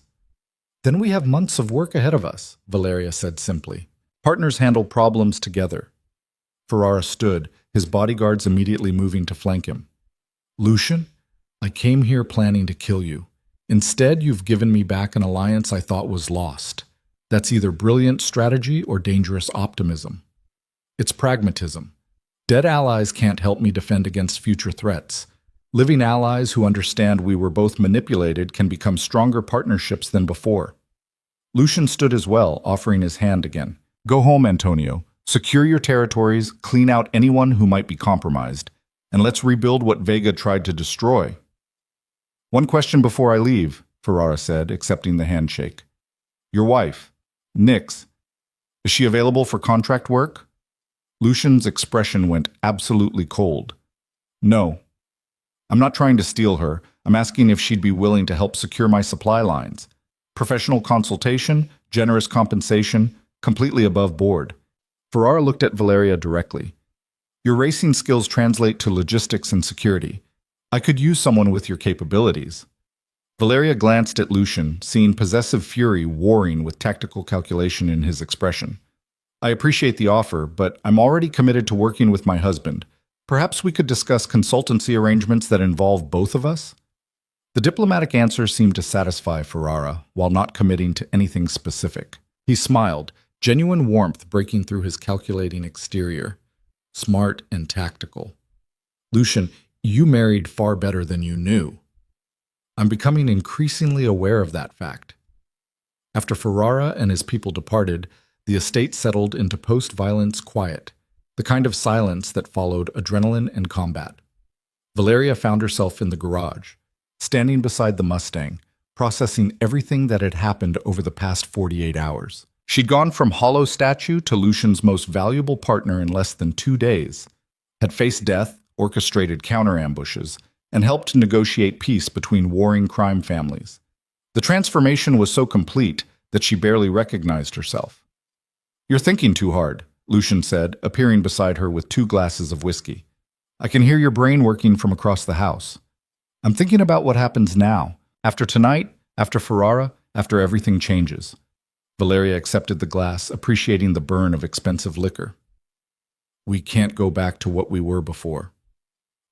Then we have months of work ahead of us, Valeria said simply. Partners handle problems together. Ferrara stood, his bodyguards immediately moving to flank him. Lucian, I came here planning to kill you. Instead, you've given me back an alliance I thought was lost. That's either brilliant strategy or dangerous optimism. It's pragmatism. Dead allies can't help me defend against future threats. Living allies who understand we were both manipulated can become stronger partnerships than before. Lucian stood as well, offering his hand again. Go home, Antonio. Secure your territories, clean out anyone who might be compromised, and let's rebuild what Vega tried to destroy. One question before I leave, Ferrara said, accepting the handshake. Your wife, Nyx, is she available for contract work? Lucian's expression went absolutely cold. No. I'm not trying to steal her. I'm asking if she'd be willing to help secure my supply lines. Professional consultation, generous compensation, completely above board. Ferrara looked at Valeria directly. Your racing skills translate to logistics and security. I could use someone with your capabilities. Valeria glanced at Lucian, seeing possessive fury warring with tactical calculation in his expression. I appreciate the offer, but I'm already committed to working with my husband. Perhaps we could discuss consultancy arrangements that involve both of us? The diplomatic answer seemed to satisfy Ferrara, while not committing to anything specific. He smiled, genuine warmth breaking through his calculating exterior. Smart and tactical. Lucian, you married far better than you knew. I'm becoming increasingly aware of that fact. After Ferrara and his people departed, the estate settled into post-violence quiet, the kind of silence that followed adrenaline and combat. Valeria found herself in the garage, standing beside the Mustang, processing everything that had happened over the past 48 hours. She'd gone from hollow statue to Lucian's most valuable partner in less than 2 days, had faced death, orchestrated counter-ambushes, and helped negotiate peace between warring crime families. The transformation was so complete that she barely recognized herself. You're thinking too hard, Lucian said, appearing beside her with 2 glasses of whiskey. I can hear your brain working from across the house. I'm thinking about what happens now, after tonight, after Ferrara, after everything changes. Valeria accepted the glass, appreciating the burn of expensive liquor. We can't go back to what we were before.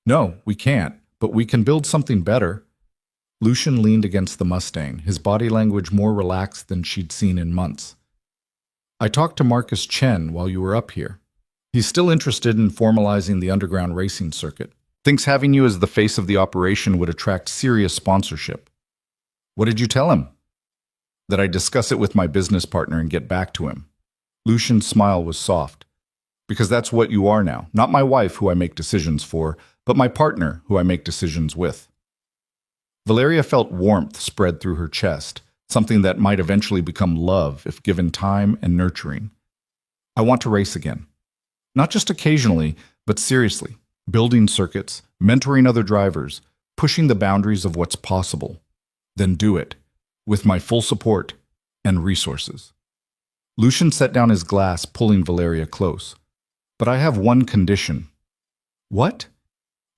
No, we can't, but we can build something better. Lucian leaned against the Mustang, his body language more relaxed than she'd seen in months. I talked to Marcus Chen while you were up here. He's still interested in formalizing the underground racing circuit. Thinks having you as the face of the operation would attract serious sponsorship. What did you tell him? That I'd discuss it with my business partner and get back to him. Lucian's smile was soft. Because that's what you are now. Not my wife, who I make decisions for, but my partner, who I make decisions with. Valeria felt warmth spread through her chest, something that might eventually become love if given time and nurturing. I want to race again. Not just occasionally, but seriously. Building circuits, mentoring other drivers, pushing the boundaries of what's possible. Then do it, with my full support and resources. Lucian set down his glass, pulling Valeria close. But I have one condition. What?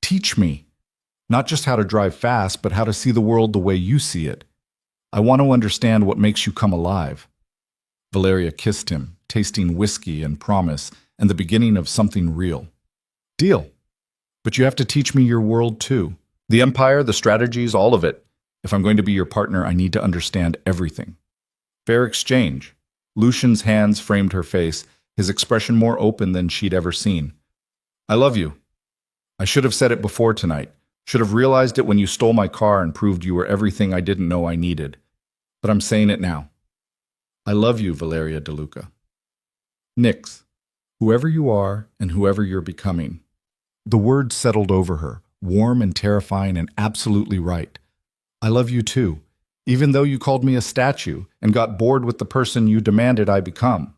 Teach me. Not just how to drive fast, but how to see the world the way you see it. I want to understand what makes you come alive. Valeria kissed him, tasting whiskey and promise, and the beginning of something real. Deal. But you have to teach me your world too. The empire, the strategies, all of it. If I'm going to be your partner, I need to understand everything. Fair exchange. Lucian's hands framed her face, his expression more open than she'd ever seen. I love you. I should have said it before tonight. Should have realized it when you stole my car and proved you were everything I didn't know I needed. But I'm saying it now. I love you, Valeria DeLuca. Nyx, whoever you are and whoever you're becoming. The words settled over her, warm and terrifying and absolutely right. I love you too, even though you called me a statue and got bored with the person you demanded I become.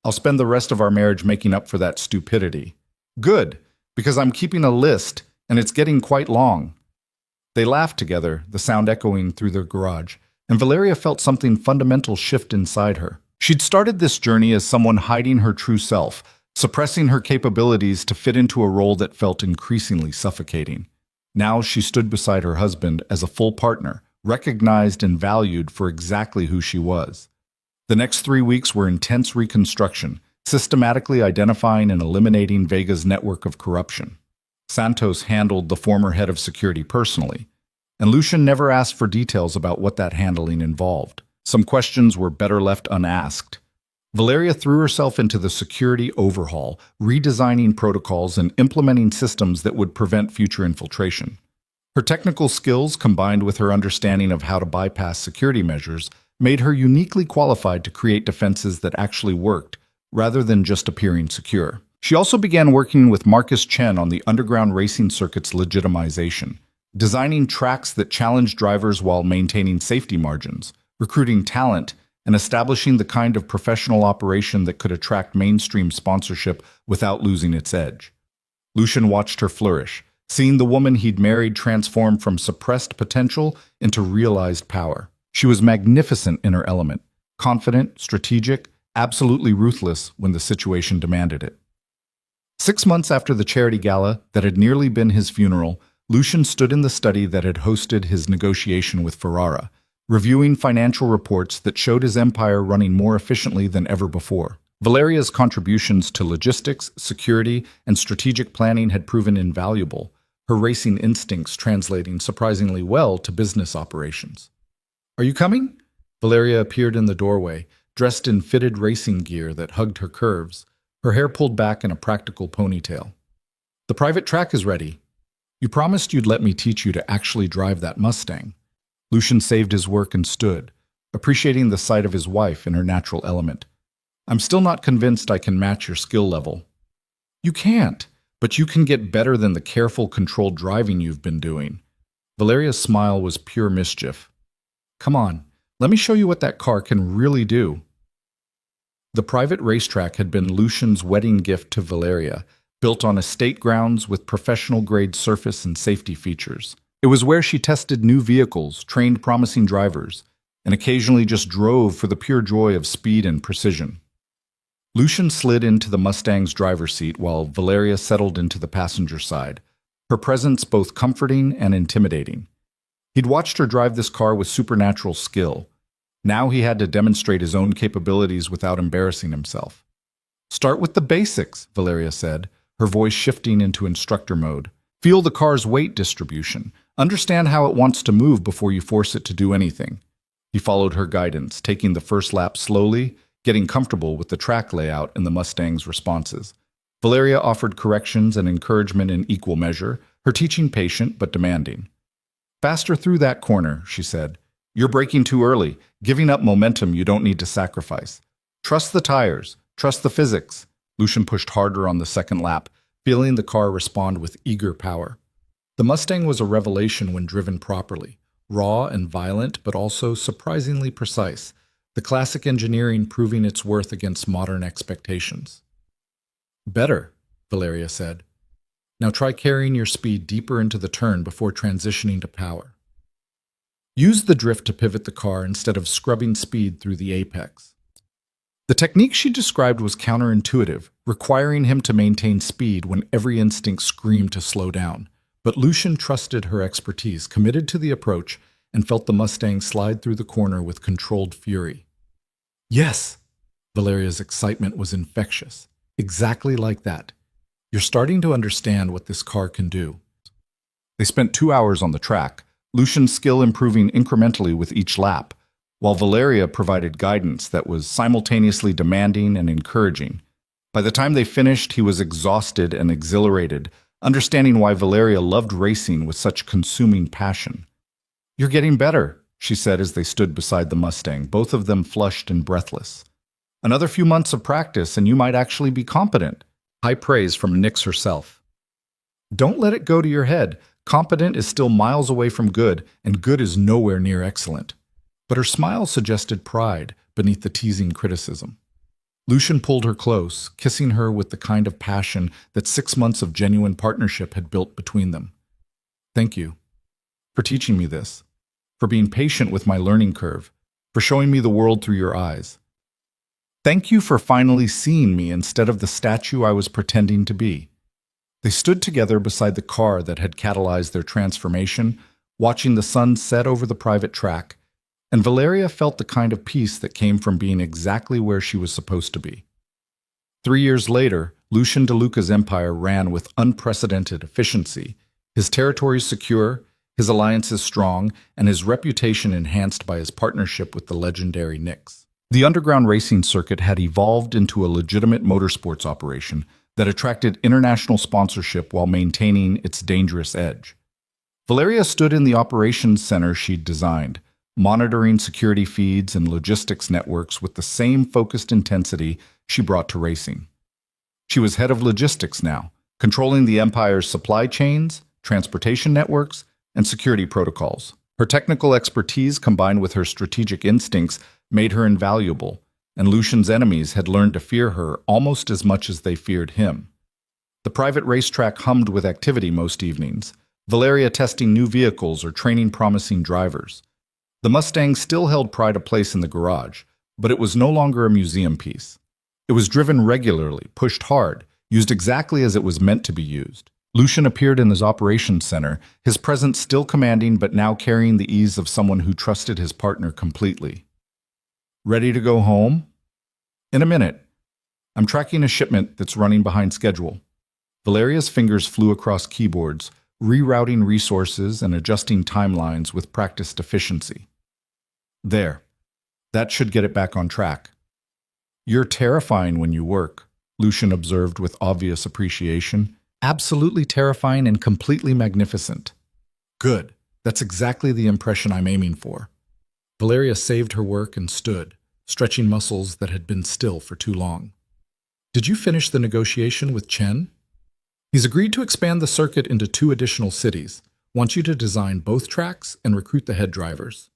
I'll spend the rest of our marriage making up for that stupidity. Good, because I'm keeping a list, and it's getting quite long. They laughed together, the sound echoing through their garage, and Valeria felt something fundamental shift inside her. She'd started this journey as someone hiding her true self, suppressing her capabilities to fit into a role that felt increasingly suffocating. Now she stood beside her husband as a full partner, recognized and valued for exactly who she was. The next 3 weeks were intense reconstruction, systematically identifying and eliminating Vega's network of corruption. Santos handled the former head of security personally, and Lucian never asked for details about what that handling involved. Some questions were better left unasked. Valeria threw herself into the security overhaul, redesigning protocols and implementing systems that would prevent future infiltration. Her technical skills, combined with her understanding of how to bypass security measures, made her uniquely qualified to create defenses that actually worked, rather than just appearing secure. She also began working with Marcus Chen on the underground racing circuit's legitimization, designing tracks that challenged drivers while maintaining safety margins, recruiting talent, and establishing the kind of professional operation that could attract mainstream sponsorship without losing its edge. Lucian watched her flourish, seeing the woman he'd married transform from suppressed potential into realized power. She was magnificent in her element, confident, strategic, absolutely ruthless when the situation demanded it. 6 months after the charity gala that had nearly been his funeral, Lucian stood in the study that had hosted his negotiation with Ferrara, reviewing financial reports that showed his empire running more efficiently than ever before. Valeria's contributions to logistics, security, and strategic planning had proven invaluable, her racing instincts translating surprisingly well to business operations. "Are you coming?" Valeria appeared in the doorway, dressed in fitted racing gear that hugged her curves, her hair pulled back in a practical ponytail. "The private track is ready. You promised you'd let me teach you to actually drive that Mustang." Lucian saved his work and stood, appreciating the sight of his wife in her natural element. "I'm still not convinced I can match your skill level." "You can't, but you can get better than the careful, controlled driving you've been doing." Valeria's smile was pure mischief. "Come on, let me show you what that car can really do." The private racetrack had been Lucian's wedding gift to Valeria, built on estate grounds with professional-grade surface and safety features. It was where she tested new vehicles, trained promising drivers, and occasionally just drove for the pure joy of speed and precision. Lucian slid into the Mustang's driver's seat while Valeria settled into the passenger side, her presence both comforting and intimidating. He'd watched her drive this car with supernatural skill. Now he had to demonstrate his own capabilities without embarrassing himself. "Start with the basics," Valeria said, her voice shifting into instructor mode. "Feel the car's weight distribution. Understand how it wants to move before you force it to do anything." He followed her guidance, taking the first lap slowly, getting comfortable with the track layout and the Mustang's responses. Valeria offered corrections and encouragement in equal measure, her teaching patient but demanding. "Faster through that corner," she said. "You're braking too early, giving up momentum you don't need to sacrifice. Trust the tires, trust the physics." Lucian pushed harder on the second lap, feeling the car respond with eager power. The Mustang was a revelation when driven properly, raw and violent but also surprisingly precise, the classic engineering proving its worth against modern expectations. "Better," Valeria said. "Now try carrying your speed deeper into the turn before transitioning to power. Use the drift to pivot the car instead of scrubbing speed through the apex." The technique she described was counterintuitive, requiring him to maintain speed when every instinct screamed to slow down. But Lucian trusted her expertise, committed to the approach, and felt the Mustang slide through the corner with controlled fury. "Yes!" Valeria's excitement was infectious. "Exactly like that. You're starting to understand what this car can do." They spent 2 hours on the track, Lucian's skill improving incrementally with each lap, while Valeria provided guidance that was simultaneously demanding and encouraging. By the time they finished, he was exhausted and exhilarated, understanding why Valeria loved racing with such consuming passion. "You're getting better," she said as they stood beside the Mustang, both of them flushed and breathless. "Another few months of practice and you might actually be competent." High praise from Nix herself. "Don't let it go to your head. Competent is still miles away from good, and good is nowhere near excellent." But her smile suggested pride beneath the teasing criticism. Lucian pulled her close, kissing her with the kind of passion that 6 months of genuine partnership had built between them. "Thank you for teaching me this, for being patient with my learning curve, for showing me the world through your eyes. Thank you for finally seeing me instead of the statue I was pretending to be." They stood together beside the car that had catalyzed their transformation, watching the sun set over the private track, and Valeria felt the kind of peace that came from being exactly where she was supposed to be. 3 years later, Lucian DeLuca's empire ran with unprecedented efficiency, his territories secure, his alliances strong, and his reputation enhanced by his partnership with the legendary Nix. The underground racing circuit had evolved into a legitimate motorsports operation that attracted international sponsorship while maintaining its dangerous edge. Valeria stood in the operations center she'd designed, monitoring security feeds and logistics networks with the same focused intensity she brought to racing. She was head of logistics now, controlling the empire's supply chains, transportation networks, and security protocols. Her technical expertise combined with her strategic instincts made her invaluable, and Lucian's enemies had learned to fear her almost as much as they feared him. The private racetrack hummed with activity most evenings, Valeria testing new vehicles or training promising drivers. The Mustang still held pride of place in the garage, but it was no longer a museum piece. It was driven regularly, pushed hard, used exactly as it was meant to be used. Lucian appeared in his operations center, his presence still commanding but now carrying the ease of someone who trusted his partner completely. Ready to go home? In a minute. I'm tracking a shipment that's running behind schedule. Valeria's fingers flew across keyboards, rerouting resources and adjusting timelines with practiced efficiency. There. That should get it back on track. You're terrifying when you work, Lucian observed with obvious appreciation. Absolutely terrifying and completely magnificent. Good. That's exactly the impression I'm aiming for. Valeria saved her work and stood, stretching muscles that had been still for too long. Did you finish the negotiation with Chen? He's agreed to expand the circuit into 2 additional cities, wants you to design both tracks and recruit the head drivers.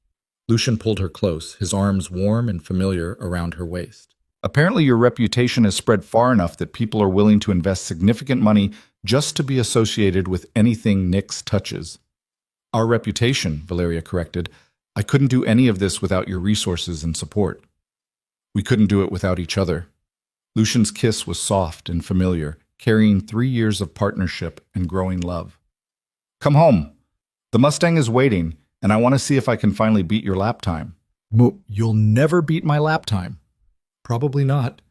Lucian pulled her close, his arms warm and familiar around her waist. Apparently your reputation has spread far enough that people are willing to invest significant money just to be associated with anything Nix touches. Our reputation, Valeria corrected. I couldn't do any of this without your resources and support. We couldn't do it without each other. Lucian's kiss was soft and familiar, carrying 3 years of partnership and growing love. Come home. The Mustang is waiting, and I want to see if I can finally beat your lap time. You'll never beat my lap time. Probably not,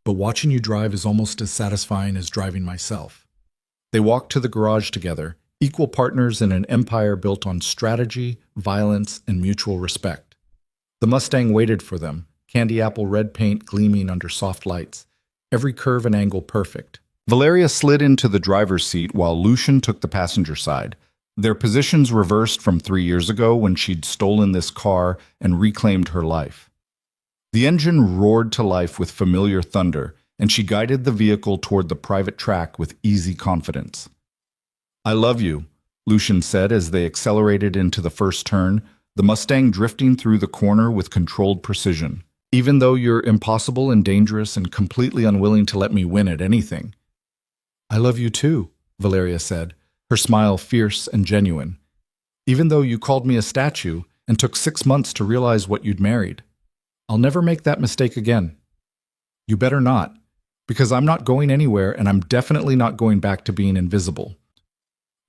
but watching you drive is almost as satisfying as driving myself. They walked to the garage together, equal partners in an empire built on strategy, violence, and mutual respect. The Mustang waited for them, candy apple red paint gleaming under soft lights, every curve and angle perfect. Valeria slid into the driver's seat while Lucian took the passenger side, their positions reversed from 3 years ago when she'd stolen this car and reclaimed her life. The engine roared to life with familiar thunder, and she guided the vehicle toward the private track with easy confidence. I love you, Lucian said as they accelerated into the first turn, the Mustang drifting through the corner with controlled precision. Even though you're impossible and dangerous and completely unwilling to let me win at anything. I love you too, Valeria said, her smile fierce and genuine. Even though you called me a statue and took 6 months to realize what you'd married. I'll never make that mistake again. You better not, because I'm not going anywhere and I'm definitely not going back to being invisible.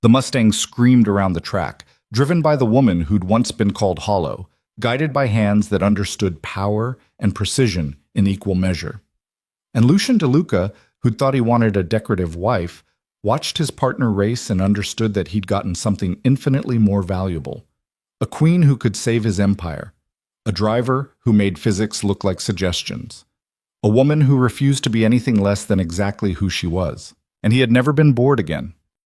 The Mustang screamed around the track, driven by the woman who'd once been called Hollow, guided by hands that understood power and precision in equal measure. And Lucian DeLuca, who'd thought he wanted a decorative wife, watched his partner race and understood that he'd gotten something infinitely more valuable. A queen who could save his empire. A driver who made physics look like suggestions. A woman who refused to be anything less than exactly who she was. And he had never been bored again.